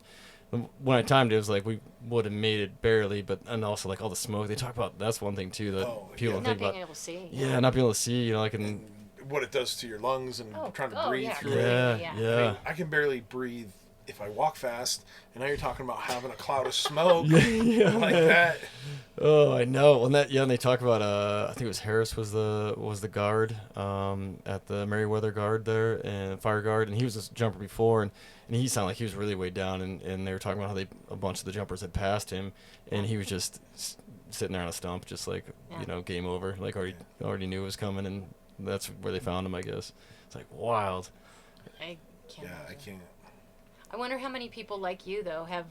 A: when I timed it, it was like we would have made it barely, but and also like all the smoke. They talk about that's one thing too that people don't
B: not
A: think
B: being
A: about.
B: able to see.
A: Yeah, not being able to see. You know, like
C: And what it does to your lungs and trying to breathe through
A: yeah,
C: it.
A: yeah.
C: I can barely breathe if I walk fast, and now you're talking about having a cloud of smoke
A: yeah.
C: like that.
A: Oh, I know. And that, yeah, and they talk about I think it was Harris was the guard at the Meriwether Guard there and fire guard, and he was a jumper before, and he sounded like he was really way down, and they were talking about how a bunch of the jumpers had passed him, and he was just sitting there on a stump, just like you know, game over, like already knew it was coming, and that's where they found him, I guess. It's like wild.
B: I can't.
C: Yeah, I can't.
B: I wonder how many people like you though have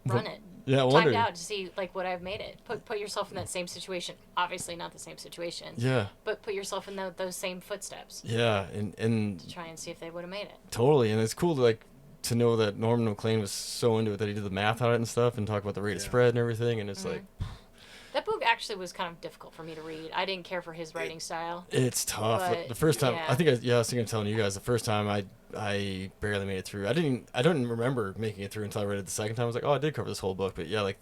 B: run it.
A: Yeah, I wonder.
B: Timed out to see like what I've made it. Put yourself in that same situation. Obviously not the same situation.
A: Yeah.
B: But put yourself in those same footsteps.
A: Yeah, and
B: to try and see if they would have made it.
A: Totally, and it's cool to know that Norman McLean was so into it that he did the math on it and stuff, and talk about the rate of spread and everything, and it's like.
B: That book actually was kind of difficult for me to read. I didn't care for his writing style.
A: It's tough.
B: But,
A: the first time,
B: yeah.
A: I think, I was thinking of telling you guys, the first time I barely made it through. I don't remember making it through until I read it the second time. I was like, oh, I did cover this whole book, but yeah, like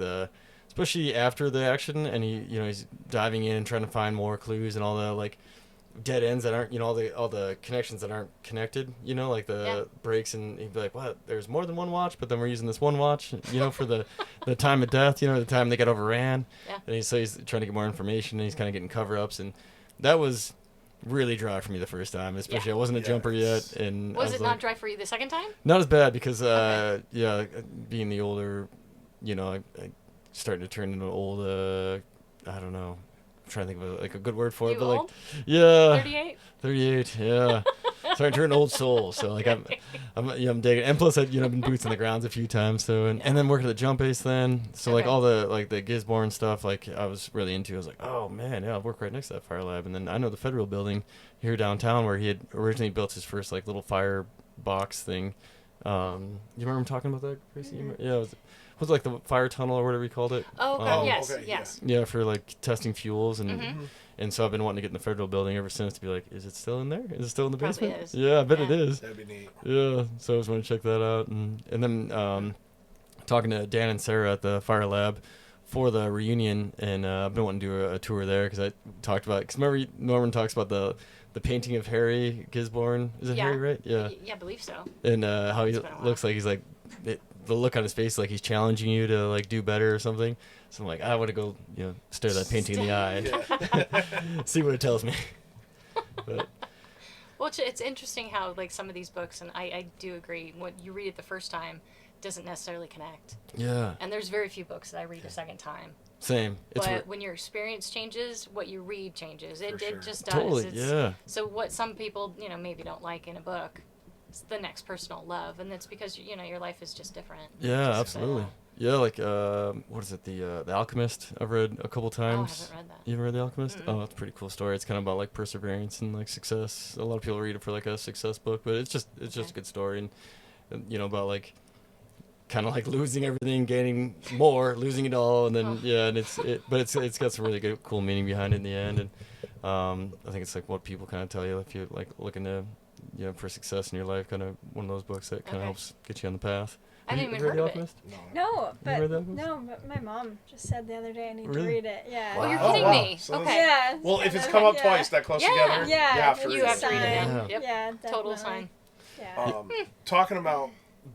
A: especially after the action, and he's diving in and trying to find more clues and all the like dead ends that aren't, all the connections that aren't connected, like the breaks, and he'd be like, what, there's more than one watch, but then we're using this one watch, for the time of death, the time they got overran.
B: Yeah.
A: And he's trying to get more information, and he's kind of getting cover-ups, and that was really dry for me the first time, especially I wasn't a jumper yet. And
B: was it not dry for you the second time?
A: Not as bad because, being the older, I starting to turn into old, I don't know. I'm trying to think of a good word for it, but
B: old?
A: 38, yeah. Starting to turn old soul, so like I'm digging it. And plus I've been boots on the grounds a few times, so and then working at the jump base then, so like all the Gisborne stuff, like I was really into. I was like, oh man, yeah, I'll work right next to that fire lab. And then I know the Federal Building here downtown where he had originally built his first like little fire box thing. You remember him talking about that, Gracie? Yeah, it was like the fire tunnel or whatever you called it.
B: Oh, God, yes,
C: okay,
B: yes.
A: Yeah, for like testing fuels and so I've been wanting to get in the Federal Building ever since to be like, is it still in there? Is it still in the
B: Probably
A: basement?
B: is.
A: Yeah, I bet it is.
C: That'd be neat.
A: Yeah, so I was going to check that out, and then talking to Dan and Sarah at the fire lab for the reunion, and I've been wanting to do a tour there because I talked about, because remember Norman talks about the painting of Harry Gisborne. Is it Harry, right? Yeah.
B: Yeah, I believe so.
A: And how he looks like he's like, the look on his face like he's challenging you to like do better or something. So I'm like, I want to go, stare that painting in the eye and see what it tells me. But.
B: Well, it's interesting how like some of these books, and I do agree, when you read it the first time, doesn't necessarily connect.
A: Yeah.
B: And there's very few books that I read a second time.
A: Same.
B: But when your experience changes, what you read changes. It just does.
A: Totally, yeah.
B: So what some people, maybe don't like in a book, it's the next personal love, and it's because, your life is just different.
A: Yeah, absolutely. Yeah, like, what is it, The Alchemist I've read a couple times.
B: Oh, I haven't read that.
A: You ever read The Alchemist?
B: Mm-hmm.
A: Oh, it's a pretty cool story. It's kind of about, like, perseverance and, like, success. A lot of people read it for, like, a success book, but it's just a good story, and about, like, kind of like losing everything, gaining more, losing it all, and then but it's got some really good, cool meaning behind it in the end, and I think it's like what people kind of tell you if you're like looking to, for success in your life, kind of one of those books that kind of helps get you on the path.
B: I haven't even heard of it.
D: No, but
A: read The Alchemist?
D: but my mom just said the other day I need to
A: Really?
D: read it. Yeah.
B: Oh, you're
C: Wow.
B: kidding
C: Oh, wow.
B: me.
C: So
B: Okay.
D: Yeah.
C: Well, if it's
D: yeah,
C: come up
D: yeah.
C: twice that close
B: Yeah.
C: together,
D: Yeah,
C: you have to
B: You
C: read
B: have
C: it.
B: to read it
A: Yeah.
B: then. Yep.
D: Yeah,
B: Total
D: definitely.
B: sign.
D: Yeah.
C: Talking about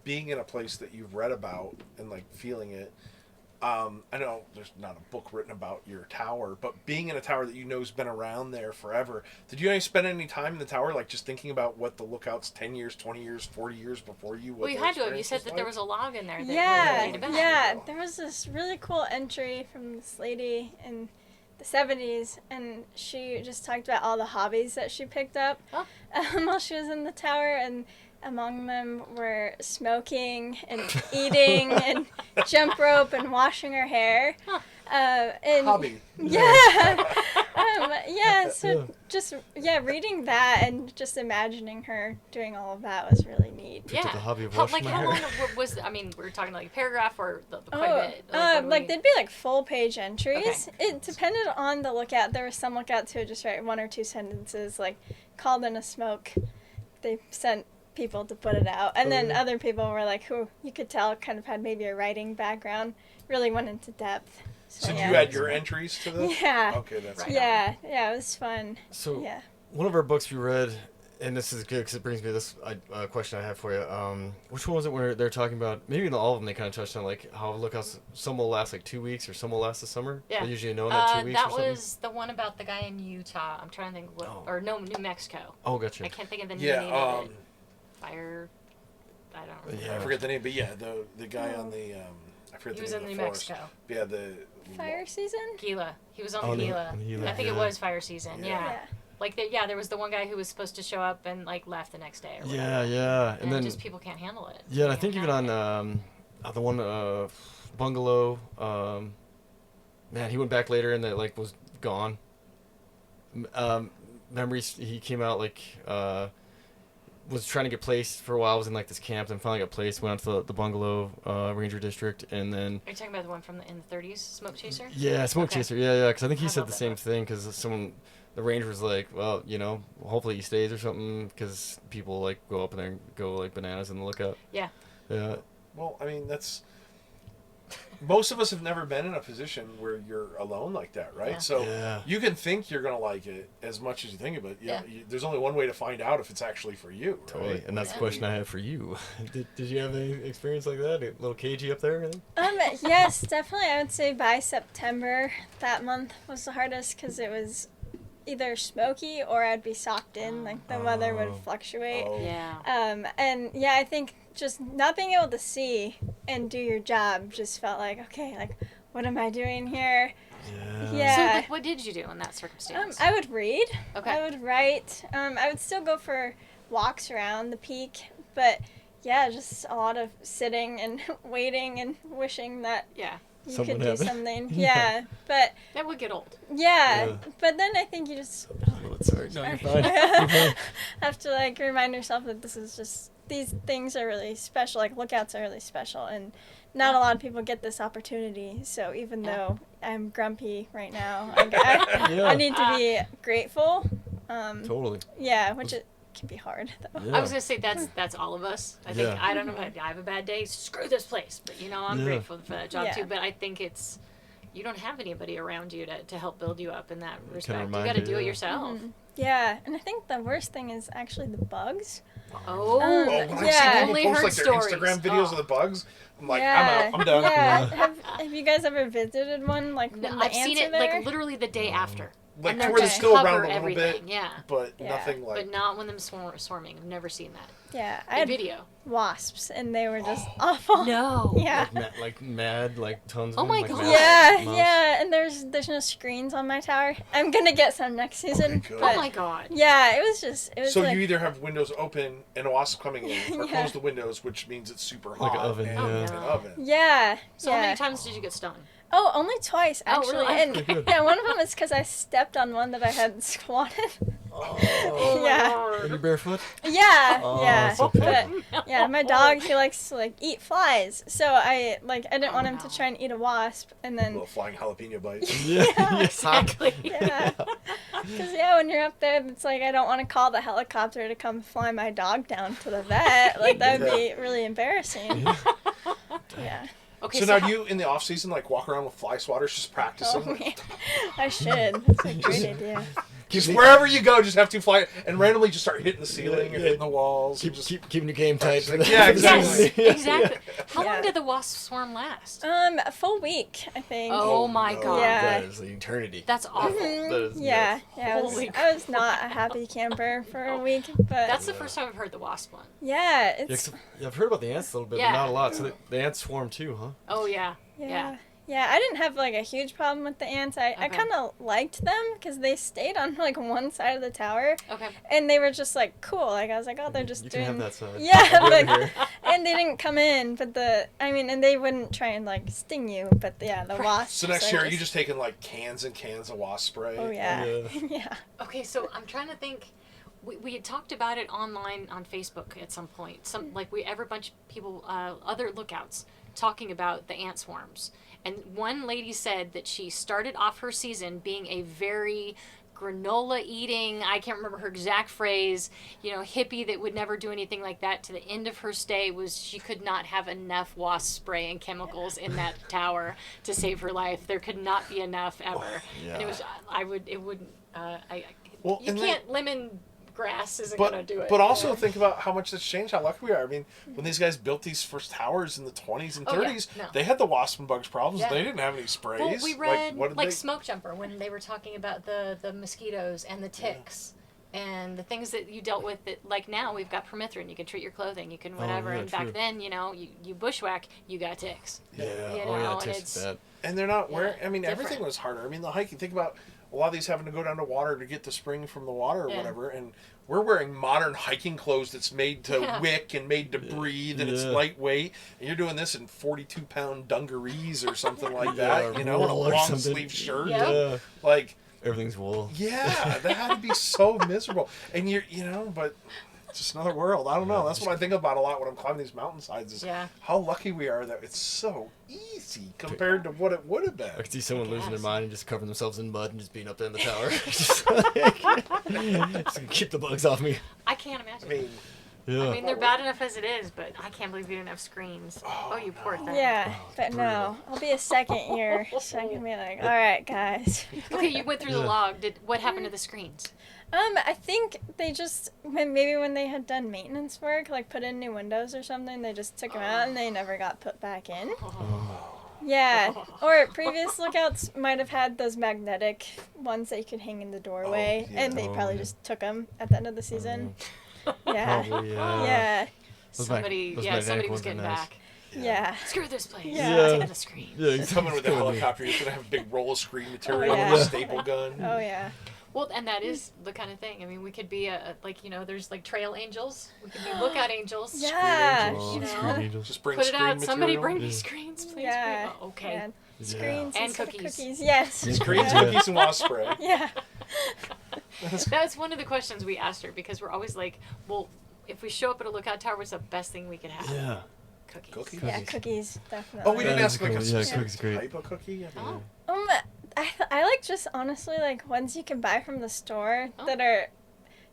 C: being in a place that you've read about and like feeling it. I know there's not a book written about your tower, but being in a tower that has been around there forever. Did you spend any time in the tower, like just thinking about what the lookouts 10 years, 20 years, 40 years before you?
B: Well, you had to have. You said that there was a log in there. That
D: Yeah. There was this really cool entry from this lady in the 70s, and she just talked about all the hobbies that she picked up while she was in the tower, and among them were smoking and eating and jump rope and washing her hair. And
C: hobby.
D: Yeah. Yeah, so just reading that and just imagining her doing all of that was really neat.
A: Picked up the hobby of
B: How,
A: washing
B: like
A: my
B: how
A: hair.
B: long was? I mean, we're talking like a paragraph or quite a bit.
D: Like they'd be like full page entries.
B: Okay.
D: It depended on the lookout. There were some lookouts who would just write 1 or 2 sentences, like called in a smoke. They sent people to put it out, and then other people were like, who you could tell kind of had maybe a writing background, really went into depth.
C: So
D: yeah.
C: you add your entries to this?
D: Yeah.
C: Okay, that's
B: Right.
D: Yeah, it was fun.
A: So
D: Yeah.
A: one of our books we read, and this is good because it brings me this question I have for you. Which one was it where they're talking about, maybe in all of them they kind of touched on like how lookouts, some will last like 2 weeks or some will last the summer?
B: Yeah.
A: They're usually known at 2 weeks
B: that
A: or something?
B: was the one about the guy in Utah. I'm trying to think or no, New Mexico.
A: Oh, gotcha.
B: I can't think of the
C: Yeah,
B: name of it. Fire. I don't remember.
A: Yeah.
C: I forget the name, but yeah, the guy on the I forget
B: He
C: the
B: was
C: name
B: in
C: of
B: New
C: the forest.
B: Mexico.
C: Yeah, the
D: Fire season?
B: Gila. He was on
A: Oh,
B: the
A: no,
B: Gila.
A: on Gila,
B: I think it
A: yeah.
B: was fire season. Yeah. Like there was the one guy who was supposed to show up and like left the next day. Or whatever.
A: Yeah.
B: And
A: then
B: just people can't handle it.
A: yeah, and I
B: They
A: think
B: can't
A: even
B: handle
A: on the one bungalow, man, he went back later and that like was gone. Memories, he came out like was trying to get placed for a while. Was in like this camp, and finally got placed. Went out to the bungalow ranger district, and then
B: Are you talking about the one from in the 30s, Smoke Chaser?
A: yeah, smoke
B: Okay.
A: chaser. Yeah. Because I think he
B: I
A: said
B: love
A: the
B: that
A: same
B: book.
A: thing. Because the ranger was like, well, hopefully he stays or something. Because people like go up and then go like bananas in the lookout.
B: Yeah.
A: Yeah.
C: Well, I mean, that's most of us have never been in a position where you're alone like that, right?
B: Yeah.
C: So
A: Yeah.
C: you can think you're gonna like it as much as you think of it.
B: Yeah.
C: There's only one way to find out if it's actually for you, right?
A: Totally. And that's the
B: Yeah.
A: question I have for you. Did you have any experience like that? A little cagey up there or anything?
D: Yes, definitely. I would say by September that month was the hardest because it was either smoky or I'd be socked in. Like the weather would
A: Oh.
D: fluctuate.
C: Oh.
B: Yeah.
D: And yeah, I think just not being able to see and do your job just felt like, okay, like what am I doing here? Yeah.
B: So like, what did you do in that circumstance?
D: I would read.
B: Okay.
D: I would write. I would still go for walks around the peak, but yeah, just a lot of sitting and waiting and wishing that
B: Yeah.
D: you
A: Someone
D: could do
A: had it.
D: something.
A: Yeah.
D: Yeah, but
B: That would get old.
D: yeah, but then I think you just
A: Sorry. No, you're fine. You're fine.
D: have to like remind yourself that this is just, these things are really special. Like lookouts are really special, and not a lot of people get this opportunity. So even
B: Yeah.
D: though I'm grumpy right now, I need to be grateful.
A: Totally.
D: Yeah, which it can be hard though.
A: Yeah.
B: I was gonna say that's all of us. I think
A: Yeah.
B: I don't know. I have a bad day. Screw this place. But I'm
A: Yeah.
B: grateful for that job
D: Yeah.
B: too. But I think it's you don't have anybody around you to help build you up in that respect. You
A: remind
B: got to
A: you,
B: do it
A: yeah.
B: yourself.
D: Yeah, and I think the worst thing is actually the bugs.
B: Oh,
C: Oh, when I
D: Yeah.
C: see
B: Only
C: people post
B: heard
C: like their
B: stories.
C: Instagram videos
B: Oh.
C: of the bugs, I'm like,
D: Yeah,
C: I'm out. I'm done.
D: Yeah, have you guys ever visited one? Like when the
B: I've seen
D: ants
B: it
D: are there?
B: like literally the day after.
C: Like
B: And
C: to
B: they're
C: where they're
B: just
C: still
B: cover
C: around a little
B: everything.
C: bit,
B: Yeah.
C: but
D: Yeah.
C: nothing like.
B: But not when them swarming. I've never seen that.
D: Yeah, I
B: In
D: had
B: video.
D: wasps, and they were just awful.
B: No.
D: Yeah.
A: Like mad, like tons of
B: Oh
A: them,
B: my
A: like
B: God.
A: mouse-
D: Yeah,
A: mouse.
D: yeah, and there's no screens on my tower. I'm gonna get some next season.
C: good.
D: But
B: Oh my God.
D: yeah, it was
C: So
D: like,
C: you either have windows open and a wasp coming in, or
D: Yeah.
C: close the windows, which means it's super hot.
A: Like an oven,
C: and
A: yeah.
C: an
B: Oh, no.
C: oven.
D: yeah.
B: So
D: yeah.
B: how many times did you get stung?
D: Oh, only twice
B: Oh,
D: actually.
B: really?
D: And
A: Good.
D: yeah, one of them is because I stepped on one that I had squatted.
A: Oh.
D: Yeah.
A: Are you barefoot?
D: Yeah,
A: Oh,
D: yeah.
A: so
D: But
A: painful.
D: yeah, my dog, he likes to like eat flies, so I didn't want him
B: no.
D: to try and eat a wasp, and
C: A
D: then
C: little flying jalapeno bite.
A: Yeah.
B: Exactly.
D: yeah, because when you're up there, it's like I don't want to call the helicopter to come fly my dog down to the vet. Like that would be really embarrassing. Yeah.
B: Okay.
C: So now, do you in the off season like walk around with fly swatters just practicing?
D: Oh, man. I should. That's a great idea.
C: Just wherever you go, just have to fly and randomly just start hitting the ceiling or
A: Yeah.
C: hitting the walls. and just,
A: Keeping your game tight. For that.
C: Yeah,
B: Yes,
C: exactly.
B: exactly. How
D: Yeah.
B: long did the wasp swarm last?
D: A full week, I think.
B: Oh my
C: no.
B: God.
D: Yeah.
A: That is an eternity.
B: That's awful.
D: Mhm.
A: That is
D: Yeah,
A: nuts.
D: yeah.
B: Holy
D: I was not a happy camper for a week, but
B: That's the first time I've heard the wasp one.
D: yeah,
A: Yeah,
D: it's
A: 'cause I've heard about the ants a little bit,
B: Yeah.
A: but not a lot. So the ants swarm too, huh?
B: Oh yeah.
D: yeah.
B: Yeah.
D: Yeah, I didn't have like a huge problem with the ants. I
B: Okay.
D: kind of liked them because they stayed on like one side of the tower,
B: Okay.
D: and they were just like cool. Like I was like, oh, they're just
A: You can
D: doing.
A: have that side.
D: Yeah,
A: I'll be over
D: but
A: here.
D: and they didn't come in, but and they wouldn't try and like sting you, but yeah, the wasps.
C: So next
D: are
C: year, you just taking like cans and cans of wasp spray.
D: Oh yeah,
A: Yeah.
D: yeah.
B: Okay, so I'm trying to think. We had talked about it online on Facebook at some point. Every bunch of people, other lookouts, talking about the ant swarms. And one lady said that she started off her season being a very granola eating, I can't remember her exact phrase, hippie that would never do anything like that. To the end of her stay was she could not have enough wasp spray and chemicals in that tower to save her life. There could not be enough ever.
A: Yeah.
B: And it wouldn't,
C: Well,
B: you
C: and
B: can't lemon grass isn't gonna do it.
C: But also think about how much that's changed, how lucky we are. I mean, when these guys built these first towers in the 20s and 30s, they had the wasp and bugs problems.
B: Yeah.
C: They didn't have any sprays.
B: Well, we read
C: what did they...
B: Smoke Jumper when they were talking about the mosquitoes and the ticks and the things that you dealt with. That like now we've got permethrin, you can treat your clothing, you can whatever.
A: yeah,
B: and
A: true.
B: back then, you bushwhack, you got ticks.
C: Yeah.
B: And
A: Ticks
B: it's
A: are bad.
C: And they're not wearing... I mean,
B: different.
C: everything was harder. I mean, the hiking, think about a lot of these having to go down to water to get the spring from the water or whatever, and we're wearing modern hiking clothes that's made to wick and made to breathe, and it's lightweight, and you're doing this in 42-pound dungarees or something like that, and a
A: wool or
C: long
A: something.
C: sleeve shirt.
A: Yeah.
C: Like,
A: Everything's wool.
C: yeah, that had to be so miserable. And but it's just another world. I don't know. That's what I think about a lot when I'm climbing these mountainsides is how lucky we are that it's so easy compared to what it would have been.
A: I could see someone losing their
B: Yes.
A: mind and just covering themselves in mud and just being up there in the tower. just keep the bugs off me.
B: I can't imagine.
C: I mean,
A: Yeah.
B: I mean, they're bad enough as it is, but I can't believe you didn't have screens. Oh, you poor thing.
D: Yeah, but no, I'll be a second year, so I can be like, all right, guys.
B: Okay, you went through the log. What happened to the screens?
D: I think they just maybe when they had done maintenance work, like put in new windows or something, they just took them out and they never got put back in. Yeah, or previous lookouts might have had those magnetic ones that you could hang in the doorway, and they probably just took them at the end of the season. Yeah,
A: Probably,
D: yeah,
B: Somebody was getting back.
D: yeah.
B: Screw this place.
D: Yeah.
B: Take the screen.
A: Yeah,
C: He's coming with a helicopter. He's gonna have a big roll of screen material
D: yeah.
C: with a staple gun.
D: Oh yeah.
B: Well, and that is the kind of thing. I mean, we could be there's like trail angels. We could be lookout angels.
D: Yeah.
A: Oh,
D: You know?
A: screen angels.
C: Just bring
B: Put it
C: screen
B: out.
C: material.
B: Somebody bring me screens, please.
D: Yeah.
B: Oh, okay.
D: Yeah. Screens
B: And
D: instead of
B: cookies.
D: Yes.
C: Screens, cookies, and wasp spray.
D: Yeah.
B: That's one of the questions we asked her because we're always like, well, if we show up at a lookout tower, what's the best thing we could have?
A: Yeah.
B: Cookies.
C: Cookies?
D: Yeah, cookies definitely.
C: Oh, we didn't
A: Yeah,
C: ask like a
A: cookies, yeah,
C: specific
A: cookies great.
C: type of cookie. I mean,
B: Oh.
D: I like just honestly like ones you can buy from the store that are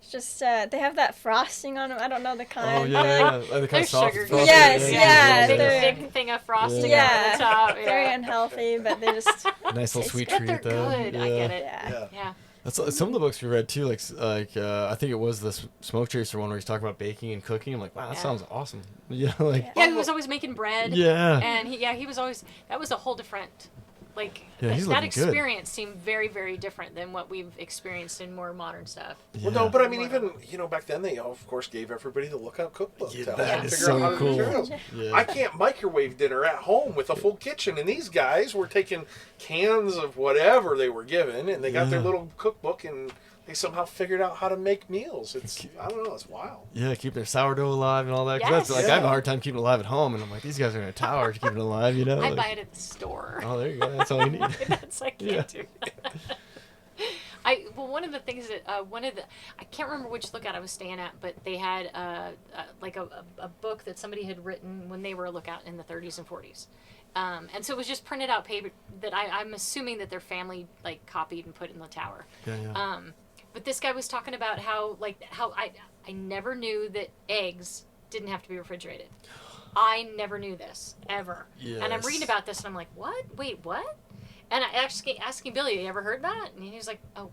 D: just they have that frosting on them. I don't know the kind.
A: Oh, yeah,
D: They're,
A: yeah.
D: like,
A: Like the kind
B: They're
A: of soft
B: sugar
A: frosting.
D: Yes, yeah,
B: Big,
D: they're-
B: big thing of frosting
D: Yeah.
B: on the top.
D: very
B: Yeah.
D: unhealthy, but they just
A: Nice little
D: taste
A: sweet
B: But
A: treat
B: they're
A: though.
B: good. I get it.
D: yeah.
C: yeah.
B: Yeah.
A: That's some of the books we read too. I think it was the Smoke Chaser one where he's talking about baking and cooking. I'm like, wow, that
B: Yeah.
A: sounds awesome. Yeah, like
B: Yeah, he was always making bread.
A: yeah.
B: And he was always, that was a whole different,
A: Yeah, he's
B: that
A: looking good.
B: experience seemed very, very different than what we've experienced in more modern stuff.
C: Well, no, but I mean, even back then they of course gave everybody the Lookout cookbook
A: Yeah,
C: to help
A: that
C: them
A: is
C: figure out how
A: so
C: to
A: cool.
C: do materials.
A: Yeah.
C: I can't microwave dinner at home with a full kitchen, and these guys were taking cans of whatever they were given, and they got their
A: Yeah.
C: little cookbook, and they somehow figured out how to make meals. I don't know, it's wild.
A: Yeah, keep their sourdough alive and all that. 'Cause that's
B: Yes.
A: like I have a
C: Yeah.
A: hard time keeping it alive at home, and I'm like, these guys are in a tower to keep it alive, you know?
B: I
A: like-
B: buy it at the store.
A: Oh, there you go. That's all you need.
B: That's I
A: Yeah.
B: can't do. One of the things that I can't remember which lookout I was staying at, but they had like a book that somebody had written when they were a lookout in the 30s and 40s. And so it was just printed out paper that I'm assuming that their family like copied and put in the tower.
A: Yeah, yeah.
B: But this guy was talking about how I never knew that eggs didn't have to be refrigerated. I never knew this ever. And I'm
A: Yes.
B: reading about this and I'm like, what? Wait, what? And I actually asking Billy, you ever heard that? And he was like, oh,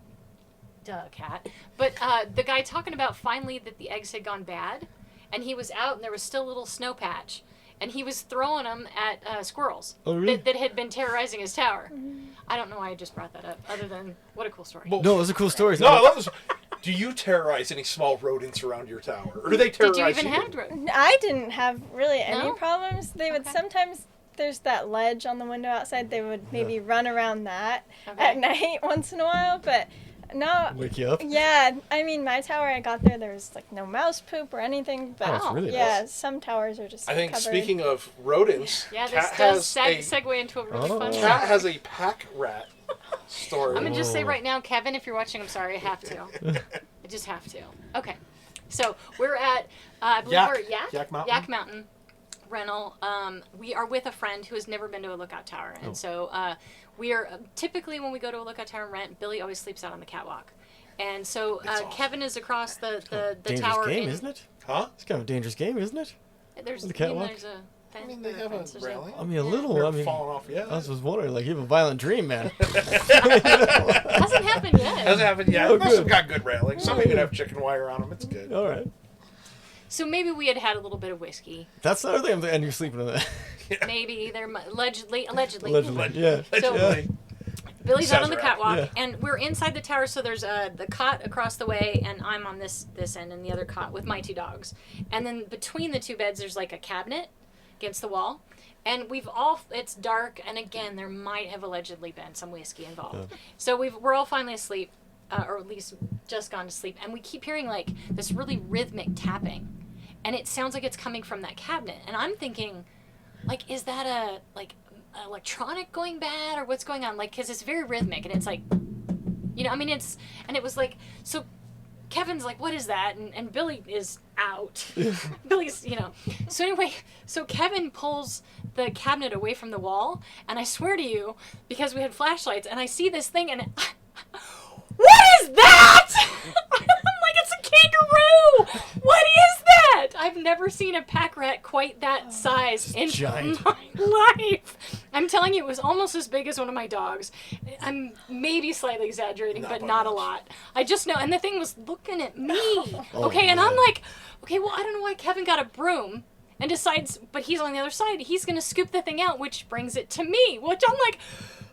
B: duh, cat. But the guy talking about finally that the eggs had gone bad, and he was out and there was still a little snow patch, and he was throwing them at squirrels
A: Oh, really?
B: that had been terrorizing his tower. I don't know why I just brought that up, other than what a cool story.
C: Well,
A: No, those are cool stories.
C: No, I love this. Do you terrorize any small rodents around your tower, or do they
B: Did
C: terrorize
B: you even have
D: I didn't have really any
B: No?
D: problems. They would
B: Okay.
D: sometimes there's that ledge on the window outside. They would maybe run around that
B: Okay.
D: at night once in a while, but no.
A: Wake you up?
D: Yeah, I mean, my tower I got there was like no mouse poop or anything, but
A: Oh, that's really
D: yeah,
A: nice.
D: some towers are just
C: I think
D: covered.
C: speaking of rodents,
B: Yeah,
C: Kat
B: this does
C: has a
B: segue into a really fun
C: Kat has a pack rat story.
B: I'm gonna just say
A: Oh.
B: right now, Kevin, if you're watching, I'm sorry, I have to. I just have to. Okay, so we're at I believe
C: Yak.
B: we're at
C: Yak Mountain.
B: Yak Mountain rental. We are with a friend who has never been to a lookout tower, and so we are typically when we go to a lookout tower and rent, Billy always sleeps out on the catwalk, and so
C: awesome.
B: Kevin is across the
A: Dangerous
B: tower.
A: game,
B: in,
A: isn't it?
C: Huh?
A: It's kind of a dangerous game, isn't it?
B: There's,
A: The
B: I mean,
A: catwalk?
B: there's a fence.
C: I mean, they have a
B: there's
C: railing.
A: I mean, a little.
C: They're
A: I mean,
C: falling off. Yeah.
A: I was just wondering, like, you have a violent dream, man.
B: Hasn't happened yet.
C: Hasn't happened yet.
A: Oh,
C: Most of them
A: good.
C: got good railings. Some even have chicken wire on them. It's good.
A: All right.
B: So maybe we had a little bit of whiskey.
A: That's the other thing. And you're sleeping in that.
B: Maybe they're allegedly.
A: Allegedly. Yeah.
C: Allegedly.
B: Billy's out on
C: Sounds
B: the
C: right.
B: catwalk,
A: Yeah.
B: and we're inside the tower. So there's the cot across the way, and I'm on this end, and the other cot with my two dogs. And then between the two beds, there's like a cabinet against the wall. And it's dark, and again, there might have allegedly been some whiskey involved.
A: Yeah.
B: So we're all finally asleep, or at least just gone to sleep, and we keep hearing like this really rhythmic tapping, and it sounds like it's coming from that cabinet. And I'm thinking, like, is that a electronic going bad, or what's going on? Like, because it's very rhythmic, and it's like, you know, I mean, and it was like, so Kevin's like, what is that? And Billy is out. Billy's, you know. So anyway, so Kevin pulls the cabinet away from the wall, and I swear to you, because we had flashlights, and I see this thing, and what is that? I'm like, it's a kangaroo! What is that? I've never seen a pack rat quite that size in
A: giant.
B: my life. I'm telling you, it was almost as big as one of my dogs. I'm maybe slightly exaggerating, but
C: by
B: not a
C: much.
B: lot. I just know, and the thing was looking at me.
A: Oh,
B: Okay, and I'm
A: man.
B: like, okay, well, I don't know why Kevin got a broom and decides, but he's on the other side. He's going to scoop the thing out, which brings it to me, which I'm like,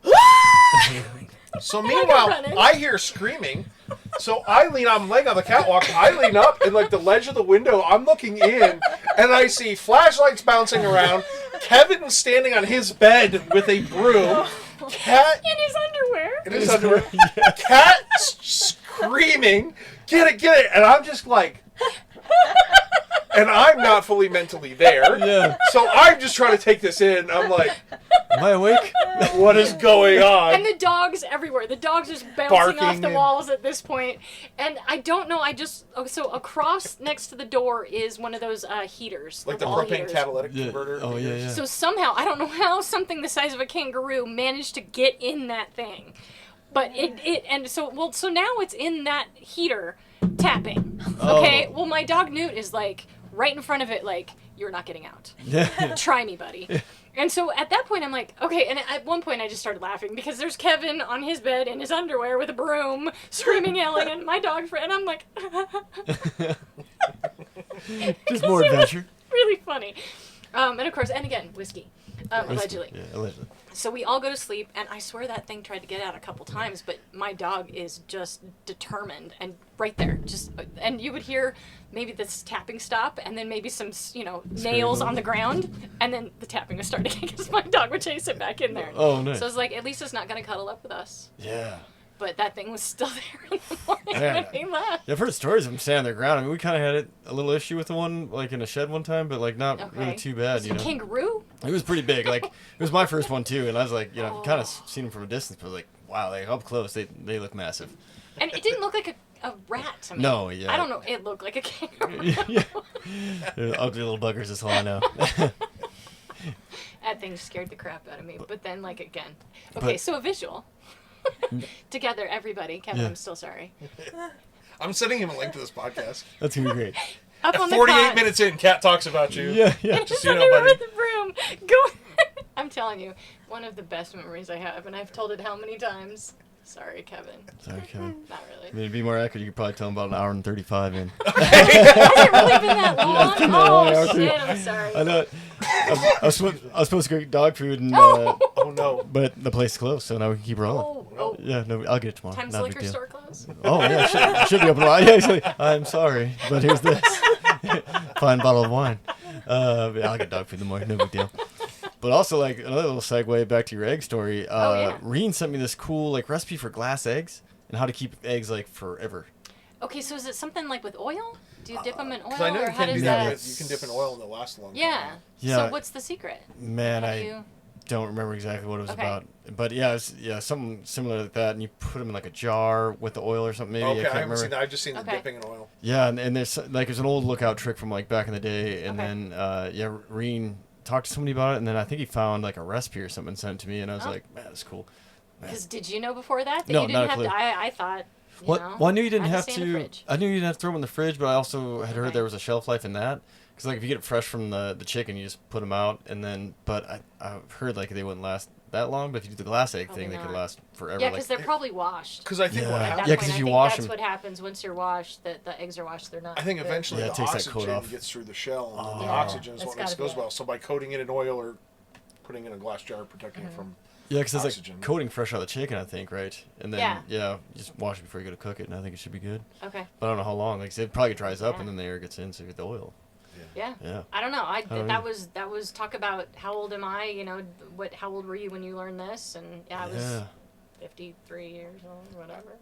B: ah!
C: So
B: I go
C: meanwhile,
B: running.
C: I hear screaming. So I lean, I'm laying on the catwalk. I lean up and like the ledge of the window. I'm looking in, and I see flashlights bouncing around. Kevin standing on his bed with a broom. Cat
B: in his underwear.
C: in his underwear. Cat screaming, "Get it!" And I'm just like. And I'm not fully mentally there.
A: Yeah.
C: So I'm just trying to take this in. I'm like,
A: Am I awake?
C: what is going on?
B: And the dogs everywhere. The dogs just bouncing
C: Barking
B: off the
C: and-
B: walls at this point. And I don't know. So across next to the door is one of those heaters.
C: Like the
B: wall
C: propane
B: heaters.
C: catalytic
A: Yeah.
C: converter.
A: Oh, yeah, yeah.
B: So somehow, I don't know how something the size of a kangaroo managed to get in that thing. But so now it's in that heater tapping. Okay?
A: Oh.
B: Well, my dog Newt is like right in front of it, like, you're not getting out.
A: Yeah.
B: Try me, buddy. And so at that point, I'm like, okay. And at one point, I just started laughing because there's Kevin on his bed in his underwear with a broom, screaming, yelling, and my dog friend. And I'm like,
A: Just more adventure.
B: really funny. And of course, and again, whiskey, allegedly.
A: Yeah, allegedly.
B: So we all go to sleep, and I swear that thing tried to get out a couple times, but my dog is just determined and right there. And you would hear maybe this tapping stop, and then maybe some, nails on the ground, and then the tapping would start again because my dog would chase it back in there.
A: Oh, nice.
B: So it's like, at least it's not going to cuddle up with us.
A: Yeah.
B: But that thing was still there in the morning
A: Yeah.
B: when we left.
A: Yeah, I've heard stories of them standing on their ground. I mean, we kind of had a little issue with the one, like in a shed one time, but like not really
B: Okay.
A: too bad, you know.
B: Kangaroo?
A: It was pretty big. Like it was my first one too, and I was like, kind of
B: Oh.
A: seen them from a distance, but like, wow, like up close, they look massive.
B: And it didn't look like a rat to me.
A: No, yeah.
B: I don't know. It looked like a kangaroo.
A: Yeah. They're ugly little buggers. That's all I know.
B: That thing scared the crap out of me. But then, like, again. Okay,
A: But-
B: so a visual. Together, everybody. Kevin,
A: Yeah.
B: I'm still sorry.
C: I'm sending him a link to this podcast.
A: That's gonna be great.
B: Up
C: At
B: on the
C: 48
B: cot.
C: minutes in, Kat talks about you.
A: Yeah, yeah.
B: Just
C: Just so you know,
B: underwear
C: buddy.
B: with the broom. Go. I'm telling you, one of the best memories I have, and I've told it how many times. Sorry, Kevin.
A: Sorry, Kevin.
B: Not
A: I
B: really.
A: mean, to be more accurate, you could probably tell them about an hour and 35 in.
B: Has it really been that long?
A: been that long,
B: Oh,
A: hour
B: shit, I'm sorry.
A: I know. I was supposed to go get dog food, and
B: Oh.
C: Oh, no.
A: but the place is closed, so now we can keep rolling.
B: Oh.
A: Yeah, no, I'll get it tomorrow.
B: Time's
A: Not
B: the
A: a big
B: liquor
A: deal.
B: store closed?
A: Oh yeah, should be open wide. Yeah, actually, I'm sorry, but here's this fine bottle of wine. Yeah, I'll get dog food in the morning. No big deal. But also, like, another little segue back to your egg story.
B: Yeah.
A: Reen sent me this cool, like, recipe for glass eggs and how to keep eggs, like, forever.
B: Okay, so is it something like with oil? Do you dip them in oil,
C: Because I know
B: or
C: you
B: how
C: can do
B: does
C: that.
B: that?
C: With, you can dip in oil and they'll last a long
B: Yeah.
C: time.
A: Yeah.
B: So what's the secret?
A: Man,
B: How do
A: I
B: you-
A: don't remember exactly what it was
B: Okay.
A: about. But yeah, something similar to that. And you put them in, like, a jar with the oil or something. Maybe, I
C: Okay,
A: can't
C: I haven't
A: remember.
C: seen that. I've just seen the
B: Okay.
C: dipping in oil.
A: Yeah, and there's an old lookout trick from, like, back in the day. And
B: Okay.
A: then, Reen talked to somebody about it. And then I think he found, like, a recipe or something and sent it to me. And I was
B: Oh.
A: like, man, that's cool.
B: Because did you know before that
A: No,
B: you didn't
A: not a
B: have
A: clue.
B: to? I thought. You
A: Well,
B: know,
A: well, I knew you didn't
B: had
A: have
B: stay in the
A: to.
B: fridge.
A: I knew you didn't have to throw them in the fridge, but I also had heard
B: Okay.
A: there was a shelf life in that. Because like if you get it fresh from the chicken, you just put them out, and then. But I've heard like they wouldn't last that long. But if you do the glass egg
B: Probably
A: thing, they could
B: not.
A: last forever.
B: Yeah,
A: like,
B: because they're probably washed.
C: Because I think
A: Yeah.
C: what
B: At
C: happens,
B: that
A: Yeah,
B: point,
A: 'cause
B: I
A: you
B: think
A: wash
B: that's
A: 'em.
B: what happens once you're washed. The eggs are washed. They're not.
C: I think
B: good.
C: eventually
A: Yeah, it
C: the
A: takes that coat
C: oxygen
A: off.
C: gets through the shell, and then
B: Oh.
C: the oxygen is
B: That's
C: what makes it
B: gotta
C: goes
B: be
C: well.
B: it.
C: So by coating it in oil or putting it in a glass jar, protecting it from
A: yeah, because it's
C: oxygen.
A: like coating fresh out of the chicken, I think, right? And then
B: Yeah.
A: you just wash it before you go to cook it, and I think it should be good.
B: Okay.
A: But I don't know how long. Like it probably dries up,
B: Yeah.
A: and then the air gets in, so you get the oil.
B: Yeah.
A: Yeah.
B: I don't know.
A: don't
B: That
A: know.
B: was talk about how old am I? You know, how old were you when you learned this? And yeah, I was
A: Yeah.
B: 53 years old, whatever.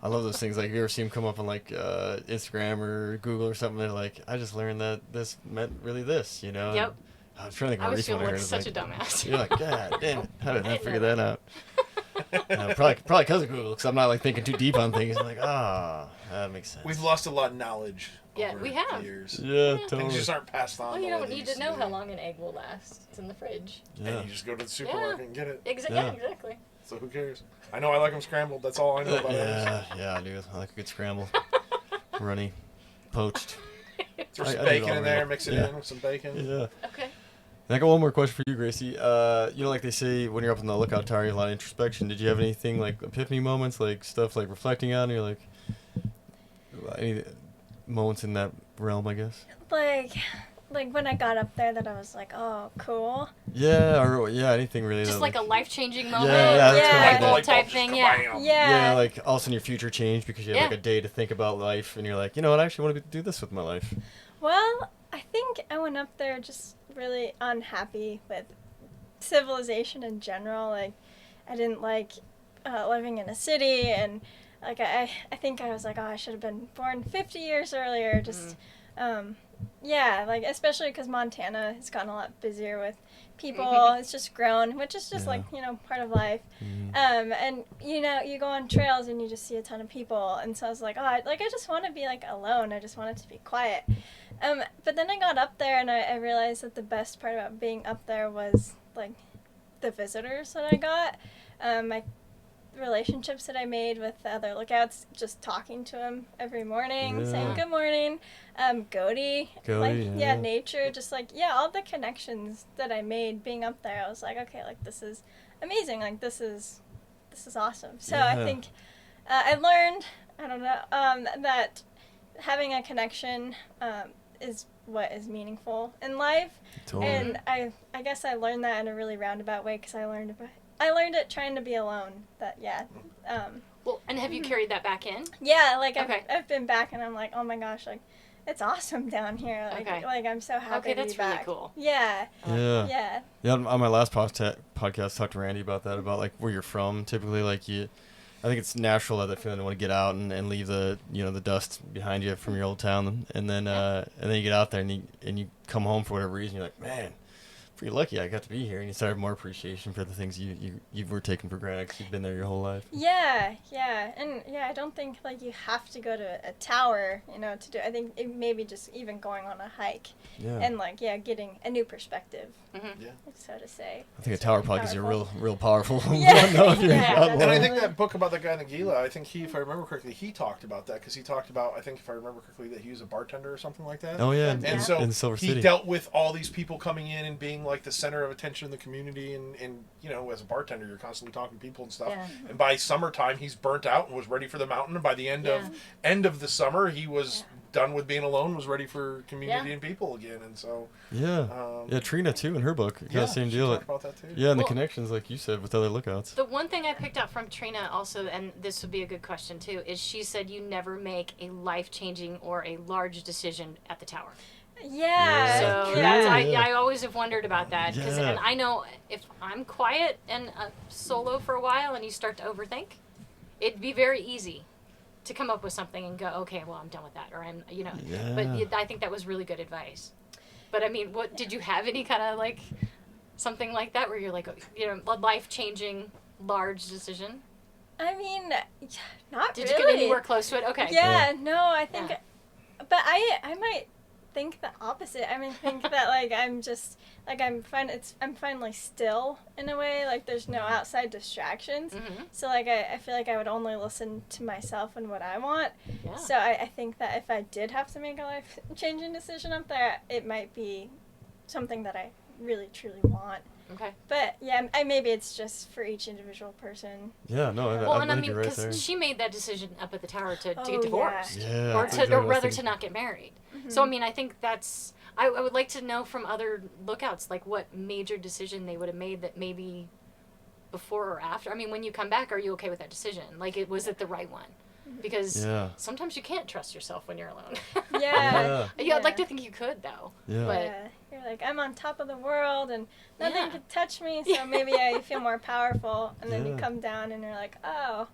A: I love those things. Like, you ever see them come up on, like, Instagram or Google or something? They're like, I just learned that this meant really this, you know?
B: Yep.
A: And I was trying to think
B: I
A: of a
B: was
A: recent
B: feeling
A: one I
B: like
A: heard.
B: such a dumbass.
A: You're like, God damn it. How did I
B: didn't
A: figure
B: know
A: that out? Probably because of Google, because I'm not, like, thinking too deep on things. I'm like, that makes sense.
C: We've lost a lot of knowledge.
B: Yeah,
C: over
B: we have.
C: the years.
A: Yeah,
C: Things
A: totally.
C: just aren't passed on.
B: Well,
C: the
B: you
C: way
B: don't
C: they
B: need to
C: used
B: know
C: be.
B: how long an egg will last. It's in the fridge.
A: Yeah.
C: And you just go to the supermarket and get it.
B: Yeah,
A: Yeah.
B: exactly.
C: So who cares? I know I like them scrambled. That's all I know about eggs.
A: Yeah, I do. I like a good scramble. Runny. Poached.
C: Throw
A: I
C: some
A: do it
C: bacon
A: all
C: in there,
A: real.
C: mix it
A: Yeah.
C: in with some bacon.
A: Yeah.
B: Okay.
A: And I got one more question for you, Gracie. You know, like they say, when you're up in the lookout tower, you have a lot of introspection. Did you have anything like epiphany moments, like stuff like reflecting on, or like any moments in that realm? I guess.
D: Like when I got up there, that I was like, oh, cool.
A: Yeah, or anything really.
B: Just
A: that,
B: like a life-changing moment.
A: yeah, that's
D: Yeah.
A: kind of
C: Light
A: like
C: bulb
B: type
C: just
B: thing, yeah.
C: kabam.
A: yeah, like all of a sudden your future changed because you have
B: Yeah.
A: like a day to think about life, and you're like, you know what, I actually want to do this with my life.
D: Well, I think I went up there just really unhappy with civilization in general. Like, I didn't like living in a city, and like I think I was like, oh, I should have been born 50 years earlier. Just, yeah, like especially because Montana has gotten a lot busier with people. It's just grown, which is just
A: Yeah.
D: like part of life. And you go on trails and you just see a ton of people, and so I was like, oh, I just want to be like alone. I just want it to be quiet. But then I got up there and I realized that the best part about being up there was like the visitors that I got, my relationships that I made with the other lookouts, just talking to them every morning, saying
A: Yeah.
D: good morning, Goaty,
A: yeah.
D: nature, just all the connections that I made being up there. I was like, okay, like this is amazing, like this is awesome. So I
A: Yeah.
D: think I learned, I don't know, that having a connection is what is meaningful in life.
A: Totally.
D: And I guess I learned that in a really roundabout way because I learned it trying to be alone.
B: Well, and have you carried that back in?
D: Yeah, like
B: Okay.
D: I've been back and I'm like, oh my gosh, like it's awesome down here. Like,
B: Okay.
D: like I'm so happy
B: Okay,
D: to
B: that's
D: be
B: really
D: back.
B: cool.
D: Yeah,
A: Yeah.
D: yeah,
A: On my last podcast, talked to Randy about that, about like where you're from. Typically, like I think it's natural that feeling to want to get out and leave the the dust behind you from your old town, and then you get out there and you come home for whatever reason. You're like, man, pretty lucky I got to be here, and you start having more appreciation for the things you were taking for granted because you've been there your whole life.
D: yeah, and I don't think like you have to go to a tower, to do. I think it maybe just even going on a hike
A: Yeah.
D: and getting a new perspective,
C: Yeah.
D: so to say.
A: I think a tower probably gives you a real powerful
D: Yeah.
A: one, though, if you're
D: Yeah.
A: out
C: And I
A: alone.
C: think that book about the guy in the Gila, I think if I remember correctly, he talked about that because he talked about, I think if I remember correctly, that he was a bartender or something like that.
A: Oh yeah,
C: And so
A: in Silver
C: he
A: City.
C: dealt with all these people coming in and being like the center of attention in the community, and as a bartender, you're constantly talking to people and stuff.
B: Yeah.
C: And by summertime, he's burnt out and was ready for the mountain. And by the end of the summer, he was done with being alone, was ready for community
B: Yeah.
C: and people again. And so
A: Yeah, Trina too in her book. Got the same
C: she
A: deal.
C: talked about that too.
A: Yeah, and the
B: Well-
A: connections, like you said, with other lookouts.
B: The one thing I picked up from Trina also, and this would be a good question too, is she said you never make a life-changing or a large decision at the tower.
D: Yeah.
B: So
D: yeah.
B: I always have wondered about that.
A: Yeah.
B: And I know if I'm quiet and solo for a while and you start to overthink, it'd be very easy to come up with something and go, okay, well, I'm done with that. Or I'm,
A: Yeah.
B: but I think that was really good advice. But I mean, what did you have any kind of like something like that where you're like, a life-changing large decision?
D: I mean, not
B: Did
D: really.
B: you get anywhere close to it? Okay.
D: Yeah, no, I think,
B: Yeah.
D: but I might think the opposite. I mean, think that like I'm just like I'm finally still in a way. Like there's no outside distractions.
B: Mm-hmm.
D: So like I feel like I would only listen to myself and what I want.
B: Yeah.
D: So I think that if I did have to make a life changing decision up there, it might be something that I really truly want.
B: Okay.
D: But yeah, maybe it's just for each individual person.
A: Yeah, no,
B: Well,
A: I
B: and I
A: think
B: mean,
A: you're right there.
B: because she made that decision up at the tower to
D: Oh,
B: get divorced,
A: Yeah,
B: or
A: that's
B: to,
A: exactly
B: or
A: what I was
B: rather, to
A: thinking.
B: not get married. So I mean, I think that's. I would like to know from other lookouts, like what major decision they would have made that maybe before or after. I mean, when you come back, are you okay with that decision? Like, was it the right one? Because
A: Yeah.
B: sometimes you can't trust yourself when you're alone.
D: Yeah.
B: Yeah, I'd like to think you could though.
A: Yeah.
B: But
D: Yeah, you're like, I'm on top of the world and nothing
B: Yeah.
D: can touch me, so maybe I feel more powerful. And then you
A: Yeah.
D: come down and you're like, oh,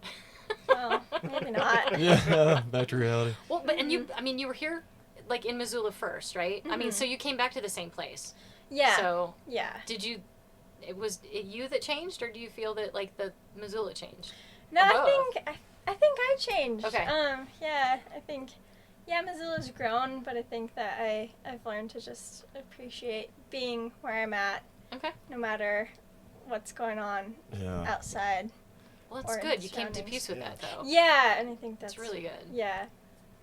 D: well, maybe not.
A: Yeah, back to reality.
B: well, but and you, I mean, you were here, like in Missoula first, right? I mean, so you came back to the same place.
D: Yeah.
B: So
D: Yeah.
B: did you? Was it you that changed, or do you feel that like the Missoula changed?
D: No,
B: Or
D: I
B: both?
D: think I changed.
B: Okay.
D: Yeah, I think Missoula's grown, but I think that I've learned to just appreciate being where I'm at,
B: Okay.
D: no matter what's going on
A: Yeah.
D: outside.
B: Well, that's
D: Or
B: good. You came to
D: surroundings.
B: peace with that, though.
D: Yeah, and I think that's
B: That's really good.
D: Yeah.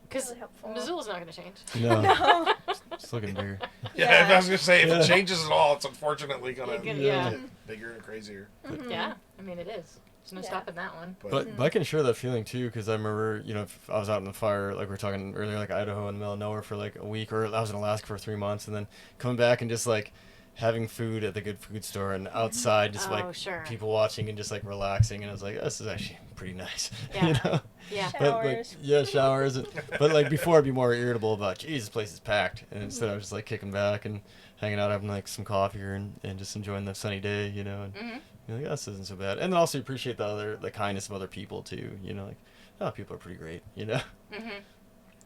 B: Because
D: really helpful.
B: Missoula's not going to change.
A: No.
D: No.
A: It's looking bigger.
C: Yeah, I was gonna say if
A: Yeah.
C: it changes at all, it's unfortunately gonna
B: Yeah.
C: get bigger and crazier.
B: Yeah. I mean, it is. There's no
D: Yeah.
B: stopping that one.
A: But I can share that feeling too, because I remember, if I was out in the fire, like we were talking earlier, like Idaho in the middle of nowhere for like a week, or I was in Alaska for 3 months, and then coming back and just like having food at the good food store and outside, just
B: Oh,
A: like
B: sure.
A: people watching and just like relaxing, and I was like, this is actually pretty nice.
B: Yeah. Yeah.
A: But, like,
D: Showers.
A: yeah, showers. But like before, I'd be more irritable about, geez, this place is packed, and instead I was just like kicking back and hanging out, having like some coffee and just enjoying the sunny day, and you're like, oh, this isn't so bad. And then also appreciate the kindness of other people too, like, oh, people are pretty great,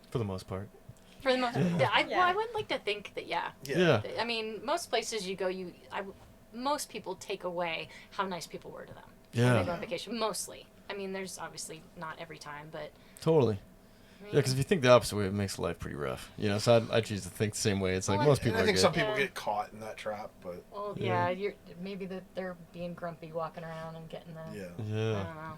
A: for the most part.
B: For the most part.
D: Yeah.
B: Well, I would like to think that,
A: Yeah.
B: I mean, most places you go, most people take away how nice people were to them when
A: Yeah.
B: they go on vacation. Mostly. I mean, there's obviously not every time, but
A: Totally.
B: I mean,
A: Yeah, because if you think the opposite way, it makes life pretty rough. So I choose to think the same way. It's like
B: Well,
A: most
B: and
A: people
C: I
A: are
C: think
A: good.
C: some people
B: Yeah.
C: get caught in that trap, but
B: well,
A: Yeah.
B: you're maybe that they're being grumpy, walking around and getting the.
C: yeah.
B: I
A: Yeah.
B: don't know.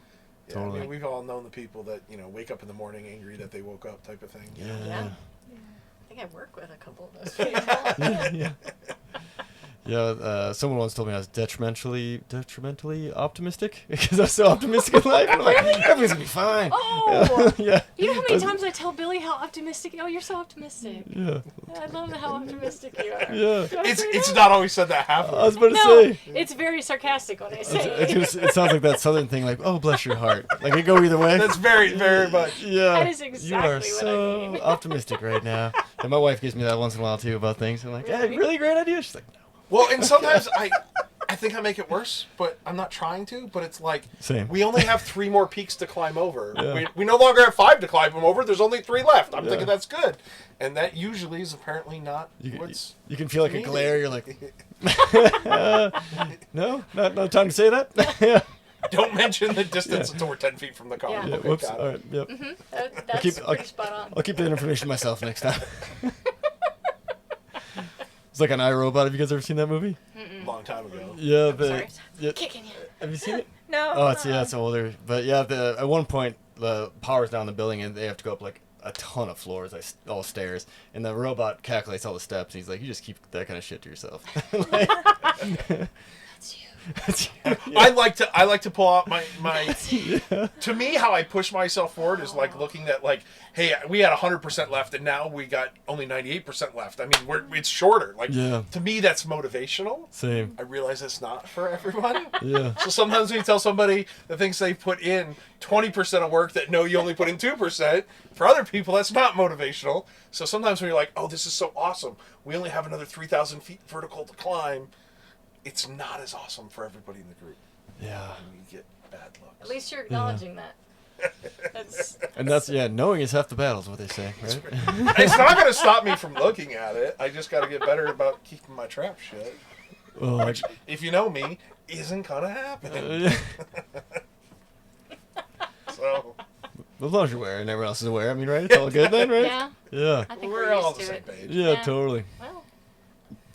C: Yeah,
A: Totally.
C: I mean, we've all known the people that wake up in the morning angry that they woke up, type of thing.
A: Yeah.
B: Yeah. I think I work with a couple of those people.
A: Yeah. Yeah, someone once told me I was detrimentally optimistic because I was so optimistic in life. I'm like, everything's gonna be fine.
B: Oh!
A: Yeah.
B: You know how many times I tell Billy how optimistic? Oh, you're so optimistic.
A: Yeah.
B: I love how optimistic you are.
A: Yeah.
B: Do I
C: It's
B: say
C: it's
B: that?
C: not always said that
A: I
C: halfway.
A: was about to
B: No,
A: say.
B: it's very sarcastic when I say it.
A: It sounds like that southern thing, like, oh, bless your heart. Like, it go either way.
C: That's very, very much.
A: Yeah.
B: That is
A: You
B: exactly
A: are
B: what I
A: so
B: mean.
A: optimistic right now. And my wife gives me that once in a while, too, about things. I'm like, yeah,
B: Really?
A: really great idea. She's like, no.
C: Well, and sometimes I think I make it worse, but I'm not trying to. But it's like
A: Same.
C: we only have 3 more peaks to climb over.
A: Yeah.
C: We no longer have 5 to climb them over. There's only 3 left. I'm
A: Yeah.
C: thinking that's good, and that usually is apparently not
A: You
C: what's.
A: can feel like a
C: needed.
A: glare. You're like, no, not time to say that. Yeah.
C: Don't mention the distance
A: Yeah.
C: until we're 10 feet from the car.
B: Yeah.
A: Yeah,
C: Okay,
A: whoops.
C: got it.
A: All right. Yep.
B: That's
A: keep-
B: pretty spot on.
A: I'll keep that information to myself next time. It's like an iRobot. Have you guys ever seen that movie?
C: Long time ago.
A: Yeah.
B: Sorry.
A: Yeah.
B: Kicking you.
A: Have you seen it?
D: No.
A: Oh, it's older. But yeah, at one point the power's down the building and they have to go up like a ton of floors, like all stairs, and the robot calculates all the steps. And he's like, "You just keep that kind of shit to yourself." Like,
B: That's you.
C: I like to pull out my to me, how I push myself forward is like looking at like, hey, we had 100% left and now we got only 98% left. I mean, it's shorter. Like, to me, that's motivational.
A: Same.
C: I realize it's not for everyone.
A: Yeah.
C: So sometimes when you tell somebody that thinks they put in 20% of work that no, you only put in 2%, for other people, that's not motivational. So sometimes when you're like, oh, this is so awesome, we only have another 3,000 feet vertical to climb, it's not as awesome for everybody in the group.
A: Yeah.
C: And you get bad looks.
B: At least you're acknowledging that.
A: That's knowing is half the battle is what they say, right?
C: It's not going to stop me from looking at it. I just got to get better about keeping my trap shut.
A: Oh,
C: Which, if you know me, isn't going to happen. So,
A: as long as you're aware and everyone else is aware, I mean, right? It's all good then, right?
B: Yeah.
A: Yeah.
B: I think
C: we're all on
B: used
C: the
B: to
C: same
B: it.
C: page.
A: Yeah,
B: Yeah.
A: totally.
B: Well,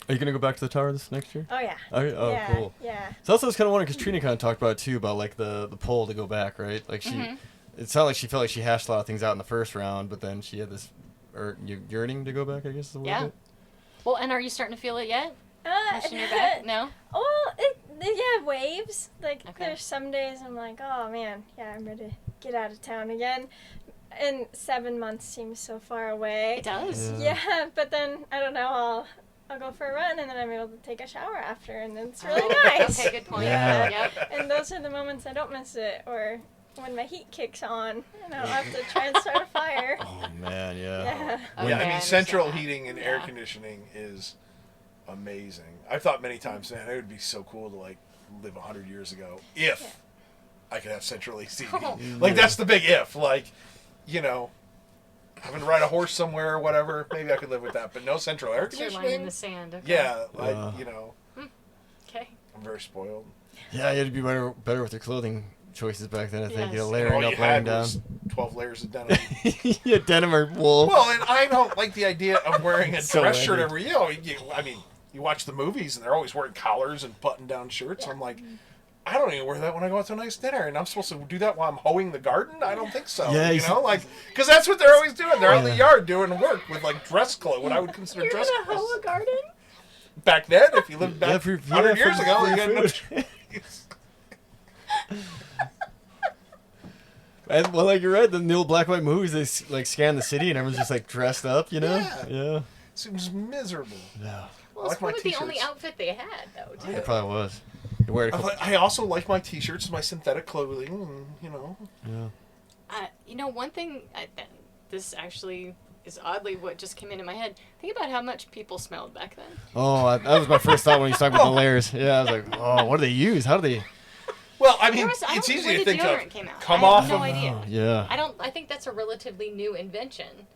A: Are you gonna go back to the tower this next year?
D: Oh, yeah.
A: Oh,
D: yeah,
A: cool.
D: Yeah.
A: So that's what I was kind of wondering, because Trina kind of talked about it too, about like the pull to go back, right? Like it sounded like she felt like she hashed a lot of things out in the first round, but then she had this yearning to go back, I guess is the word.
B: yeah. Well, and are you starting to feel it yet? Pushing your back? No?
D: Well, waves. Like,
B: Okay.
D: there's some days I'm like, oh, man, yeah, I'm ready to get out of town again. And 7 months seems so far away.
B: It does.
D: Yeah, but then, I don't know, I'll go for a run, and then I'm able to take a shower after, and it's really nice.
B: Okay, good point.
A: Yeah.
B: Yep.
D: And those are the moments I don't miss it, or when my heat kicks on, and I'll have to try and start a fire.
A: Oh man, yeah.
D: Yeah.
B: Okay,
C: yeah, I mean,
B: understand
C: central
B: that.
C: heating and air conditioning is amazing. I've thought many times, man, it would be so cool to like live 100 years ago if I could have central AC. Like, that's the big if. Like, you know, having to ride a horse somewhere or whatever, maybe I could live with that. But no central air
B: Your line in
C: conditioning.
B: the sand. Okay.
C: Yeah, you know,
B: Okay.
C: I'm very spoiled.
A: Yeah, you had to be better with your clothing choices back then, I think. You know,
B: Yes.
A: layering
C: All you
A: up, laying
C: had
A: down.
C: was 12 layers of denim.
A: Yeah, denim or wool.
C: Well, and I don't like the idea of wearing a
A: So
C: dress shirt
A: heavy.
C: every. I mean, you watch the movies and they're always wearing collars and button-down shirts. I'm like, I don't even wear that when I go out to a nice dinner, and I'm supposed to do that while I'm hoeing the garden. I don't think so.
A: Yeah,
C: you know, like, because that's what they're always doing. They're out in the
A: Yeah.
C: yard doing work with like dress clothes, what I would consider
B: You're
C: dress
B: gonna hoe
C: clothes.
B: a garden?
C: Back then, if you lived back
A: Yeah, for
C: 100 years ago,
A: for
C: you had no
A: food. And well, like you're right, the old black and white movies, they like scan the city and everyone's just like dressed up, you know?
C: Yeah. Seems miserable.
A: Yeah.
B: Well,
C: I
B: it's
C: like my
B: probably the only
C: t-shirts.
B: outfit they had, though, too.
A: It probably was. You wear a couple,
C: I also like my t-shirts, my synthetic clothing, and, you know.
A: yeah.
B: You know, one thing, this actually is oddly what just came into my head. Think about how much people smelled back then.
A: Oh, that was my first thought when you talked about the layers. Yeah, I was like, oh, what do they use? How do they?
C: Well, I mean,
B: I
C: it's
B: don't know
C: easy
B: when
C: to
B: the
C: think
B: deodorant
C: of.
B: came out.
C: Come
B: I
C: off
B: have no
C: of.
B: idea.
A: Yeah.
B: I think that's a relatively new invention.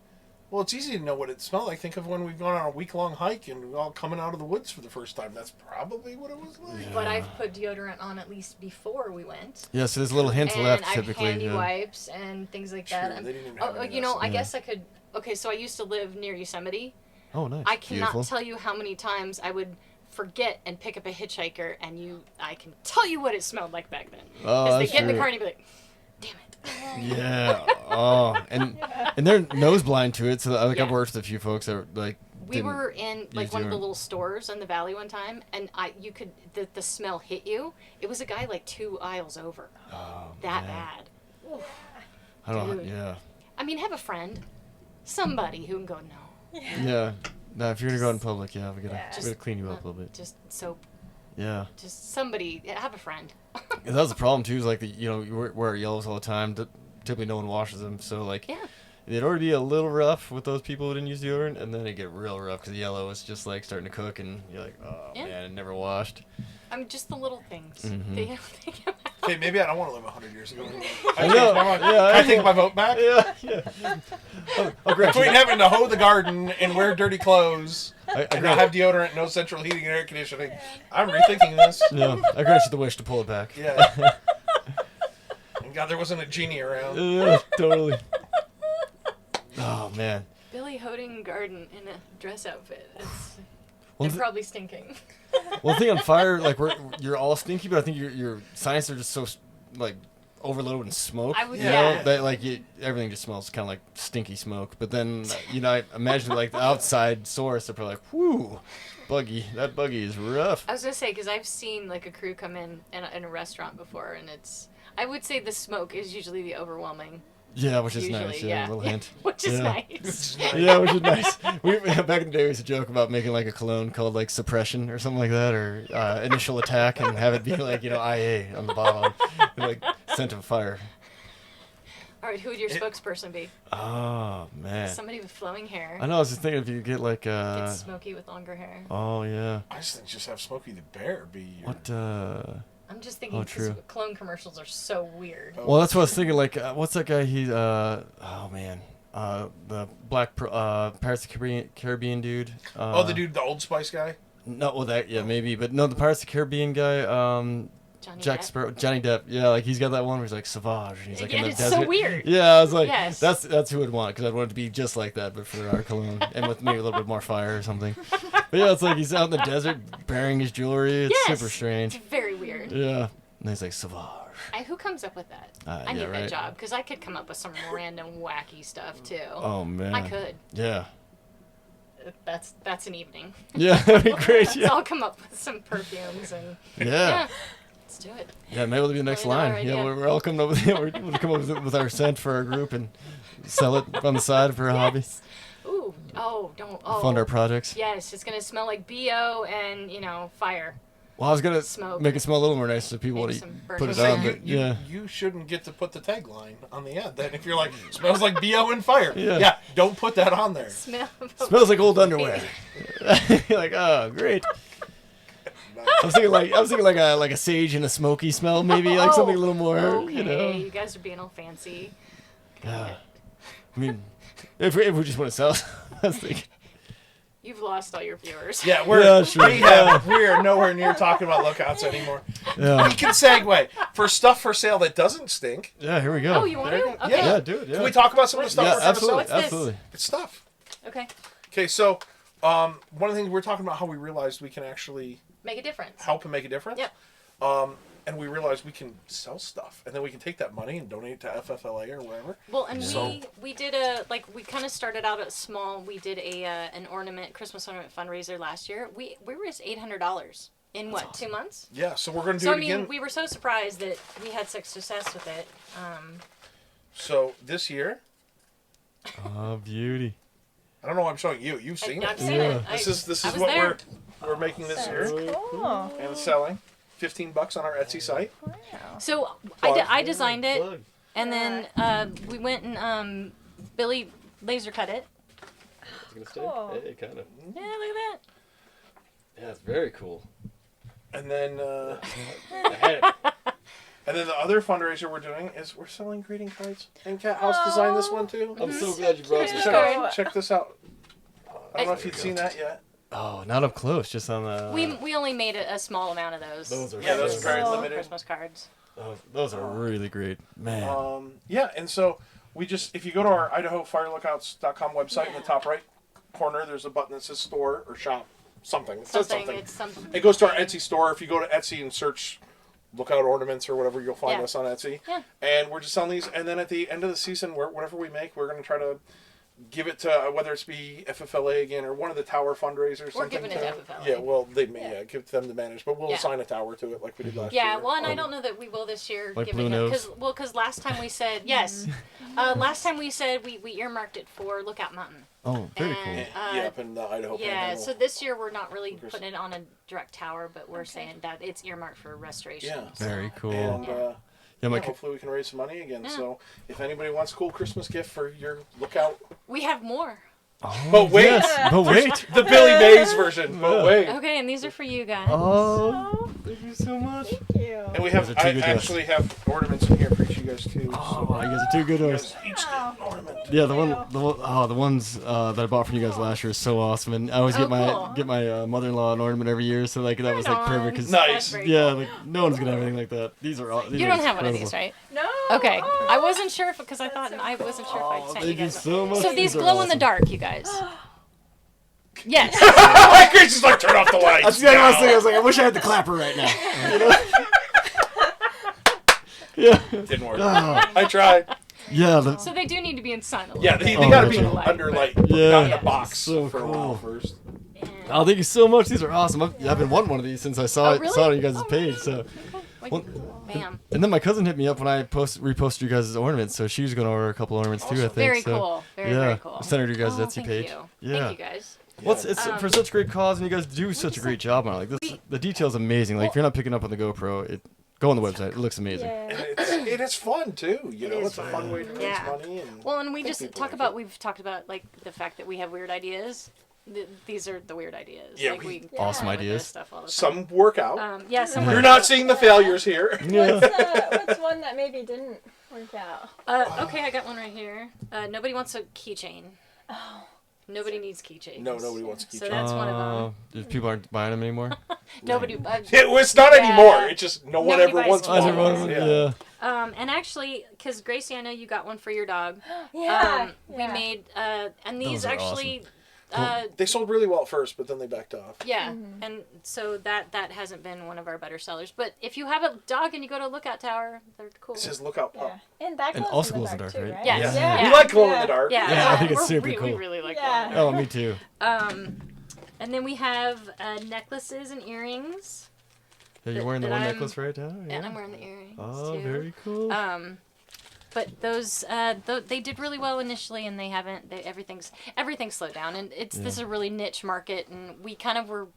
C: Well, it's easy to know what it smelled like. Think of when we've gone on a week-long hike and we're all coming out of the woods for the first time. That's probably what it was like.
B: But I've put deodorant on at least before we went.
A: Yeah, so there's little hints
B: And
A: left
B: I have
A: typically.
B: handy
A: Yeah.
B: wipes and things like
C: True,
B: that.
C: they didn't even have any of
B: You know,
C: that
B: I
A: stuff.
B: guess I could. Okay, so I used to live near Yosemite.
A: Oh, nice.
B: I cannot
A: Beautiful.
B: tell you how many times I would forget and pick up a hitchhiker, and I can tell you what it smelled like back then.
A: Oh,
B: Because they
A: that's
B: get in the
A: true.
B: car and you'd be like, damn it.
A: Yeah. Oh, and they're nose blind to it. So like
B: Yeah.
A: I've worked with a few folks that like.
B: We
A: didn't
B: were in like
A: use
B: one of the
A: deodorant.
B: little stores in the valley one time, and you could the smell hit you. It was a guy like 2 aisles over.
A: Oh,
B: That
A: man.
B: bad.
A: I don't.
B: Dude.
A: Yeah.
B: I mean, have a friend, somebody who can go no.
A: Yeah. No, if you're gonna go out in public, yeah, we
D: Yeah.
A: gotta clean you up a little bit.
B: Just soap.
A: Yeah.
B: Just somebody. Have a friend.
A: And that was the problem too. Is like you wear yellows all the time. Typically, no one washes them. So like,
B: Yeah.
A: it'd already be a little rough with those people who didn't use deodorant, and then it get real rough because the yellow is just like starting to cook, and you're like, oh
B: Yeah.
A: man, it never washed.
B: I mean, just the little things
A: Mhm.
B: that you don't think about.
C: Okay, maybe I don't want to live 100 years ago.
A: I know. Yeah,
C: I take my vote back.
A: Yeah, yeah. I'll grant you
C: Between
A: that.
C: having to hoe the garden and wear dirty clothes
A: I
C: and not
A: grant,
C: have deodorant, no central heating and air conditioning, I'm rethinking this.
A: yeah, I grant you the wish to pull it back.
C: Yeah. And God, there wasn't a genie around.
A: Yeah, totally. Oh man.
B: Billy holding garden in a dress outfit. It's
A: Well,
B: and probably stinking.
A: Well, the thing on fire, like you're all stinky, but I think your sinuses are just so like overloaded in smoke.
B: I would-
A: you
B: yeah.
A: know, that like everything just smells kind of like stinky smoke. But then I imagine like the outside source, they're probably like, whew, buggy. That buggy is rough.
B: I was gonna say because I've seen like a crew come in a restaurant before, and I would say the smoke is usually the overwhelming.
A: Yeah, which is
B: Usually,
A: nice.
B: yeah.
A: A little hint.
B: Which is
A: Yeah.
B: nice.
A: Yeah, which is nice. Back in the day, we used to joke about making like a cologne called like Suppression or something like that, or Initial Attack, and have it be like IA on the bottom, like scent of fire.
B: All right, who would your spokesperson be?
A: Oh man,
B: Somebody with flowing hair.
A: I know. I was just thinking if you could get like
B: Get Smokey with longer hair.
A: oh yeah,
C: I just think just have Smokey the Bear be your...
A: what
B: I'm just thinking
A: Oh,
B: because
A: true.
B: clone commercials are so weird.
A: Well, that's what I was thinking. Like, what's that guy? He's oh man, the Black Pirates of the Caribbean dude.
C: the dude, the Old Spice guy?
A: No, well that maybe, but no, the Pirates of the Caribbean guy.
B: Johnny
A: Jack
B: Depp.
A: Sparrow, Johnny Depp. Yeah, like he's got that one where he's like Savage, and he's like in
B: Yeah,
A: the
B: it's
A: desert.
B: so weird.
A: Yeah, I was like,
B: Yes.
A: that's who I'd want because I'd want it to be just like that, but for our cologne and with maybe a little bit more fire or something. But yeah, it's like he's out in the desert bearing his jewelry. It's
B: Yes.
A: super strange.
B: It's very weird.
A: Yeah, and he's like Savage.
B: Who comes up with that? I
A: yeah,
B: need
A: right.
B: that job because I could come up with some random wacky stuff too.
A: Oh man,
B: I could.
A: Yeah,
B: That's an evening.
A: yeah, that'd be great. Yeah,
B: I'll come up with some perfumes and
A: yeah.
B: let's do it.
A: Yeah, maybe it'll be the next
B: Probably not
A: line.
B: our
A: Yeah,
B: idea.
A: we're all coming up with we'll come up with our scent for our group and sell it on the side for a hobby.
B: Yes. Ooh, don't.
A: Fund our projects.
B: Yes, it's gonna smell like BO and fire.
A: Well, I was gonna
B: Smoke.
A: make it smell a little more nice so people
B: Maybe
A: would
B: some
A: put
B: burnt
A: it
B: hair.
A: on. But yeah,
C: You shouldn't get to put the tagline on the end. Then if you're like, smells like BO and fire.
A: Yeah.
C: Don't put that on there.
A: smells like old underwear. You're like, oh, great. I was thinking like a sage and a smoky smell, maybe like something a little more,
B: Okay,
A: you know.
B: you guys are being all fancy.
A: Yeah. I mean, if we just want to sell, I was thinking.
B: You've lost all your viewers.
C: Yeah,
A: sure.
C: we are nowhere near talking about lookouts anymore.
A: Yeah.
C: We can segue for stuff for sale that doesn't stink.
A: Yeah. Here we go.
B: Oh, you want to? Okay.
A: Yeah, do it. Yeah.
C: Can we talk about some of the stuff
A: Yeah,
C: we're going to
A: absolutely,
C: sell?
B: What's this?
A: absolutely.
C: It's stuff.
B: Okay.
C: Okay, so one of the things we're talking about how we realized we can actually
B: Make a difference.
C: help and make a difference.
B: Yep.
C: And we realized we can sell stuff, and then we can take that money and donate it to FFLA or wherever.
B: Well, and
C: So-
B: we did we kind of started out at small. We did an Christmas ornament fundraiser last year. We raised $800 in what 2 months?
C: Yeah, so we're going to do
B: So
C: it
B: I mean,
C: again.
B: we were so surprised that we had such success with it.
C: So this year,
A: Oh, beauty.
C: I don't know why I'm showing you. You've seen
B: I've
C: it.
B: seen it.
C: This is
B: I was
C: what
B: there.
C: we're making this year
D: Cool.
C: and selling. $15 on our Etsy site.
B: So I designed it, and then we went and Billy laser cut it.
D: Cool.
A: Hey, kind of.
B: Yeah, look at that.
A: Yeah, it's very cool.
C: And then
A: I had it.
C: and then the other fundraiser we're doing is we're selling greeting cards. And Cat House designed this one too.
A: I'm so glad you brought
B: Christmas
A: this
B: card.
A: up.
C: Check this out. I don't know if you've seen that yet.
A: Oh, not up close, just on the.
B: We only made a small amount of those.
A: Those are
C: Yeah, those are very
D: Cool.
C: limited.
B: Christmas cards.
A: those are really great, man.
C: Yeah, and so we just, if you go to our IdahoFireLookouts.com website in the top right corner, there's a button that says store or shop, something. It says something.
B: It's something.
C: It goes to our Etsy store. If you go to Etsy and search Lookout Ornaments or whatever, you'll find
B: Yeah.
C: us on Etsy.
B: Yeah.
C: And we're just selling these. And then at the end of the season, whatever we make, we're going to try to give it to, whether it's be FFLA again or one of the tower fundraisers.
B: We're giving it to FFLA.
C: Yeah, well, they may give it to them to manage, but we'll
B: Yeah.
C: assign a tower to it like we did last year.
B: Yeah, well, and I don't know that we will this year.
A: Like
B: given
A: Blue
B: it,
A: Nose?
B: because last time we said yes. Last time we said we earmarked it for Lookout Mountain.
A: Oh, very
B: And,
A: cool.
C: Yeah, up in the Idaho
B: Yeah,
C: Panhandle.
B: so this year we're not really
C: Chris.
B: putting it on a direct tower, but we're saying that it's earmarked for restoration.
C: Yeah.
B: so-
A: Very cool.
C: And
A: yeah, my
C: hopefully we can raise some money again.
B: Yeah.
C: So if anybody wants a cool Christmas gift for your Lookout,
B: We have more.
C: but wait,
A: yes, but wait.
C: the Billy Mays version. But wait,
B: Okay, and these are for you guys.
A: Oh, thank you so much.
D: Thank you.
C: and we have.
A: Those are too
C: I
A: good to us.
C: actually have ornaments in here for each of you guys too.
A: Oh,
C: So
A: you guys are too good to
C: you
A: us.
C: guys each get an ornament.
A: Yeah, the ones that I bought from you guys last year are so awesome, and I always
B: Oh, cool.
A: get my mother-in-law an ornament every year, so like that was like
B: Right
A: perfect.
B: on.
A: 'Cause,
C: Nice.
B: That's very
A: yeah,
B: cool.
A: like no one's gonna have anything like that. These are all.
B: You don't have one of these, right?
D: No.
B: Okay,
D: Oh.
B: I wasn't sure because I thought
D: That's so
B: I wasn't sure if
A: Oh,
B: I sent you
A: thank you
B: guys.
A: so much.
B: So these
A: are
B: glow in the
A: awesome.
B: dark, you guys. Yes.
C: Like Grace is like, turn off the lights.
A: That's the other
C: now."
A: thing. I was like, I wish I had the clapper right now. You know? Yeah.
C: Didn't work.
A: Oh.
C: I tried.
A: Yeah.
B: So they do need to be in sun a little
C: Yeah,
B: bit.
C: they
A: Oh,
C: got to be
A: gotcha.
C: under like
A: Yeah.
C: not in a box
A: So
C: for a
A: cool.
C: while first.
A: Oh, thank you so much. These are awesome. I've been wanting one of these since I saw
B: Oh,
A: it
B: really?
A: saw it on you guys'
B: Oh,
A: page.
B: really?
A: So,
B: Okay. Like,
A: Well,
B: bam.
A: and then my cousin hit me up when I reposted you guys' ornaments. So she was gonna order a couple ornaments too. I
C: Awesome.
A: think.
B: Very
A: so,
B: cool. Very,
A: yeah.
B: very cool.
A: I sent her to your guys'
B: Oh,
A: Etsy
B: thank
A: page.
B: You.
A: Yeah.
B: Thank you guys.
A: Well, it's for such a great cause, and you guys do such a great job on it. Like the detail's amazing. Like if you're not picking up on the GoPro, go on the website. It looks amazing.
C: And
D: Yeah.
C: it's fun too. You know,
B: is
C: it's a fun way to raise
B: Yeah.
C: money. And
B: Well, and we
C: I think
B: just
C: people
B: talk
C: like
B: about,
C: it.
B: we've talked about like the fact that we have weird ideas. These are the weird ideas.
C: Yeah,
B: like, we
A: Awesome
B: come up with
A: ideas.
B: this Stuff all the time.
C: Some work out.
B: Yeah, some
C: You're
B: work
C: not
B: out.
C: seeing the failures here.
A: Yeah.
D: What's one that maybe didn't work out?
B: Okay, I got one right here. Nobody wants a keychain.
D: Oh.
B: Nobody needs keychains.
C: No, nobody wants a
B: So
C: keychain.
B: that's one of them.
A: If people aren't buying them anymore.
B: Nobody.
C: It's not
B: Yeah.
C: anymore. It's just no one
B: Nobody
C: ever
B: buys
C: wants
B: one.
C: one.
A: Yeah.
B: And actually, because Gracie, I know you got one for your dog.
D: Yeah.
B: We made, and these
A: Those are
B: actually,
C: They sold really well at first, but then they backed off.
B: yeah, and so that hasn't been one of our better sellers. But if you have a dog and you go to Lookout Tower, they're cool.
C: It says "Look out, pup."
D: Yeah. And that
A: And
D: glows
A: also
D: in the
A: glows in
D: dark
A: the dark,
D: too,
A: right?
D: right?
B: Yes.
C: Yeah.
B: Yeah.
C: We like glow in
D: Yeah.
C: the dark.
B: Yeah,
A: I think it's
B: we're
A: super
B: we
A: cool.
B: really like
D: Yeah.
B: that.
A: Oh, me too.
B: And then we have necklaces and earrings.
A: Yeah, you're wearing the
B: that
A: one
B: I'm-
A: necklace right now. Yeah.
B: And I'm wearing the earrings
A: Oh,
B: too.
A: very cool.
B: But those they did really well initially, and everything's slowed down, and this is a really niche market, and we kind of were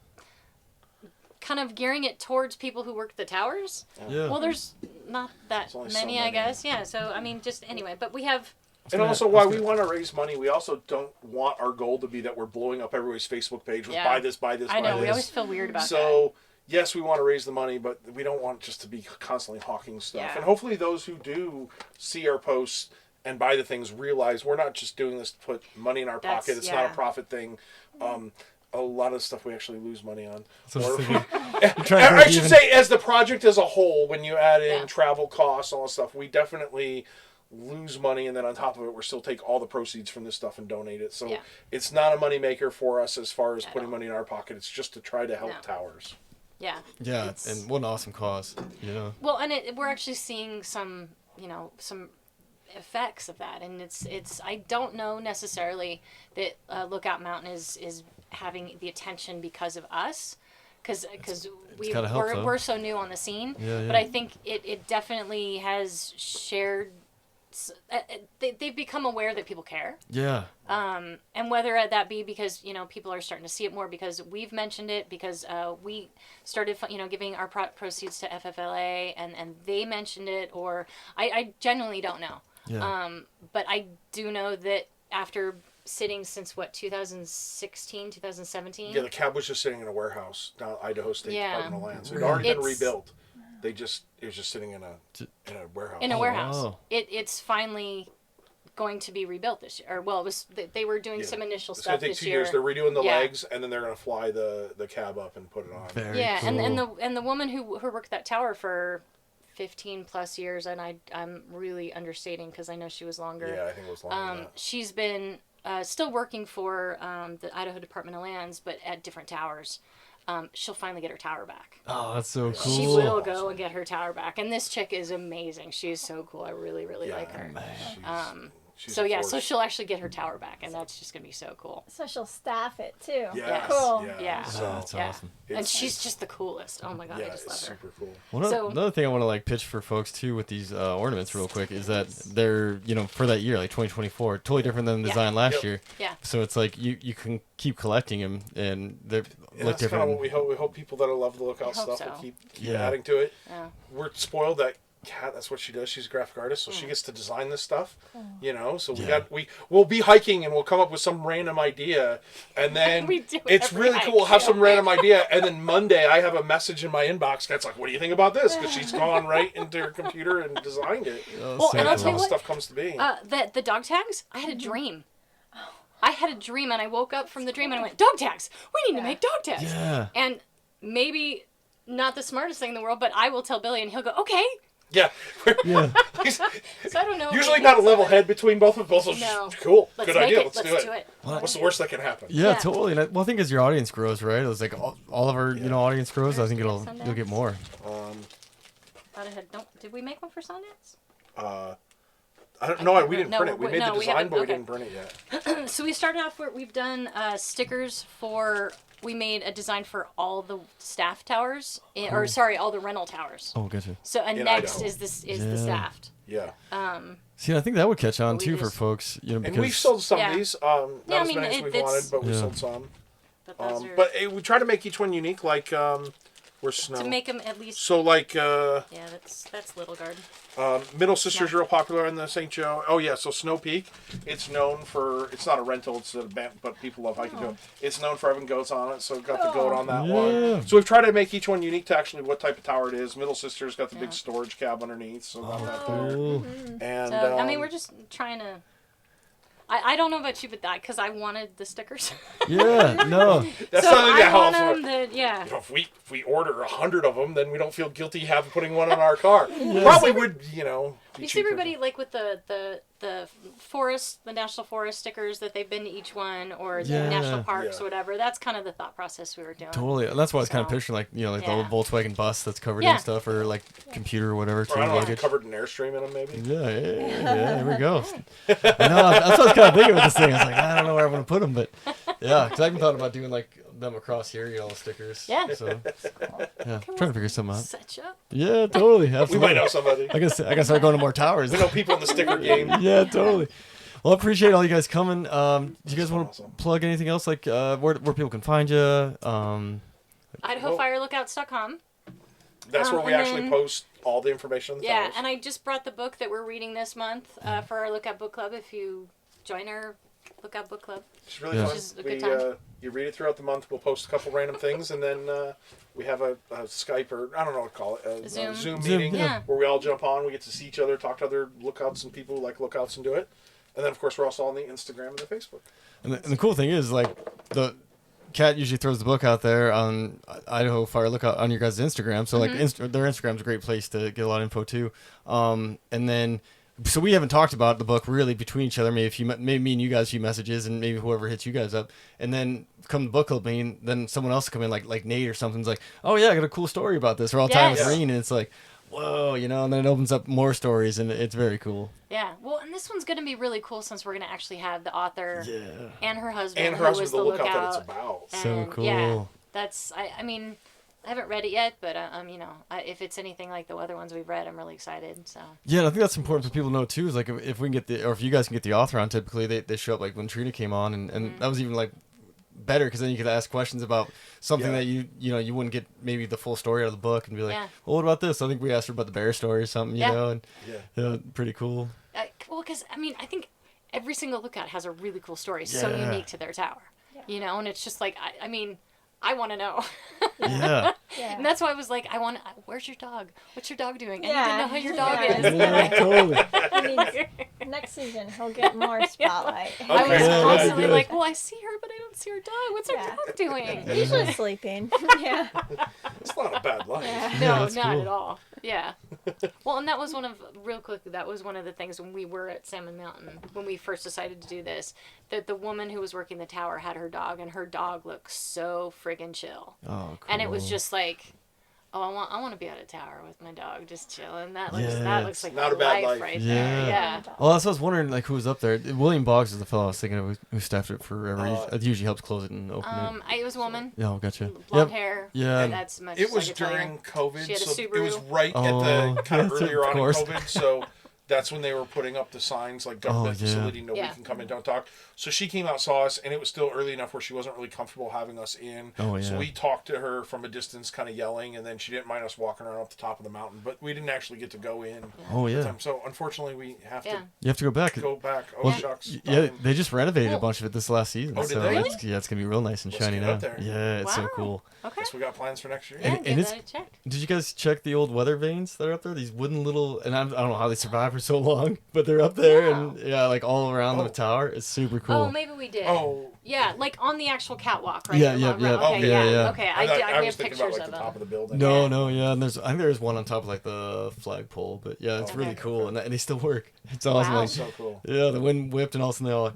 B: gearing it towards people who work the towers.
A: Yeah.
B: Well, there's not that
C: There's only so
B: many, I
C: many.
B: guess. Yeah. So I mean, just anyway, but we have.
C: And also, while we want to raise money, we also don't want our goal to be that we're blowing up everybody's Facebook page with
B: Yeah.
C: buy this, buy this,
B: I know
C: buy
B: we
C: this.
B: always feel weird about that.
C: So, yes, we want to raise the money, but we don't want just to be constantly hawking stuff.
B: Yeah.
C: And hopefully those who do see our posts and buy the things realize we're not just doing this to put money in our
B: That's-
C: pocket. It's not
B: yeah.
C: a profit thing. A lot of stuff we actually lose money on.
A: So I was
C: Or-
A: thinking, you're trying to
C: I
A: break
C: should
A: even.
C: say, as the project as a whole, when you add in
B: Yeah.
C: travel costs, all that stuff, we definitely lose money, and then on top of it, we're still take all the proceeds from this stuff and donate it. So
B: Yeah.
C: it's not a money maker for us as far as
B: At
C: putting
B: all.
C: money in our pocket. It's just to try to help
B: No.
C: towers.
B: Yeah.
A: Yeah,
B: It's-
A: and what an awesome cause. You know.
B: Well, and we're actually seeing some effects of that, and it's I don't know necessarily that Lookout Mountain is having the attention because of us, because
A: gotta help, though.
B: we're so new on the scene.
A: Yeah,
B: But
A: yeah.
B: I think it definitely has shared. They've become aware that people care.
A: Yeah.
B: And whether that be because people are starting to see it more because we've mentioned it, because we started giving our proceeds to FFLA and they mentioned it, or I genuinely don't know.
A: Yeah.
B: But I do know that after sitting since 2016, 2017.
C: Yeah, the cab was just sitting in a warehouse down at Idaho State
B: Yeah.
C: Department of Lands. It had already been
B: It's-
C: rebuilt. It was just sitting in a warehouse.
B: In a warehouse.
A: wow.
B: It's finally going to be rebuilt this year. Or well, it was they were doing
C: Yeah.
B: some initial
C: It's
B: stuff
C: gonna take
B: this
C: 2
B: year.
C: years. They're redoing the
B: Yeah.
C: legs, and then they're gonna fly the cab up and put it on.
A: Very
B: Yeah,
A: cool.
B: and the woman who worked that tower for 15 plus years, and I'm really understating because I know she was longer.
C: Yeah, I think it was longer than that.
B: She's been still working for the Idaho Department of Lands, but at different towers. She'll finally get her tower back.
A: Oh, that's so cool.
B: She will go and get her tower back. And this chick is amazing. She's so cool. I really, really
C: Yeah,
B: like her.
C: She's
B: So
C: a
B: yeah,
C: force.
B: so she'll actually get her tower back, and that's just gonna be so cool.
D: So she'll staff it too.
C: Yes,
D: Cool.
B: Yeah.
A: Oh,
C: So,
A: that's
B: Yeah.
A: awesome.
B: And
C: It's-
B: she's just the coolest. Oh my god,
C: yeah,
B: I just
C: it's
B: love her.
C: super cool.
A: Well,
B: So-
A: another thing I want to pitch for folks too with these ornaments real quick is that they're for that year, like 2024, totally different than the
B: Yeah.
A: design last
C: Yep.
A: year.
B: Yeah.
A: So it's like you can keep collecting them and they
C: Yeah,
A: look
C: that's kind of
A: different.
C: what we hope. We hope people that love the Lookout
B: I hope
C: stuff will
B: so.
C: keep
A: Yeah.
C: adding to it.
B: Yeah.
C: We're spoiled that Kat, that's what she does. She's a graphic artist, so
B: Mm.
C: she gets to design this stuff. So
A: Yeah.
C: we'll be hiking and we'll come up with some random idea, and then
B: We do
C: it's
B: every
C: really
B: hike,
C: cool. We'll have
B: too.
C: some random idea, and then Monday I have a message in my inbox. Kat's like, "What do you think about this?" Because she's gone right into her computer and designed it.
A: Oh,
B: Well,
A: so
B: and I'll
C: That's
B: tell
C: how
B: you
C: the
B: what,
C: stuff comes to be.
B: the dog tags, I had a dream. I had a dream, and I woke up from the dream, and I went, dog tags! We need to make dog tags!
A: Yeah.
B: And maybe not the smartest thing in the world, but I will tell Billy, and he'll go, okay.
C: Yeah.
A: Yeah.
B: So I don't know.
C: Usually
B: maybe
C: not a
B: it's
C: level head between both of us.
B: No.
C: Cool.
B: Let's
C: Good
B: make
C: idea.
B: it.
C: Let's do it. What's the worst that can happen?
A: Yeah,
B: Yeah.
A: totally. And well, I think as your audience grows, right? It was like all of our audience grows. I think you'll get more.
B: thought I had. Did we make one for Sundance?
C: I don't know. We didn't
B: No,
C: print it. We made the
B: we
C: design,
B: haven't.
C: but we
B: Okay.
C: didn't print it yet.
B: So we started off where we've done stickers for. We made a design for all the staff towers, or sorry, all the rental towers.
A: Oh, gotcha.
B: So and
C: In
B: next
C: Idaho.
B: is the staffed.
C: Yeah.
A: See, I think that would catch on
B: We
A: too for
B: just-
A: folks, you know, because
C: And we've sold some
B: Yeah.
C: of these.
B: Yeah,
C: Not
B: I
C: as
B: mean,
C: many as we've
B: it's-
C: wanted, but we
A: Yeah.
C: sold some.
B: But those are
C: But we try to make each one unique, like where's Snow?
B: to make them at least.
C: So like
B: Yeah, that's Little Guard.
C: Middle Sister's
B: Snow.
C: real popular in the St. Joe. Oh yeah, so Snow Peak, it's known for. It's not a rental, it's a band, but people love hiking to it. It's known for having goats on it, so got the goat on that
A: Yeah.
C: one. So we've tried to make each one unique to actually what type of tower it is. Middle Sister's got the big storage cab underneath, so got that there.
A: cool.
C: And
B: So I mean, we're just trying to. I don't know about you, but that because I wanted the stickers.
A: Yeah, no.
C: that's
B: so
C: not really
B: I
C: how
B: want
C: often.
B: them. Yeah.
C: You know, if we order 100 of them, then we don't feel guilty putting one in our car. Probably would, be
B: You see
C: cheaper.
B: everybody like with the forest, the national forest stickers that they've been to each one, or the
A: Yeah.
B: national parks
C: Yeah.
B: or whatever. That's kind of the thought process we were doing.
A: Totally. And that's why I was kind of
B: So,
A: picturing, like, you know, like
B: yeah.
A: the old Volkswagen bus that's covered
B: Yeah.
A: in stuff, or like computer or whatever, too.
C: Or I don't know,
A: luggage.
C: covered in Airstream in them, maybe.
A: Yeah, there we go. I know, that's what I was kind of thinking with this thing. I was like, I don't know where I'm going to put them, but yeah, because I even thought about doing like them across here, you know, the stickers.
B: Yeah.
A: So, yeah,
B: Can
A: trying
B: we
A: to figure something out.
B: Set you up.
A: Yeah, totally.
C: We
A: Absolutely.
C: might know somebody.
A: I guess start going to more towers.
C: We know people in the sticker game.
A: Yeah, totally. Well, I appreciate all you guys coming. Do you guys want to
C: Awesome.
A: plug anything else, like where people can find you?
B: IdahoFireLookouts.com.
C: That's where we
B: and
C: actually
B: then-
C: post all the information on the
B: Yeah,
C: towers.
B: and I just brought the book that we're reading this month for our Lookout Book Club. If you join our Lookout Book Club,
C: It's really
A: Yeah.
C: fun.
B: Which is a good time.
C: You read it throughout the month. We'll post a couple random things, and then we have a Skype or I don't know what to call it, a
B: Zoom.
C: Zoom
A: Zoom,
C: meeting
B: yeah.
C: where we all jump on. We get to see each other, talk to other lookouts and people who like lookouts and do it. And then of course we're also on the Instagram and the Facebook.
A: And the cool thing is, like, the Kat usually throws the book out there on Idaho Fire Lookout on your guys' Instagram. So, like, their Instagram's a great place to get a lot of info, too. And then, so we haven't talked about the book really between each other. Maybe me and you guys a few messages, and maybe whoever hits you guys up. And then come the book club meeting, then someone else will come in, like Nate or something's like, oh, yeah, I got a cool story about this. Or I'll tie with
B: Yes.
A: Green, and it's like, whoa, you know, and then it opens up more stories, and it's very cool.
B: yeah. Well, and this one's going to be really cool since we're going to actually have the author
A: Yeah.
B: and her husband,
C: And her
B: who
C: husband's
B: was
C: the
B: the
C: lookout that
B: lookout.
C: it's about.
A: So
B: And,
A: cool.
B: Yeah, that's. I mean, I haven't read it yet, but you know, if it's anything like the other ones we've read, I'm really excited. So.
A: Yeah, and I think that's important for people to know too. Is like if we can get or if you guys can get the author on, typically they show up like when Trina came on, and that was even like better because then you could ask questions about something
C: Yeah.
A: that you wouldn't get maybe the full story out of the book and be like,
B: Yeah.
A: well, what about this? I think we asked her about the bear story or something, you
B: Yeah.
A: know, and
C: Yeah.
A: pretty cool.
B: Well, because I mean, I think every single lookout has a really cool story, so
A: Yeah.
B: unique to their tower. You know, and it's just like I mean, I want to know.
A: Yeah,
D: Yeah.
B: And that's why I was like, where's your dog? What's your dog doing? I need to
D: Yeah.
B: know how your dog
D: Yeah.
B: is.
A: yeah, totally.
D: Next season, he'll get more spotlight.
B: I was
C: Okay.
A: Yeah,
B: constantly
A: good.
B: like, well, I see her, but I don't see her dog. What's her
D: Yeah.
B: dog doing?
D: Usually sleeping. Yeah.
C: It's not a bad life.
D: Yeah.
B: No,
A: that's
B: not
A: cool.
B: at all. Yeah. Well, and that was real quick, that was one of the things when we were at Salmon Mountain, when we first decided to do this, that the woman who was working the tower had her dog, and her dog looked so friggin' chill.
A: Oh, cool.
B: And it was just like, oh, I want to be at a tower with my dog, just chilling. That looks
A: Yeah.
B: that looks like
C: Not a bad
B: life
C: life.
B: right
A: Yeah.
B: there. Yeah.
A: Well, that's what I was wondering, like, who was up there. William Boggs is the fellow I was thinking of who staffed it forever. He usually helps close it and open
B: It was a woman,
A: it. Oh, gotcha.
B: blonde
A: Yep.
B: hair.
A: Yeah.
B: And that's much
C: It
B: as
C: was
B: I could tell you.
C: during COVID,
B: She had a
C: so it
B: Subaru.
C: was right
A: Oh,
C: at the kind of
A: yes,
C: earlier
A: of
C: on in
A: course.
C: COVID. So that's when they were putting up the signs like government
A: Oh, yeah.
C: facility, nobody
B: Yeah.
C: can come in, don't talk. So she came out, saw us, and it was still early enough where she wasn't really comfortable having us in.
A: Oh,
C: So
A: yeah.
C: we talked to her from a distance, kind of yelling, and then she didn't mind us walking around up the top of the mountain, but we didn't actually get to go in.
A: Oh, yeah.
C: So unfortunately, we have
B: Yeah.
A: You have to go back.
C: to go back. Oh,
A: Well,
C: shucks.
A: Yeah, they just renovated a
B: Well-
A: bunch of it this last season.
C: Oh, did
A: so
C: they?
A: it's, yeah, it's gonna be real nice and
C: Let's
A: shiny
C: get
A: now.
C: up there.
A: Yeah, it's so
B: Wow.
A: cool.
B: Okay.
C: Guess we got plans for next year.
B: Yeah,
A: And
B: get
A: it's-
B: that checked.
A: Did you guys check the old weather vanes that are up there? These wooden little, and I don't know how they survive for so long, but they're up there and yeah, like all around the
C: Oh.
A: tower. It's super cool.
B: Oh, maybe we did.
C: Oh,
B: Yeah, like on the actual catwalk, right?
A: Yeah,
B: The
A: yeah,
B: long
A: yeah.
B: road.
C: Oh,
B: Okay,
A: yeah,
B: yeah.
A: yeah.
B: Okay,
C: I
B: we
C: was
B: have
C: thinking
B: pictures
C: about like
B: of
C: the top of
B: them.
C: the building.
A: No,
B: Yeah.
A: no, yeah, and I think there's one on top of like the flagpole, but yeah, it's
C: Oh,
A: really
B: okay.
A: cool, and they still work. It's awesome.
B: Wow.
A: Like,
C: So cool.
A: yeah, the wind whipped, and all of a sudden they all,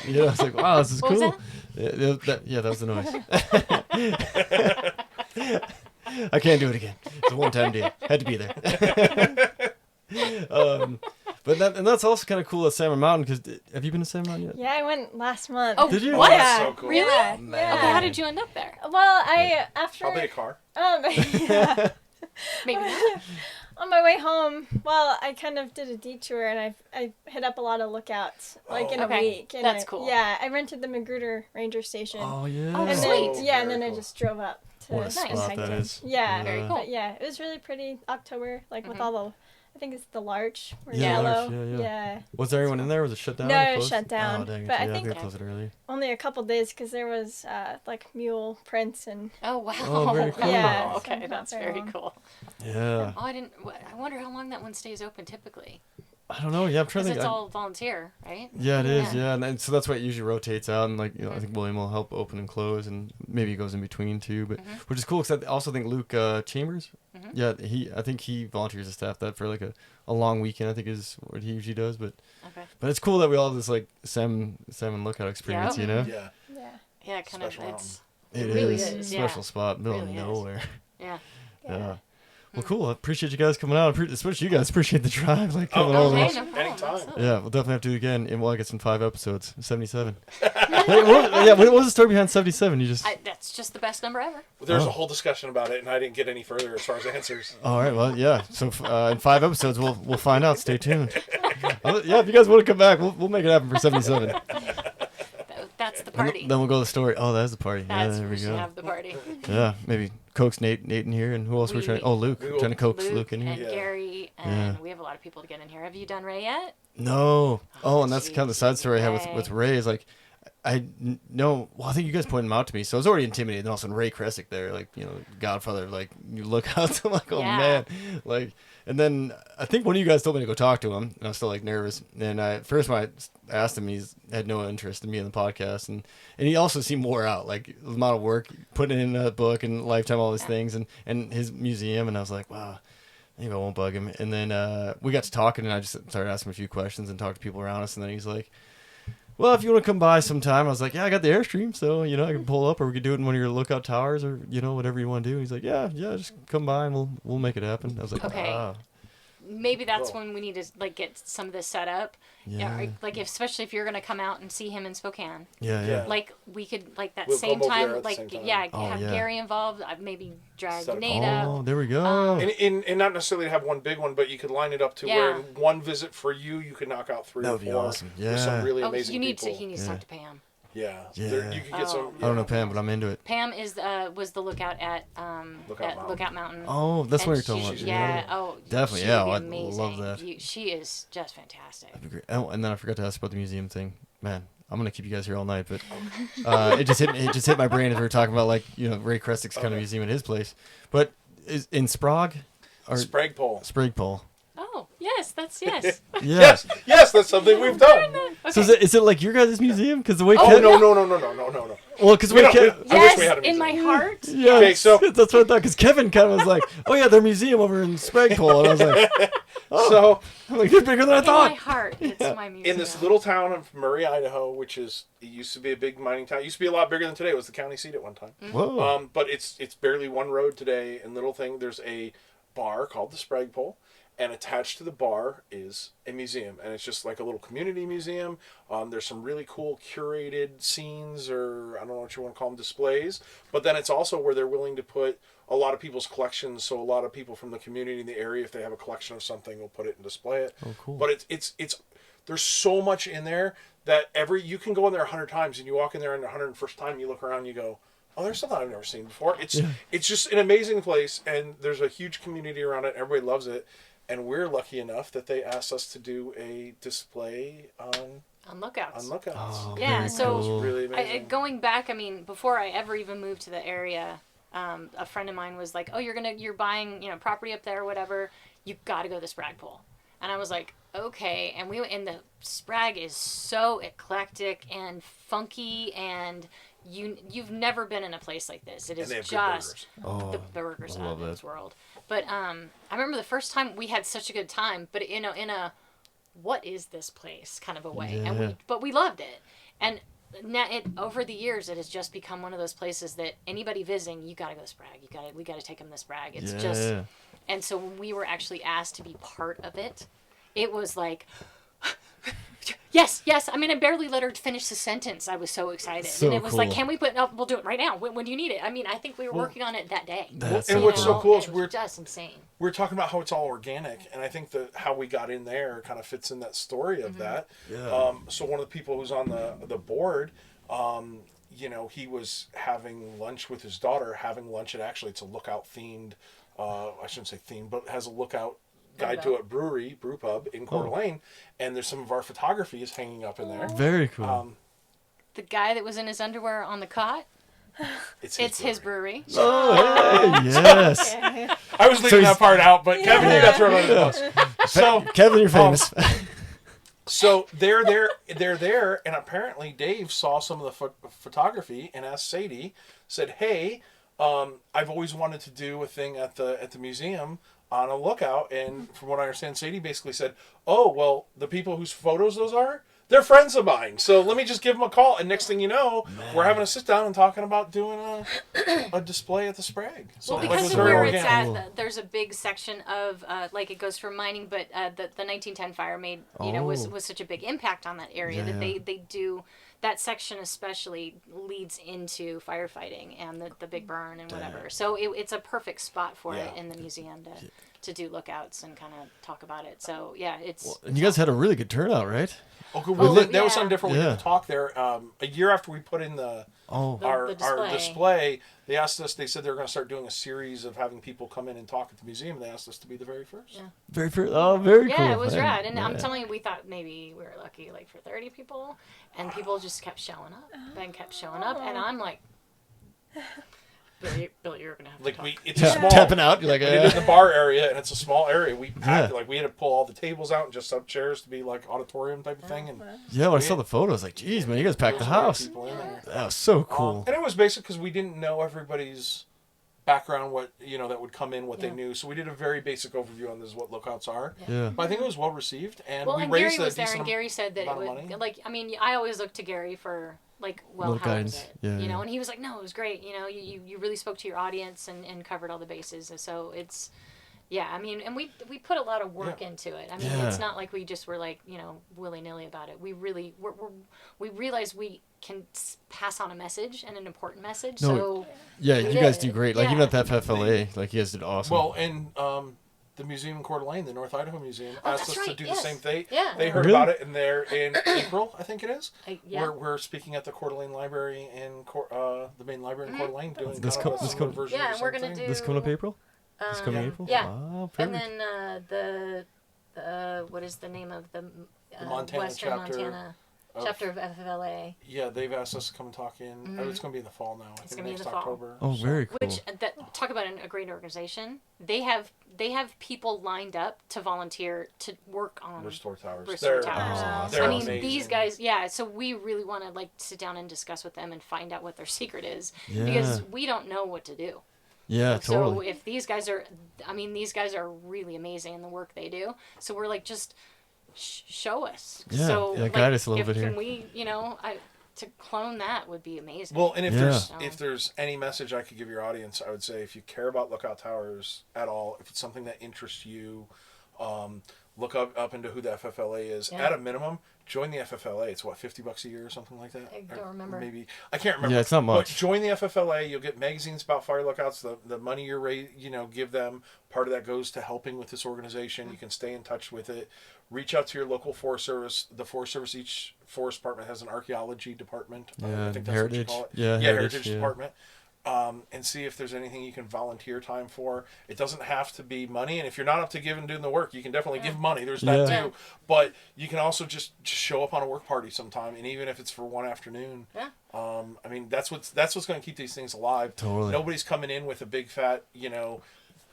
A: yeah, it's like wow, this is
B: What was
A: cool. Yeah, that was the noise. I can't do it again. It's a one-time deal. Had to be there. But that's also kind of cool at Salmon Mountain, because have you been to Salmon Mountain yet?
D: Yeah, I went last month.
B: Oh,
A: Did you?
B: what?
C: Oh, that's so cool.
B: Really?
D: Yeah,
A: Man.
B: Okay, how did you end up there?
D: Well, after
C: Probably a car.
D: yeah.
B: Maybe not.
D: On my way home, well, I kind of did a detour and I hit up a lot of lookouts like in
B: Okay.
D: a week. And
B: That's cool.
D: Yeah, I rented the Magruder Ranger Station.
A: Oh yeah.
B: Oh,
D: and
B: sweet.
D: then and then
C: Very
D: I
C: cool.
D: just drove up to
A: What a
D: and
A: spot
D: hiked
A: that
D: in.
A: is.
D: Yeah,
B: Very cool.
D: but yeah, it was really pretty. October, like with all the, I think it's the larch or
A: Yeah,
D: yellow.
A: larch, yeah.
D: Yeah.
A: Was there anyone in there? Was it shut down?
D: No,
A: or
D: it was
A: closed?
D: shut down.
A: Oh, dang it.
D: But I
A: yeah,
D: think-
A: they closed it early.
D: Only a couple days because there was like mule prints and
B: Oh, wow.
A: Oh, very cool.
D: Yeah, so
B: Okay,
D: not
B: that's
D: very
B: very
D: long.
B: cool.
A: Yeah.
B: Oh, I wonder how long that one stays open typically.
A: I don't know. Yeah, I'm trying
B: Because
A: to
B: it's
A: think.
B: all volunteer, right?
A: Yeah, it is. Yeah, and then, so that's why it usually rotates out, and like I think William will help open and close, and maybe it goes in between too. But which is cool because I also think Luke Chambers. Yeah, I think he volunteers to staff that for like a long weekend. I think is what he usually does. But
B: Okay.
A: it's cool that we all have this like salmon lookout experience.
B: Yeah.
A: You know,
C: Yeah.
D: yeah.
B: Yeah, kind
C: Special
B: of. It's
A: it
B: really
A: is
B: is,
A: special
B: yeah.
A: spot, middle
B: Really
A: of
B: is.
A: nowhere.
B: yeah.
A: Yeah. Well, cool. I appreciate you guys coming out. Especially you guys. Appreciate the drive, like coming
C: Oh,
A: over.
B: Okay,
C: awesome.
B: no problem.
C: Anytime.
B: Absolutely.
A: Yeah, we'll definitely have to do it again. And I guess in 5 episodes, 77. What was the story behind 77? You just.
B: That's just the best number ever.
C: There's
A: Oh.
C: a whole discussion about it, and I didn't get any further as far as answers.
A: All right. Well, yeah. So in 5 episodes, we'll find out. Stay tuned. Yeah, if you guys want to come back, we'll make it happen for 77.
B: That's the
A: And
B: party.
A: then we'll go to the story. Oh, that's the party.
B: That's
A: yeah, there
B: where
A: we
B: we should
A: go.
B: have the party.
A: Yeah, maybe coax Nate in here, and who else we're trying? Oh, Luke.
C: we
A: We're
C: will-
A: trying to coax Luke
B: Luke
A: in
B: and
A: here.
C: Yeah.
B: Gary, and
A: Yeah.
B: we have a lot of people to get in here. Have you done Ray yet?
A: No. Oh, and that's kind of the side story I had
B: Ray.
A: with Ray. Is like, no. Well, I think you guys pointed him out to me, so I was already intimidated. And also Ray Kresick there, like Godfather, like you look out. I'm like, oh
B: Yeah.
A: man, like. And then I think one of you guys told me to go talk to him, and I was still like nervous. And at first when I asked him, he's had no interest in me in the podcast, and he also seemed wore out, like the amount of work putting in a book and Lifetime, all these things, and his museum. And I was like, wow, maybe I won't bug him. And then we got to talking, and I just started asking him a few questions and talked to people around us. And then he's like, well, if you want to come by sometime. I was like, yeah, I got the Airstream, so, I can pull up, or we could do it in one of your lookout towers, or, whatever you want to do. He's like, yeah, just come by and we'll make it happen. I was like,
B: Okay.
A: wow.
B: Maybe that's
C: Cool.
B: when we need to get some of this set up.
A: Yeah.
B: Especially if you're gonna come out and see him in Spokane.
A: Yeah.
C: Yeah.
B: Like we could that
C: We'll
B: same
C: come over there
B: time,
C: at the same time.
A: Oh,
B: have
A: yeah.
B: Gary involved. I'd maybe drag
C: Set up-
B: Nate
A: Oh,
B: up.
A: there we go.
C: And not necessarily have one big one, but you could line it up to
B: Yeah.
C: where in one visit for you could knock out 3
A: That
C: or
A: would be
C: 4
A: awesome.
C: with some
A: Yeah.
C: really
B: Oh,
C: amazing
B: he needs to
A: Yeah.
B: talk to Pam.
C: Yeah.
A: Yeah.
C: You could get some.
A: I don't know Pam, but I'm into it.
B: Pam was the lookout at
C: Lookout Mountain.
A: Oh, that's what
B: And
A: you're talking about.
B: she- Yeah. Oh,
A: Definitely,
B: she
A: yeah,
B: would be
A: I'd
B: amazing.
A: love that.
B: She is just fantastic.
A: That'd be great. Oh, and then I forgot to ask about the museum thing. Man, I'm gonna keep you guys here all night, but it just hit my brain as we were talking about Ray Kresick's kind of museum in his place. But is in Sprague or
C: Spragpole.
B: Oh, yes, that's yes.
A: Yeah.
C: Yes, that's something we've done.
A: So is it like your guys' museum? Because the way
C: Oh
A: Kev-
C: no.
A: well, because
C: We
A: way
C: don't-
A: Kev-
C: I wish we
B: Yes,
C: had a
B: in my
C: museum.
B: heart.
A: yeah,
C: Okay, so-
A: that's what I thought. Because Kevin kind of was like, "Oh yeah, their museum over in Spragpole," and I was like,
C: So
A: I'm like, "They're bigger than I
B: In my
A: thought."
B: heart, it's my museum.
C: in this little town of Murray, Idaho, which it used to be a big mining town. It used to be a lot bigger than today. It was the county seat at one time.
A: Whoa.
C: But it's barely one road today. And little thing, there's a bar called the Spragpole, and attached to the bar is a museum, and it's just like a little community museum. There's some really cool curated scenes, or I don't know what you want to call them, displays. But then it's also where they're willing to put a lot of people's collections. So a lot of people from the community in the area, if they have a collection of something, will put it and display it.
A: Oh, cool.
C: But it's there's so much in there that you can go in there 100 times, and you walk in there, and the 101st time you look around, and you go, oh, there's something I've never seen before. It's just an amazing place, and there's a huge community around it. Everybody loves it, and we're lucky enough that they asked us to do a display on
B: Lookouts.
C: Lookouts.
A: Oh,
B: Yeah,
A: very
B: so-
A: cool.
C: Really amazing.
B: Going back, before I ever even moved to the area, a friend of mine was like, "Oh, you're buying, property up there or whatever. You got to go to the Spragpole." And I was like, "Okay." And the Sprag is so eclectic and funky, and you've never been in a place like this. It is
C: And they have good
B: just
C: burgers.
B: the burgers
A: I
B: out
A: love
B: of this
A: that.
B: world. But I remember the first time we had such a good time, but in a what is this place kind of a way,
A: Yeah.
B: but we loved it. And over the years, it has just become one of those places that anybody visiting, you got to go to Sprague. We got to take them to Sprague. It's just, and so when we were actually asked to be part of it, it was like, yes. I mean, I barely let her finish the sentence. I was so excited.
A: So
B: and it was
A: cool.
B: like, can we we'll do it right now. When do you need it? I mean, I think we were working on it that day.
C: And what's so cool is
B: we're just insane.
C: We're talking about how it's all organic, and I think that how we got in there kind of fits in that story of that.
A: Yeah.
C: So one of the people who's on the board, he was having lunch with his daughter, actually it's a lookout themed, I shouldn't say themed, but it has a lookout guide to a brew pub in Coeur d'Alene, and there's some of our photography is hanging up in there.
A: Very cool.
B: The guy that was in his underwear on the cot,
C: it's
B: his brewery.
A: Oh, hey, yes.
C: I was leaving that part out, but Kevin, you got thrown under the bus. So
A: Kevin, you're famous.
C: So they're there, and apparently Dave saw some of the photography and asked Sadie, said, "Hey, I've always wanted to do a thing at the museum on a lookout," and from what I understand, Sadie basically said, "Oh, well, the people whose photos those are, they're friends of mine. So let me just give them a call." And next thing you know, we're having a sit down and talking about doing a display at the Sprague. So
B: Well, because of where it's at, there's a big section of it goes for mining, but the 1910 fire made was such a big impact on that area that they do. That section especially leads into firefighting and the big burn and whatever. So it's a perfect spot for it in the museum to do lookouts and kind of talk about it. So yeah, it's.
A: And you guys had a really good turnout, right?
C: Okay, well, that was something different. We did a talk there a year after we put in our display. They asked us. They said they were going to start doing a series of having people come in and talk at the museum. They asked us to be the very first.
B: Yeah.
A: Very first. Oh, very cool.
B: Yeah, it was rad. And I'm telling you, we thought maybe we were lucky, like for 30 people, and people just kept showing up and kept showing up, and I'm like. Billy, you're gonna have to talk.
C: It's a small
A: tapping out. You're like,
C: it is in the bar area, and it's a small area. We packed it, we had to pull all the tables out and just set up chairs to be like auditorium type of thing. And
A: when I saw the photos, like, geez, man, you guys packed the house. That was so cool.
C: And it was basic because we didn't know everybody's background, what that would come in, what they knew. So we did a very basic overview on this is what lookouts are.
A: Yeah.
C: But I think it was well received, and we
B: and
C: raised
B: Gary was there,
C: decent
B: and Gary said that it would, like, I mean, I always look to Gary for like, well, how was it? And he was like, no, it was great. You really spoke to your audience and covered all the bases. And so it's, I mean, and we put a lot of work into it. I mean, it's not like we just were like, willy nilly about it. We really we realized we can pass on a message and an important message.
A: No,
B: so
A: you guys do great. Like even at the FFLA, like you guys did awesome.
C: Well, and the museum in Coeur d'Alene, the North Idaho Museum, asked us to do the same thing.
B: Yeah.
C: They heard about it, and they're in April, I think it is. We're speaking at the Coeur d'Alene Library in the main library in Coeur d'Alene, doing
A: this
C: version of the
B: and we're
C: same
B: gonna
C: thing.
B: do
A: this coming up April. This coming April.
B: Yeah.
A: Oh,
B: and then the what is the name of the
C: Montana
B: Western
C: chapter
B: Montana chapter of FFLA?
C: Yeah, they've asked us to come and talk in. It's going to be in the fall now. I think next October.
A: Oh, very cool.
B: Which talk about a great organization. They have people lined up to volunteer to work on
C: Restore Towers.
B: They're
C: I mean,
B: amazing. These guys, so we really want to like sit down and discuss with them and find out what their secret is because we don't know what to do.
A: Yeah, totally.
B: So if these guys are really amazing in the work they do. So we're like, just show us.
A: Yeah,
B: so
A: guide us a little bit here.
B: Can we, to clone that would be amazing.
C: Well, and if there's any message I could give your audience, I would say if you care about Lookout Towers at all, if it's something that interests you, look up into who the FFLA is. At a minimum, join the FFLA. It's what, $50 a year or something like that?
B: I don't remember.
C: Maybe I can't remember.
A: Yeah, it's not much.
C: But join the FFLA. You'll get magazines about fire lookouts. The money you're give them. Part of that goes to helping with this organization. You can stay in touch with it. Reach out to your local Forest Service. The Forest Service, each forest department has an archaeology department.
A: Yeah,
C: I think that's
A: heritage.
C: what you call it.
A: Yeah,
C: heritage department. And see if there's anything you can volunteer time for. It doesn't have to be money, and if you're not up to doing the work, you can definitely give money. There's that too. But you can also just show up on a work party sometime, and even if it's for one afternoon.
B: Yeah.
C: I mean, that's what's going to keep these things alive.
A: Totally.
C: Nobody's coming in with a big fat,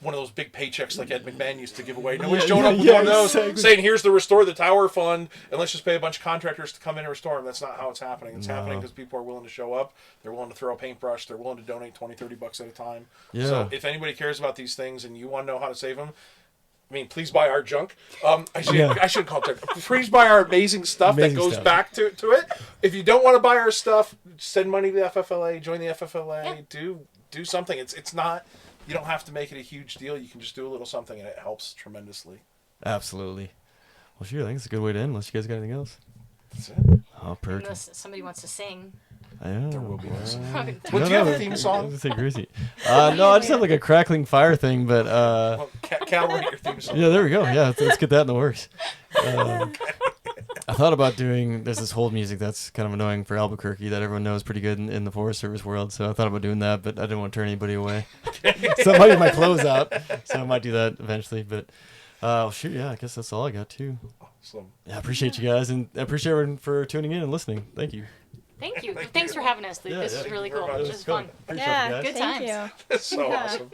C: one of those big paychecks like Ed McMahon used to give away. Nobody's showing up with one of those saying, here's the Restore the Tower Fund, and let's just pay a bunch of contractors to come in and restore them. That's not how it's happening. It's happening because people are willing to show up. They're willing to throw a paintbrush. They're willing to donate $20, $30 at a time.
A: Yeah.
C: So if anybody cares about these things and you want to know how to save them, I mean, please buy our junk. I
A: Yeah.
C: should call it junk. Please buy our amazing stuff
A: Amazing
C: that goes
A: stuff.
C: back to it. If you don't want to buy our stuff, send money to the FFLA. Join the FFLA. Do something. It's not. You don't have to make it a huge deal. You can just do a little something, and it helps tremendously.
A: Absolutely. Well, sure. I think it's a good way to end. Unless you guys got anything else.
C: That's it.
A: Oh, perfect.
B: Unless somebody wants to sing.
C: There will be no song.
A: No,
C: Do you have a theme
A: I was
C: song?
A: gonna say Greasy. No, I just have like a crackling fire thing, but
C: Well, Cal will get your theme song.
A: yeah, there we go. Yeah, let's get that in the works. I thought about doing. There's this hold music that's kind of annoying for Albuquerque that everyone knows pretty good in the Forest Service world. So I thought about doing that, but I didn't want to turn anybody away. So I might get my clothes out. So I might do that eventually. But shoot, yeah, I guess that's all I got too.
C: Awesome.
A: Yeah, I appreciate you guys, and I appreciate everyone for tuning in and listening. Thank you.
B: Thank you. Thanks for having us, Luke.
A: Yeah,
B: this
A: yeah.
B: was really
C: Thank you
B: cool.
C: very
B: This
C: much.
B: was fun.
A: Appreciate
D: Yeah,
A: you guys.
B: Good
D: thank
B: times.
D: you.
C: That's so
D: Yeah.
C: awesome.